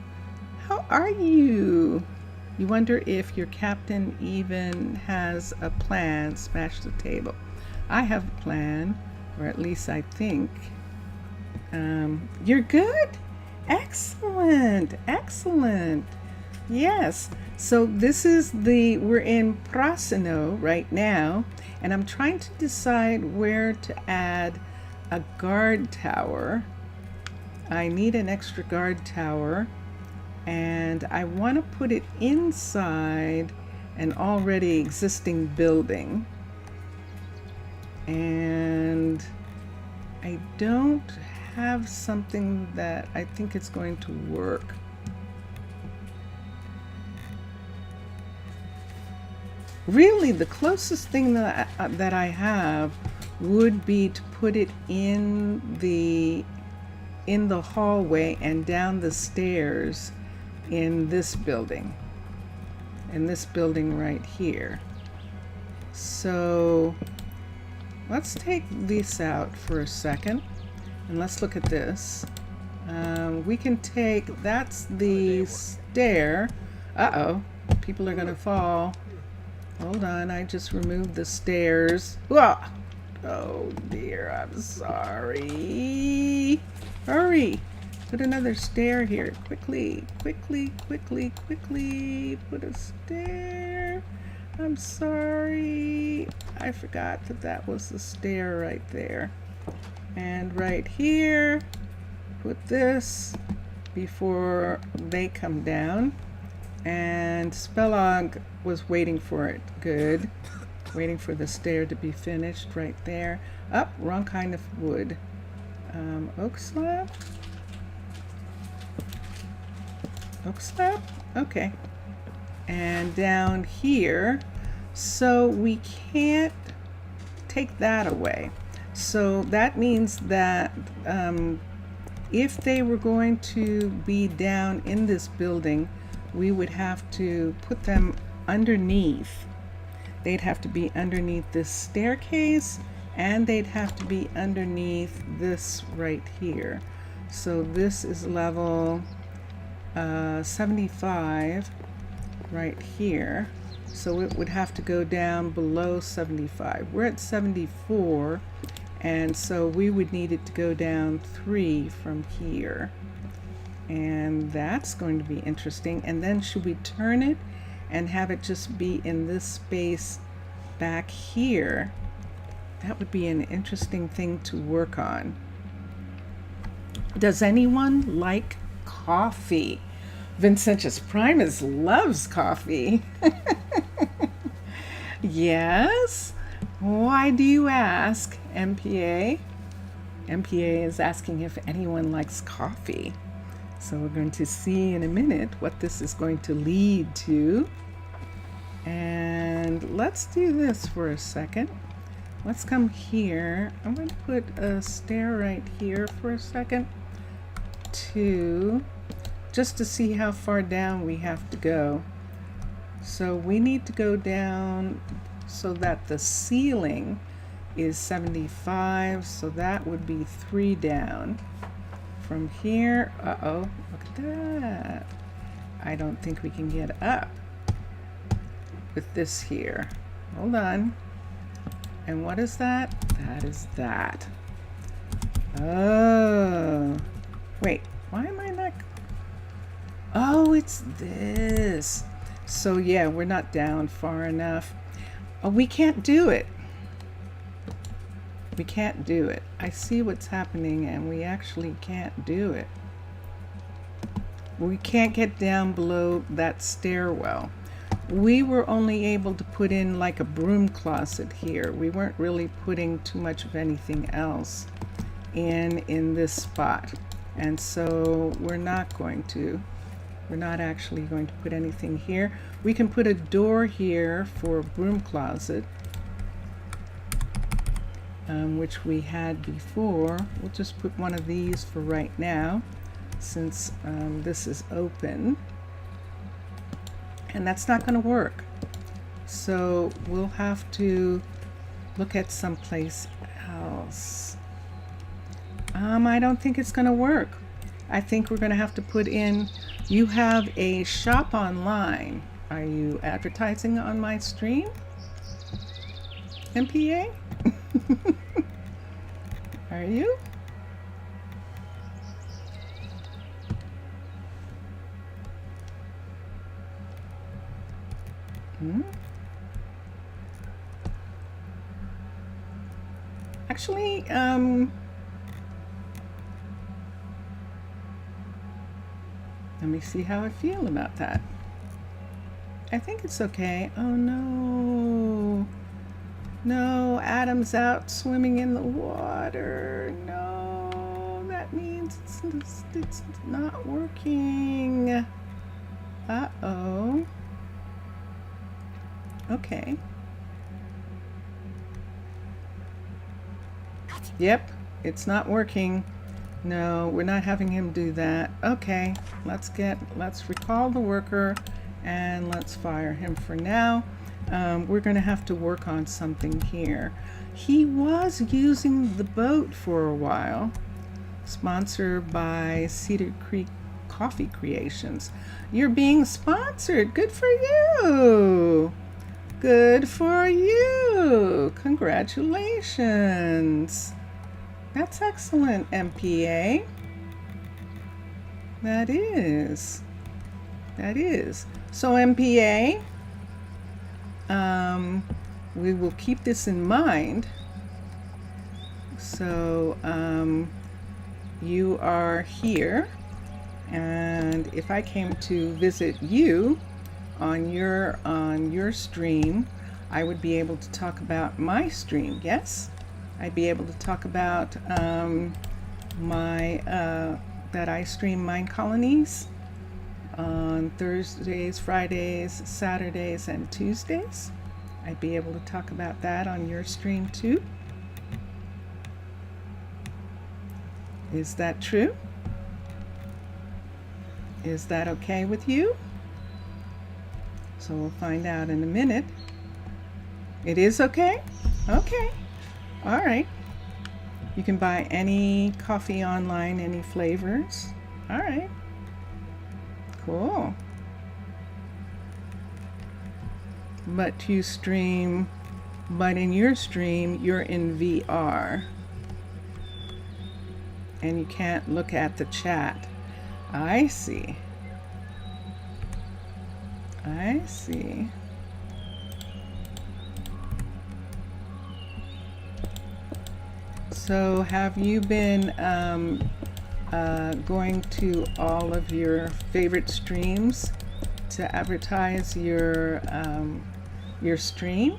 S1: How are you? You wonder if your captain even has a plan. Smash the table. I have a plan, or at least I think. You're good? Excellent. Excellent. Yes. So this is we're in Prasino right now, and I'm trying to decide where to add a guard tower. I need an extra guard tower, and I want to put it inside an already existing building. And I don't have something that I think it's going to work. Really, the closest thing that I have would be to put it in the hallway and down the stairs in this building right here. So let's take this out for a second and let's look at this. We can take, that's the stair. Uh-oh, people are gonna fall. Hold on, I just removed the stairs. Whoa! Oh dear, I'm sorry. Hurry! Put another stair here. Quickly, quickly, quickly, quickly. Put a stair. I'm sorry. I forgot that that was the stair right there. And right here, put this before they come down. And Spellog was waiting for it. Good. Waiting for the stair to be finished right there. Oh, wrong kind of wood. Oak slab? Oak slab? Okay. And down here, so we can't take that away. So that means that if they were going to be down in this building, we would have to put them underneath. They'd have to be underneath this staircase, and they'd have to be underneath this right here. So this is level 75 right here. So it would have to go down below 75. We're at 74, and so we would need it to go down 3 from here. And that's going to be interesting. And then should we turn it and have it just be in this space back here? That would be an interesting thing to work on. Does anyone like coffee? Vincentius Primus loves coffee. Yes? Why do you ask, MPA? MPA is asking if anyone likes coffee. So we're going to see in a minute what this is going to lead to. And let's do this for a second. Let's come here. I'm going to put a stair right here for a second just to see how far down we have to go. So we need to go down so that the ceiling is 75, so that would be 3 down. From here, uh-oh, look at that. I don't think we can get up with this here. Hold on. And what is that? That is that. Oh. Wait, why am I not? Oh, it's this. So yeah, we're not down far enough. Oh, we can't do it. We can't do it. I see what's happening, and we actually can't do it. We can't get down below that stairwell. We were only able to put in like a broom closet here. We weren't really putting too much of anything else in this spot. And so we're not actually going to put anything here. We can put a door here for a broom closet, which we had before. We'll just put one of these for right now, since this is open. And that's not going to work. So we'll have to look at someplace else. I don't think it's going to work. I think we're going to have to put in, you have a shop online. Are you advertising on my stream? MPA? Are you? Actually, let me see how I feel about that. I think it's okay. Oh no. No, Adam's out swimming in the water. No, that means it's not working. Uh-oh. Okay. Yep, it's not working. No, we're not having him do that. Okay, let's recall the worker and let's fire him for now. We're going to have to work on something here. He was using the boat for a while, sponsored by Cedar Creek Coffee Creations. You're being sponsored. Good for you. Good for you. Congratulations. That's excellent, MPA. That is. So MPA, we will keep this in mind. So you are here, and if I came to visit you on your stream, I would be able to talk about my stream. Yes, I'd be able to talk about that I stream Minecolonies on Thursdays, Fridays, Saturdays, and Tuesdays. I'd be able to talk about that on your stream too. Is that true? Is that okay with you? So we'll find out in a minute. It is okay? Okay. All right. You can buy any coffee online, any flavors. All right. Cool. But in your stream, you're in VR. And you can't look at the chat. I see. I see. So have you been going to all of your favorite streams to advertise your stream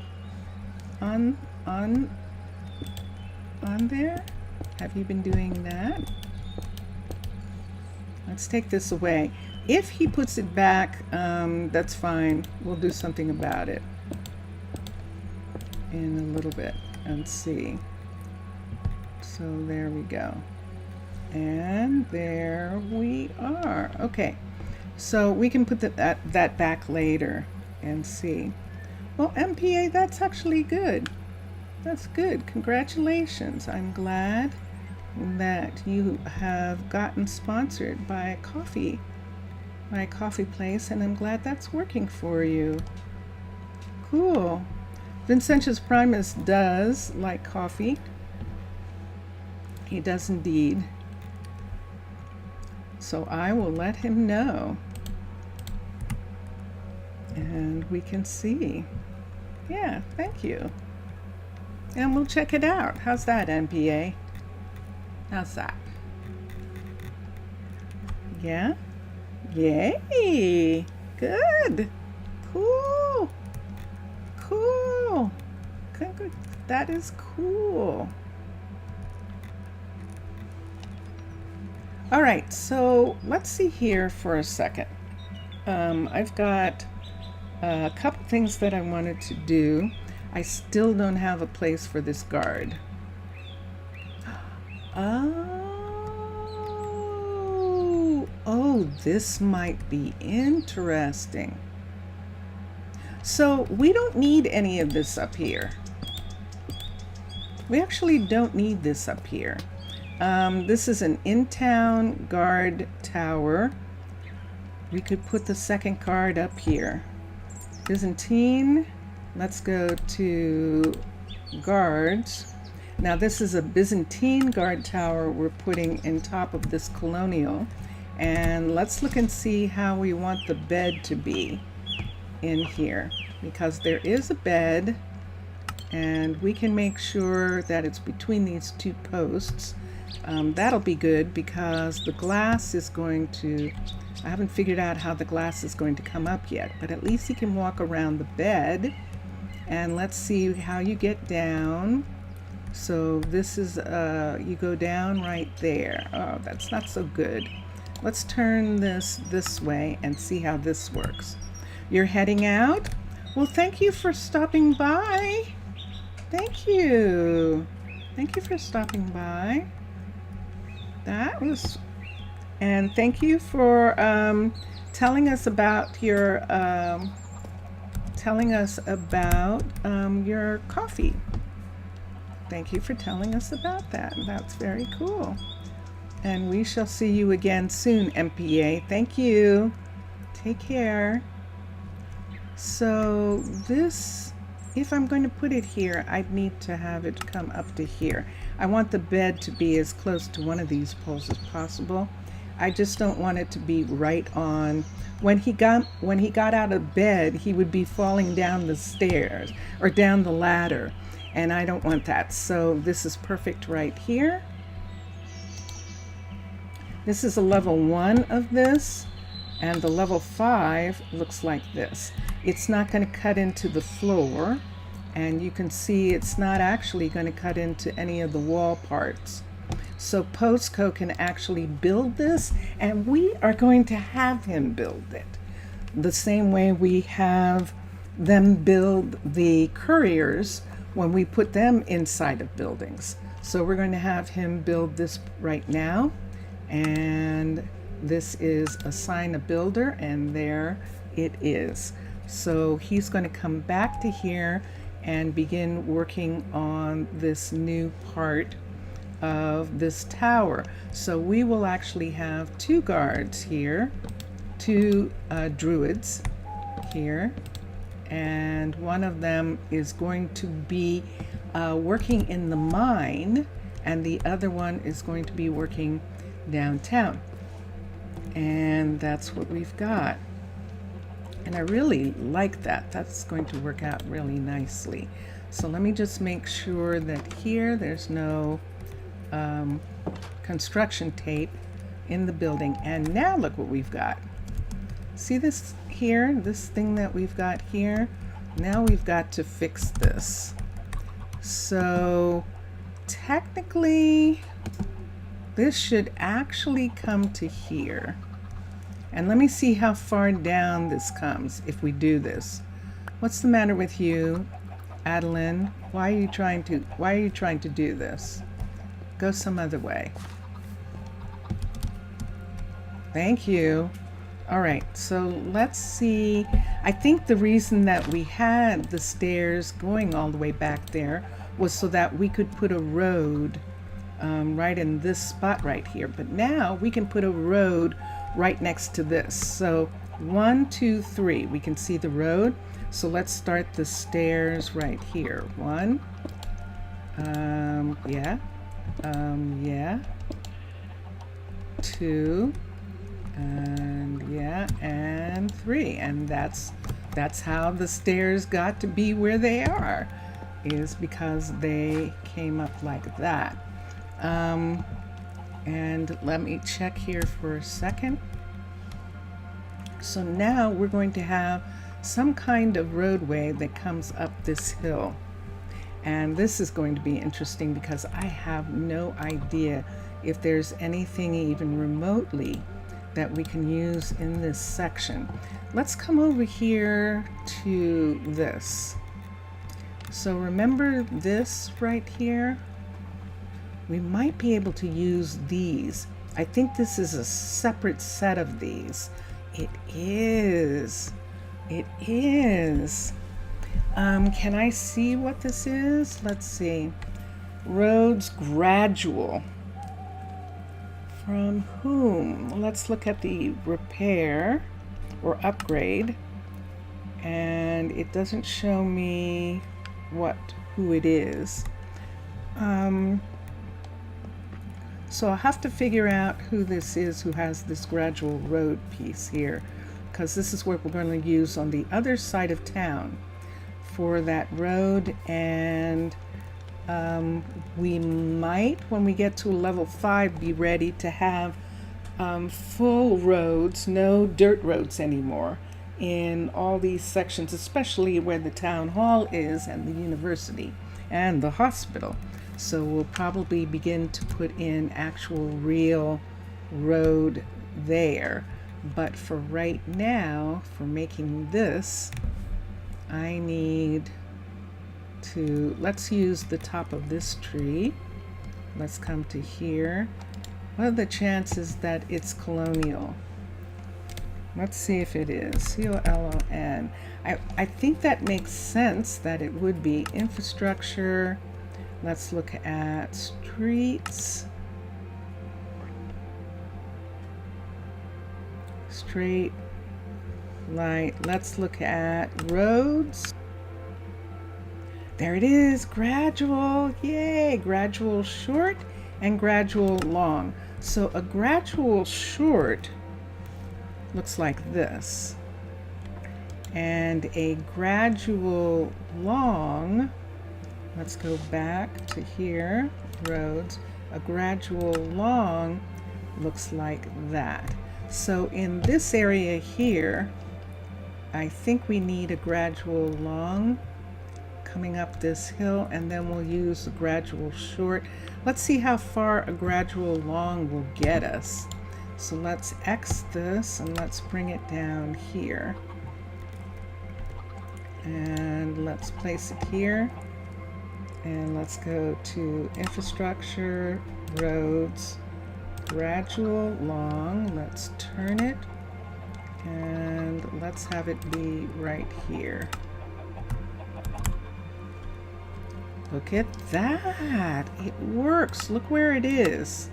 S1: on there? Have you been doing that? Let's take this away. If he puts it back, that's fine. We'll do something about it in a little bit and see. So there we go. And there we are. Okay. So we can put that back later and see. Well, MPA, that's actually good. That's good. Congratulations. I'm glad that you have gotten sponsored by a coffee place, and I'm glad that's working for you. Cool. Vincentius Primus does like coffee. He does indeed. So I will let him know. And we can see. Yeah, thank you. And we'll check it out. How's that, MPA? How's that? Yeah? Yay! Good! Cool! Cool! That is cool. All right, so let's see here for a second. I've got a couple things that I wanted to do. I still don't have a place for this guard. Oh, this might be interesting. So we don't need any of this up here. We actually don't need this up here. This is an in-town guard tower. We could put the second guard up here. Byzantine, let's go to guards. Now this is a Byzantine guard tower we're putting in top of this colonial. And let's look and see how we want the bed to be in here, because there is a bed and we can make sure that it's between these two posts. That'll be good because the glass is going to, I haven't figured out how the glass is going to come up yet, but at least he can walk around the bed. And let's see how you get down. So this is, you go down right there. Oh, that's not so good. Let's turn this way and see how this works. You're heading out? Well, thank you for stopping by. Thank you. Thank you for stopping by. That was, and thank you for telling us about your coffee. Thank you for telling us about that. That's very cool. And we shall see you again soon, MPA. Thank you. Take care. So this, if I'm going to put it here, I'd need to have it come up to here. I want the bed to be as close to one of these poles as possible. I just don't want it to be right on. When he got out of bed, he would be falling down the stairs or down the ladder, and I don't want that. So this is perfect right here. This is a level 1 of this, and the level 5 looks like this. It's not going to cut into the floor, and you can see it's not actually going to cut into any of the wall parts. So Postco can actually build this, and we are going to have him build it the same way we have them build the couriers when we put them inside of buildings. So we're going to have him build this right now, and this is assign a builder, and there it is. So he's going to come back to here and begin working on this new part of this tower. So we will actually have 2 guards here, 2 druids here, and one of them is going to be working in the mine, and the other one is going to be working downtown. And that's what we've got. And I really like that. That's going to work out really nicely. So let me just make sure that here there's no construction tape in the building. And now look what we've got. See this here, this thing that we've got here? Now we've got to fix this. So technically this should actually come to here. And let me see how far down this comes if we do this. What's the matter with you, Adeline? Why are you trying to do this? Go some other way. Thank you. All right, so let's see. I think the reason that we had the stairs going all the way back there was so that we could put a road right in this spot right here. But now we can put a road right next to this. So 1, 2, 3, we can see the road. So let's start the stairs right here. 1, yeah, 2, and yeah, and 3. And that's how the stairs got to be where they are, is because they came up like that. And let me check here for a second. So now we're going to have some kind of roadway that comes up this hill. And this is going to be interesting because I have no idea if there's anything even remotely that we can use in this section. Let's come over here to this. So remember this right here? We might be able to use these. I think this is a separate set of these. It is. It is. Can I see what this is? Let's see. Roads gradual. From whom? Let's look at the repair or upgrade. And it doesn't show me who it is. So I'll have to figure out who this is who has this gradual road piece here, because this is what we're going to use on the other side of town for that road. And we might, when we get to level 5, be ready to have full roads, no dirt roads anymore in all these sections, especially where the town hall is and the university and the hospital. So we'll probably begin to put in actual real road there. But for right now, for making this, I need to, let's use the top of this tree Let's come to here. What are the chances that it's colonial? Let's see if it is. C-O-L-O-N. I think that makes sense that it would be. Infrastructure. Let's look at streets. Straight, light. Let's look at roads. There it is, gradual. Yay, gradual short and gradual long. So a gradual short looks like this. And a gradual long, let's go back to here, roads. A gradual long looks like that. So in this area here, I think we need a gradual long coming up this hill, and then we'll use a gradual short. Let's see how far a gradual long will get us. So let's X this and let's bring it down here. And let's place it here. And let's go to infrastructure, roads, gradual long. Let's turn it and let's have it be right here. Look at that. It works. Look where it is.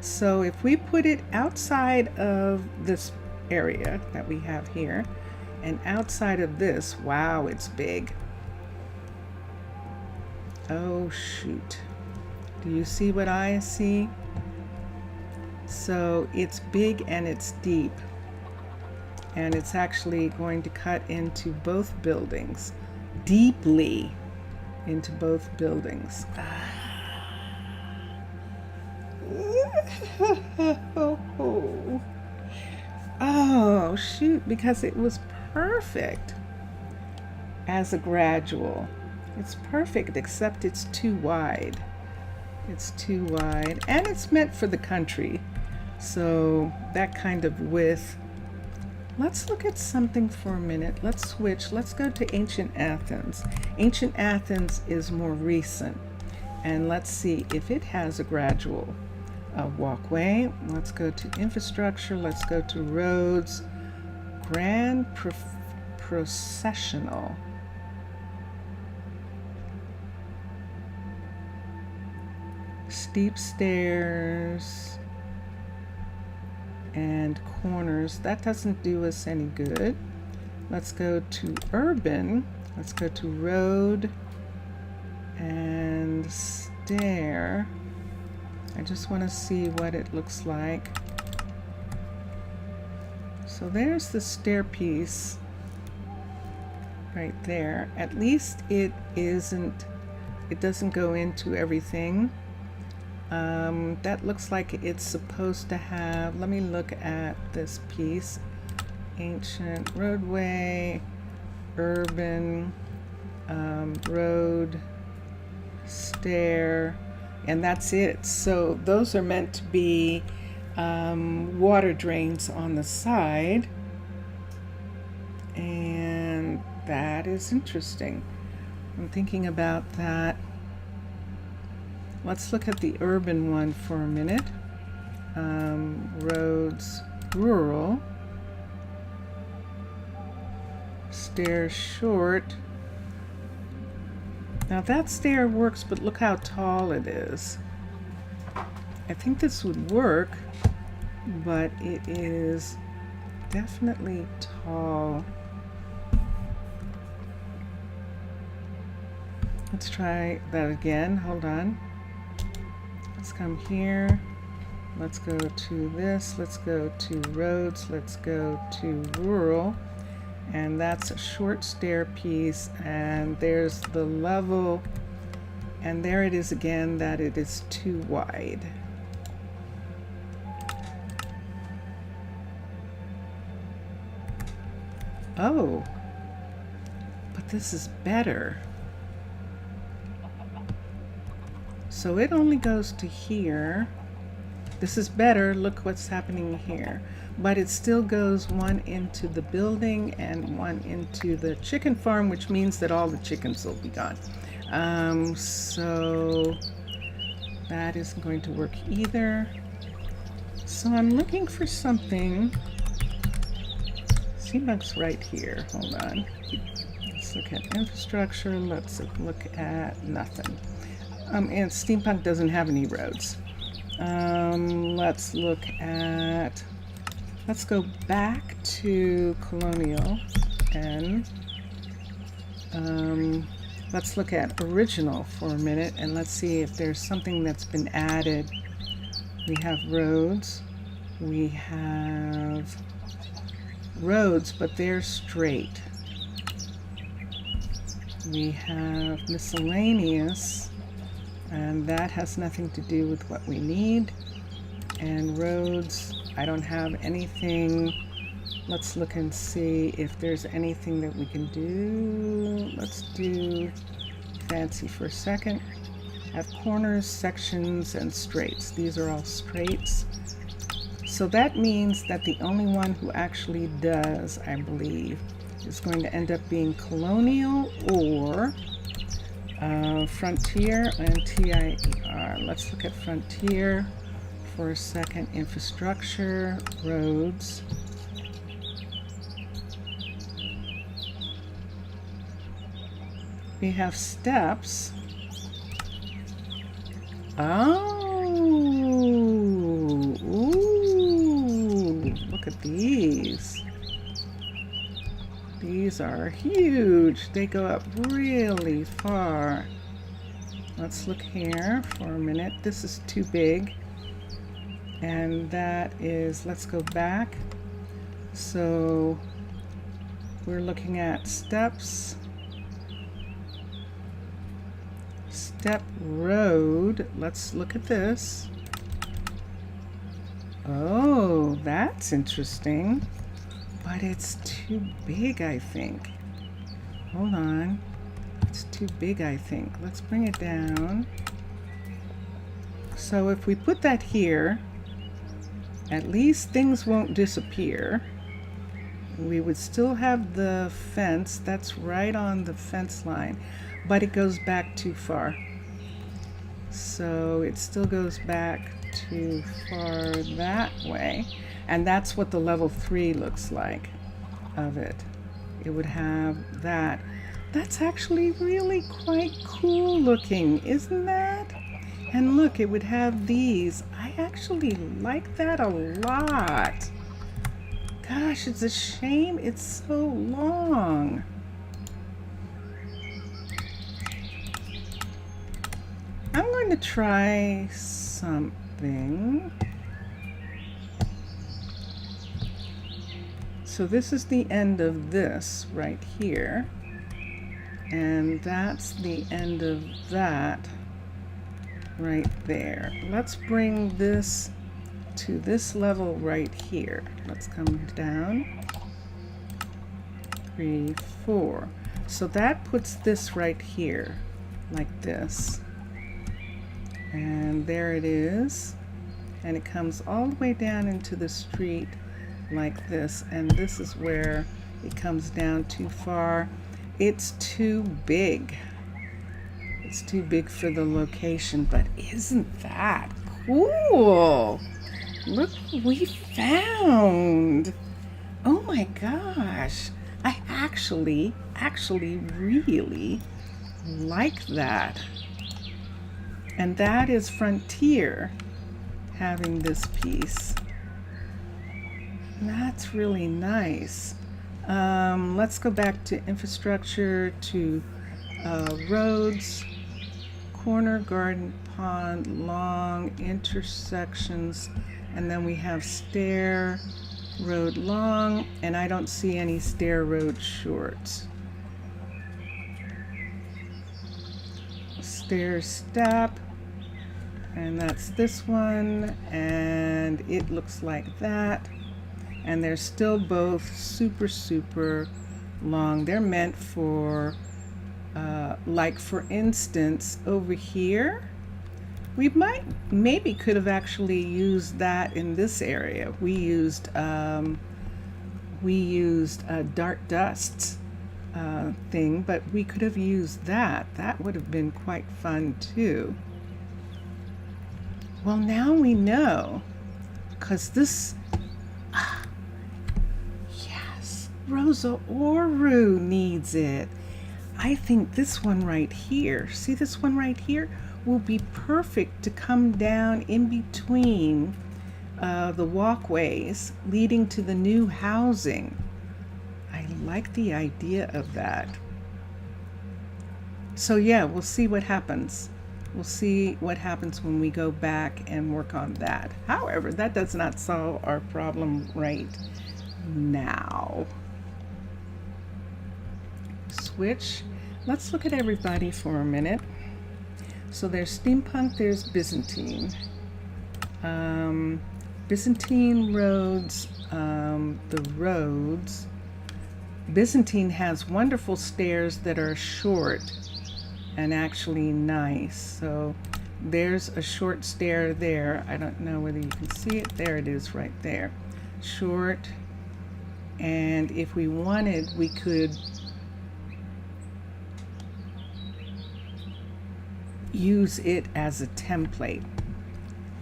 S1: So if we put it outside of this area that we have here and outside of this, wow, it's big. Oh, shoot. Do you see what I see? So it's big and it's deep. And it's actually going to cut into both buildings, deeply into both buildings. Oh, shoot, because it was perfect as a gradual. It's perfect, except it's too wide. It's too wide, and it's meant for the country. So that kind of width. Let's look at something for a minute. Let's switch. Let's go to ancient Athens. Ancient Athens is more recent. And let's see if it has a gradual walkway. Let's go to infrastructure. Let's go to roads. Grand processional. Steep stairs and corners. That doesn't do us any good. Let's go to urban. Let's go to road and stair. I just want to see what it looks like. So there's the stair piece right there. At least it doesn't go into everything. That looks like it's supposed to have, let me look at this piece. Ancient roadway, urban, road, stair, and that's it. So those are meant to be water drains on the side, and that is interesting. I'm thinking about that. Let's look at the urban one for a minute. Roads, rural, stairs short. Now that stair works, but look how tall it is. I think this would work, but it is definitely tall. Let's try that again. Hold on. Let's come here. Let's go to this. Let's go to roads. Let's go to rural. And that's a short stair piece. And there's the level. And there it is again, that it is too wide. Oh, but this is better. So it only goes to here. This is better. Look what's happening here. But it still goes one into the building and one into the chicken farm, which means that all the chickens will be gone. So that isn't going to work either. So I'm looking for something. Steampunk's right here. Hold on. Let's look at infrastructure. Let's look at nothing. And Steampunk doesn't have any roads. Let's look at, let's go back to Colonial and let's look at original for a minute and let's see if there's something that's been added. We have roads. We have roads, but they're straight. We have miscellaneous, and that has nothing to do with what we need. And roads, I don't have anything. Let's look and see if there's anything that we can do. Let's do fancy for a second. Have corners, sections, and straights. These are all straights. So that means that the only one who actually does, I believe, is going to end up being Colonial or Frontier and TIER. Let's look at Frontier for a second. Infrastructure, roads. We have steps. Oh, ooh, look at these. These are huge. They go up really far. Let's look here for a minute. This is too big. And that is, let's go back. So we're looking at steps. Step road. Let's look at this. Oh, that's interesting. But it's too big, I think. Hold on. It's too big, I think. Let's bring it down. So if we put that here, at least things won't disappear. We would still have the fence. That's right on the fence line, but it goes back too far. So it still goes back too far that way. And that's what the level 3 looks like of it. It would have that. That's actually really quite cool looking, isn't that? And look, it would have these. I actually like that a lot. Gosh, it's a shame it's so long. I'm going to try something. So this is the end of this right here. And that's the end of that right there. Let's bring this to this level right here. Let's come down. 3, 4. So that puts this right here, like this. And there it is. And it comes all the way down into the street like this. And this is where it comes down too far. It's too big. It's too big for the location, but isn't that cool? Look what we found. Oh my gosh. I actually really like that. And that is Frontier having this piece. That's really nice. Let's go back to infrastructure, to roads, corner, garden, pond, long, intersections, and then we have stair, road long, and I don't see any stair road shorts. Stair step, and that's this one, and it looks like that. And they're still both super long. They're meant for, like for instance, over here, we maybe could have actually used that in this area. We used a dark dust thing, but we could have used that. That would have been quite fun too. Well, now we know, because this, yes, Rosa Ouro needs it. I think this one right here, see this one right here, will be perfect to come down in between the walkways leading to the new housing. I like the idea of that. So yeah, we'll see what happens. We'll see what happens when we go back and work on that. However, that does not solve our problem right now. Switch. Let's look at everybody for a minute. So there's steampunk, there's Byzantine. Byzantine roads, the roads. Byzantine has wonderful stairs that are short and actually nice. So there's a short stair there. I don't know whether you can see it. There it is right there. Short. And if we wanted, we could use it as a template.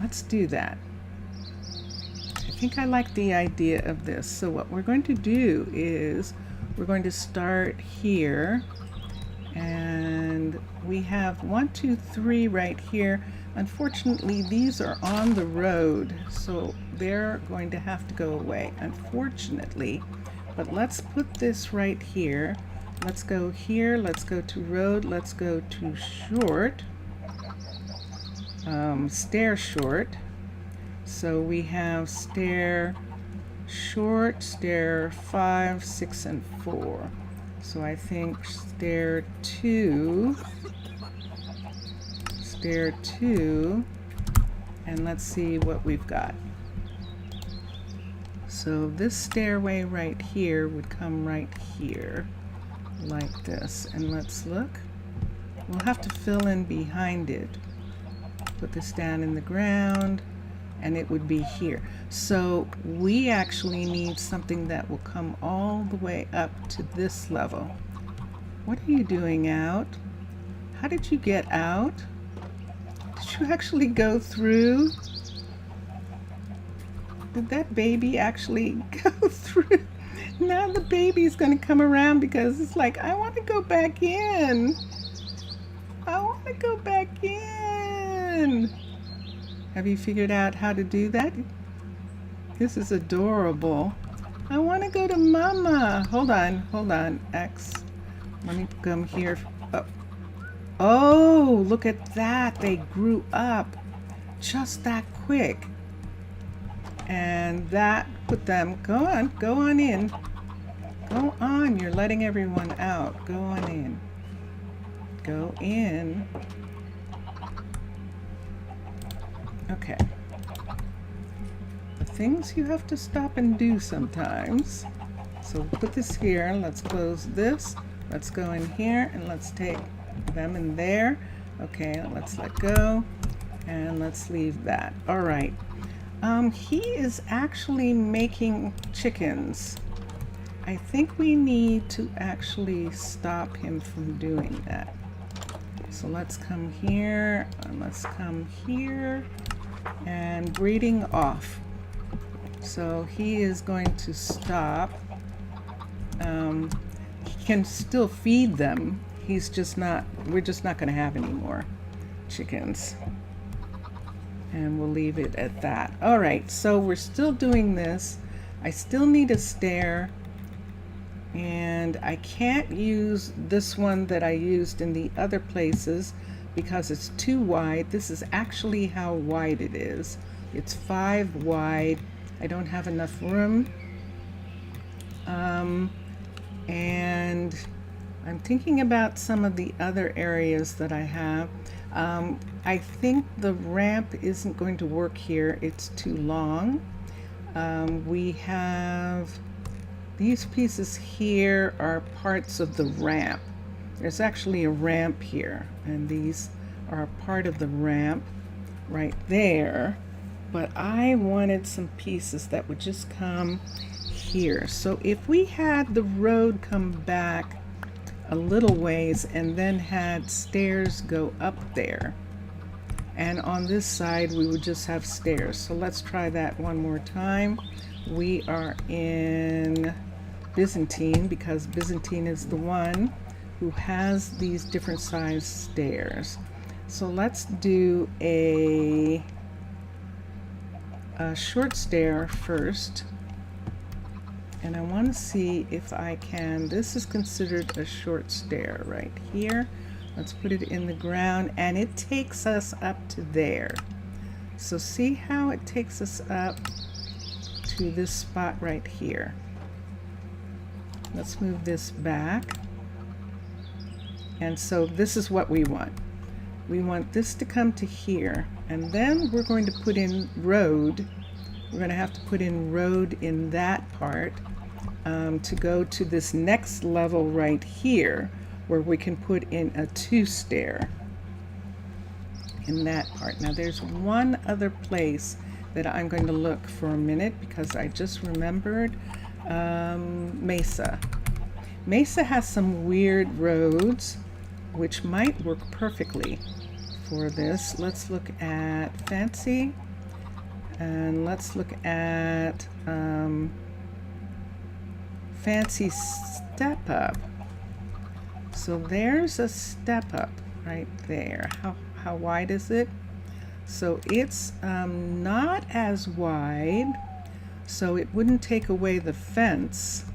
S1: Let's do that. I think I like the idea of this. So what we're going to do is we're going to start here, and we have 1, 2, 3 right here. Unfortunately, these are on the road, so they're going to have to go away, unfortunately. But let's put this right here. Let's go here, let's go to road, let's go to short. Stair short. So we have stair short, stair 5, 6, and 4. So I think stair 2, and let's see what we've got. So this stairway right here would come right here, like this. And let's look. We'll have to fill in behind it. Put this down in the ground, and it would be here. So we actually need something that will come all the way up to this level. What are you doing out? How did you get out? Did you actually go through? Did that baby actually go through? Now the baby's gonna come around because it's like, I want to go back in. I want to go back in. Have you figured out how to do that? This is adorable. I want to go to Mama. Hold on, X. Let me come here. Oh, look at that. They grew up just that quick. And that put them, go on in. Go on, you're letting everyone out. Go on in. Go in. Okay. The things you have to stop and do sometimes. So put this here. Let's close this. Let's go in here and let's take them in there. Okay, let's let go and let's leave that. All right. He is actually making chickens. I think we need to actually stop him from doing that. So let's come here and let's come here and breeding off. So he is going to stop. He can still feed them. He's just not, we're just not going to have any more chickens. And we'll leave it at that. All right, so we're still doing this. I still need a stair. And I can't use this one that I used in the other places because it's too wide. This is actually how wide it is. It's 5 wide. I don't have enough room. And I'm thinking about some of the other areas that I have. I think the ramp isn't going to work here. It's too long. We have these pieces here are parts of the ramp. There's actually a ramp here, and these are part of the ramp right there. But I wanted some pieces that would just come here. So if we had the road come back a little ways and then had stairs go up there, And on this side, we would just have stairs. So let's try that one more time. We are in Byzantine because Byzantine is the one who has these different size stairs. So let's do a short stair first. And I want to see if I can, this is considered a short stair right here. Let's put it in the ground, and it takes us up to there. So see how it takes us up to this spot right here. Let's move this back. And so this is what we want. We want this to come to here, and then we're going to put in road. We're going to have to put in road in that part to go to this next level right here, where we can put in a 2-stair in that part. Now there's one other place that I'm going to look for a minute because I just remembered Mesa. Mesa has some weird roads which might work perfectly for this. Let's look at Fancy, and let's look at Fancy Step Up. So there's a step up right there. How wide is it? So it's not as wide, so it wouldn't take away the fence.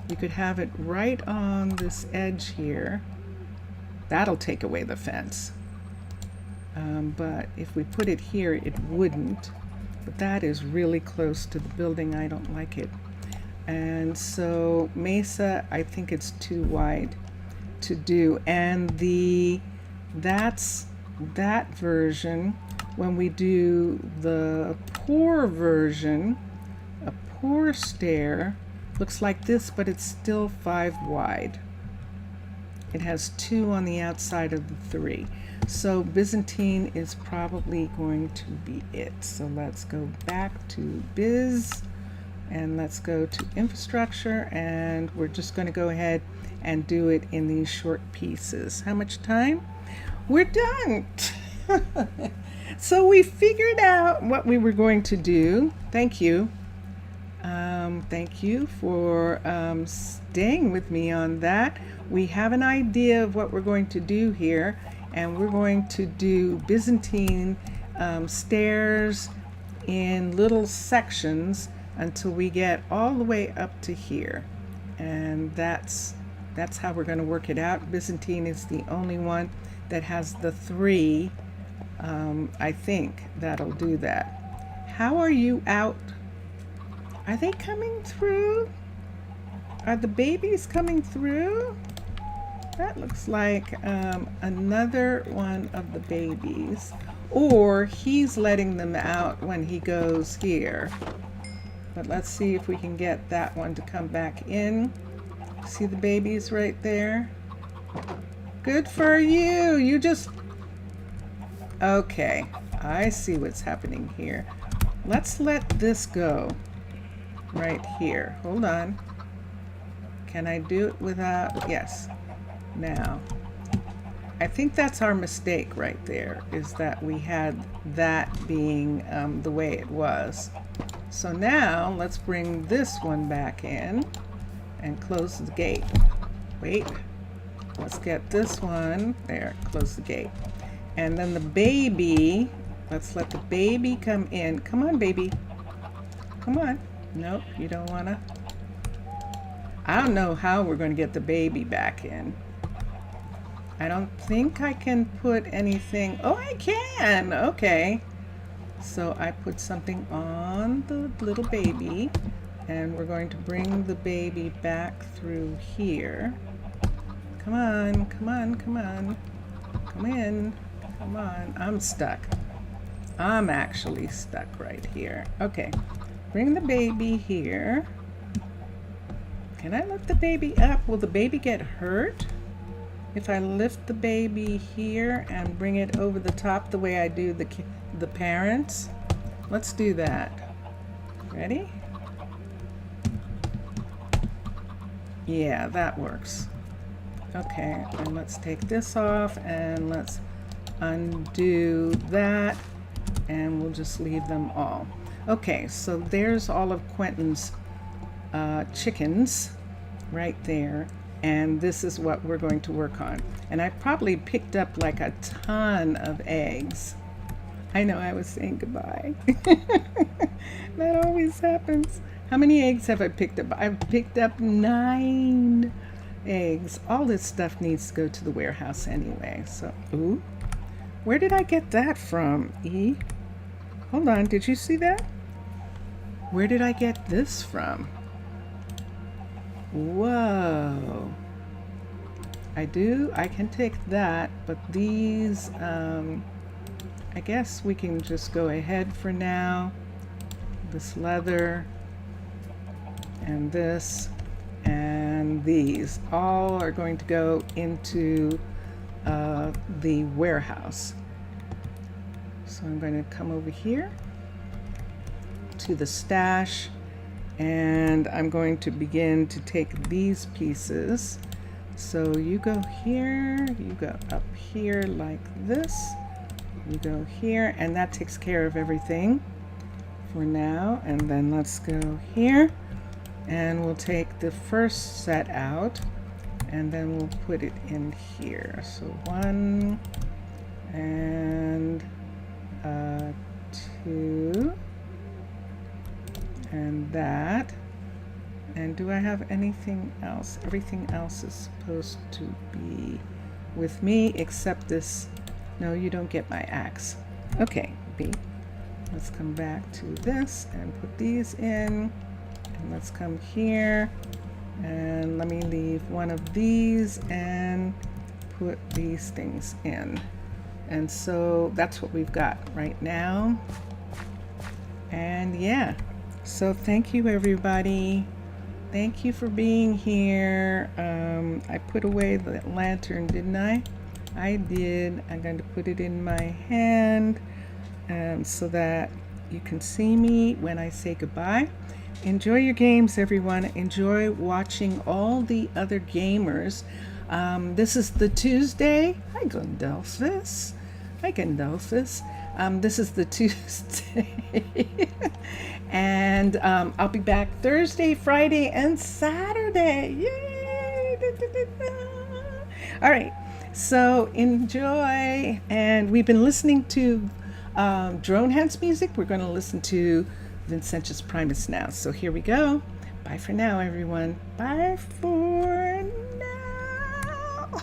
S1: You could have it right on this edge here. That'll take away the fence. But if we put it here, it wouldn't. But that is really close to the building. I don't like it. And so Mesa, I think it's too wide to do. And that's that version. When we do the poor version, a poor stair looks like this, but it's still 5 wide. It has 2 on the outside of the 3. So Byzantine is probably going to be it. So let's go back to Biz, and let's go to infrastructure, and we're just going to go ahead and do it in these short pieces. How much time? We're done. So we figured out what we were going to do. Thank you. Thank you for staying with me on that. We have an idea of what we're going to do here, and we're going to do Byzantine stairs in little sections until we get all the way up to here. And that's how we're going to work it out. Byzantine is the only one that has the 3. I think that'll do that. How are you out? Are they coming through? Are the babies coming through? That looks like another one of the babies. Or he's letting them out when he goes here. But let's see if we can get that one to come back in. See the babies right there? Good for you. You just... Okay, I see what's happening here. Let's let this go right here. Hold on. Can I do it without... Yes. Now, I think that's our mistake right there, is that we had that being the way it was. So now let's bring this one back in and close the gate. Wait, let's get this one there, close the gate. And then the baby, let's let the baby come in. Come on, baby. Come on. Nope, you don't wanna. I don't know how we're going to get the baby back in. I don't think I can put anything. Oh, I can. Okay. So I put something on the little baby, and we're going to bring the baby back through here. Come on, come on, come on. Come in. Come on. I'm stuck. I'm actually stuck right here. Okay. Bring the baby here. Can I lift the baby up? Will the baby get hurt if I lift the baby here and bring it over the top the way I do the parents? Let's do that. Ready? Yeah, that works. Okay, and let's take this off, and let's undo that, and we'll just leave them all. Okay, so there's all of Quentin's chickens right there, and this is what we're going to work on. And I probably picked up like a ton of eggs. I know I was saying goodbye. That always happens. How many eggs have I picked up? I've picked up 9 eggs. All this stuff needs to go to the warehouse anyway. So, ooh, where did I get that from, E? Hold on, did you see that? Where did I get this from? Whoa. I can take that, but these, I guess we can just go ahead for now. This leather and this and these all are going to go into the warehouse. So I'm going to come over here to the stash, and I'm going to begin to take these pieces. So you go here, you go up here like this, you go here, and that takes care of everything for now. And then let's go here, and we'll take the first set out, and then we'll put it in here. So 1 and 2 and that. And do I have anything else? Everything else is supposed to be with me except this. No, you don't get my axe. Okay, B. Let's come back to this and put these in. And let's come here, and let me leave one of these and put these things in. And so that's what we've got right now. And yeah, so thank you everybody. Thank you for being here. I put away the lantern, didn't I? I did. I'm going to put it in my hand so that you can see me when I say goodbye. Enjoy your games, everyone. Enjoy watching all the other gamers. This is the Tuesday. Hi, Gandolphus. Hi, Gandolphus. This is the Tuesday. And I'll be back Thursday, Friday, and Saturday. Yay! Da, da, da, da. All right. So enjoy. And we've been listening to Drone Hands music. We're going to listen to Vincentius Primus now. So here we go. Bye for now, everyone. Bye for now.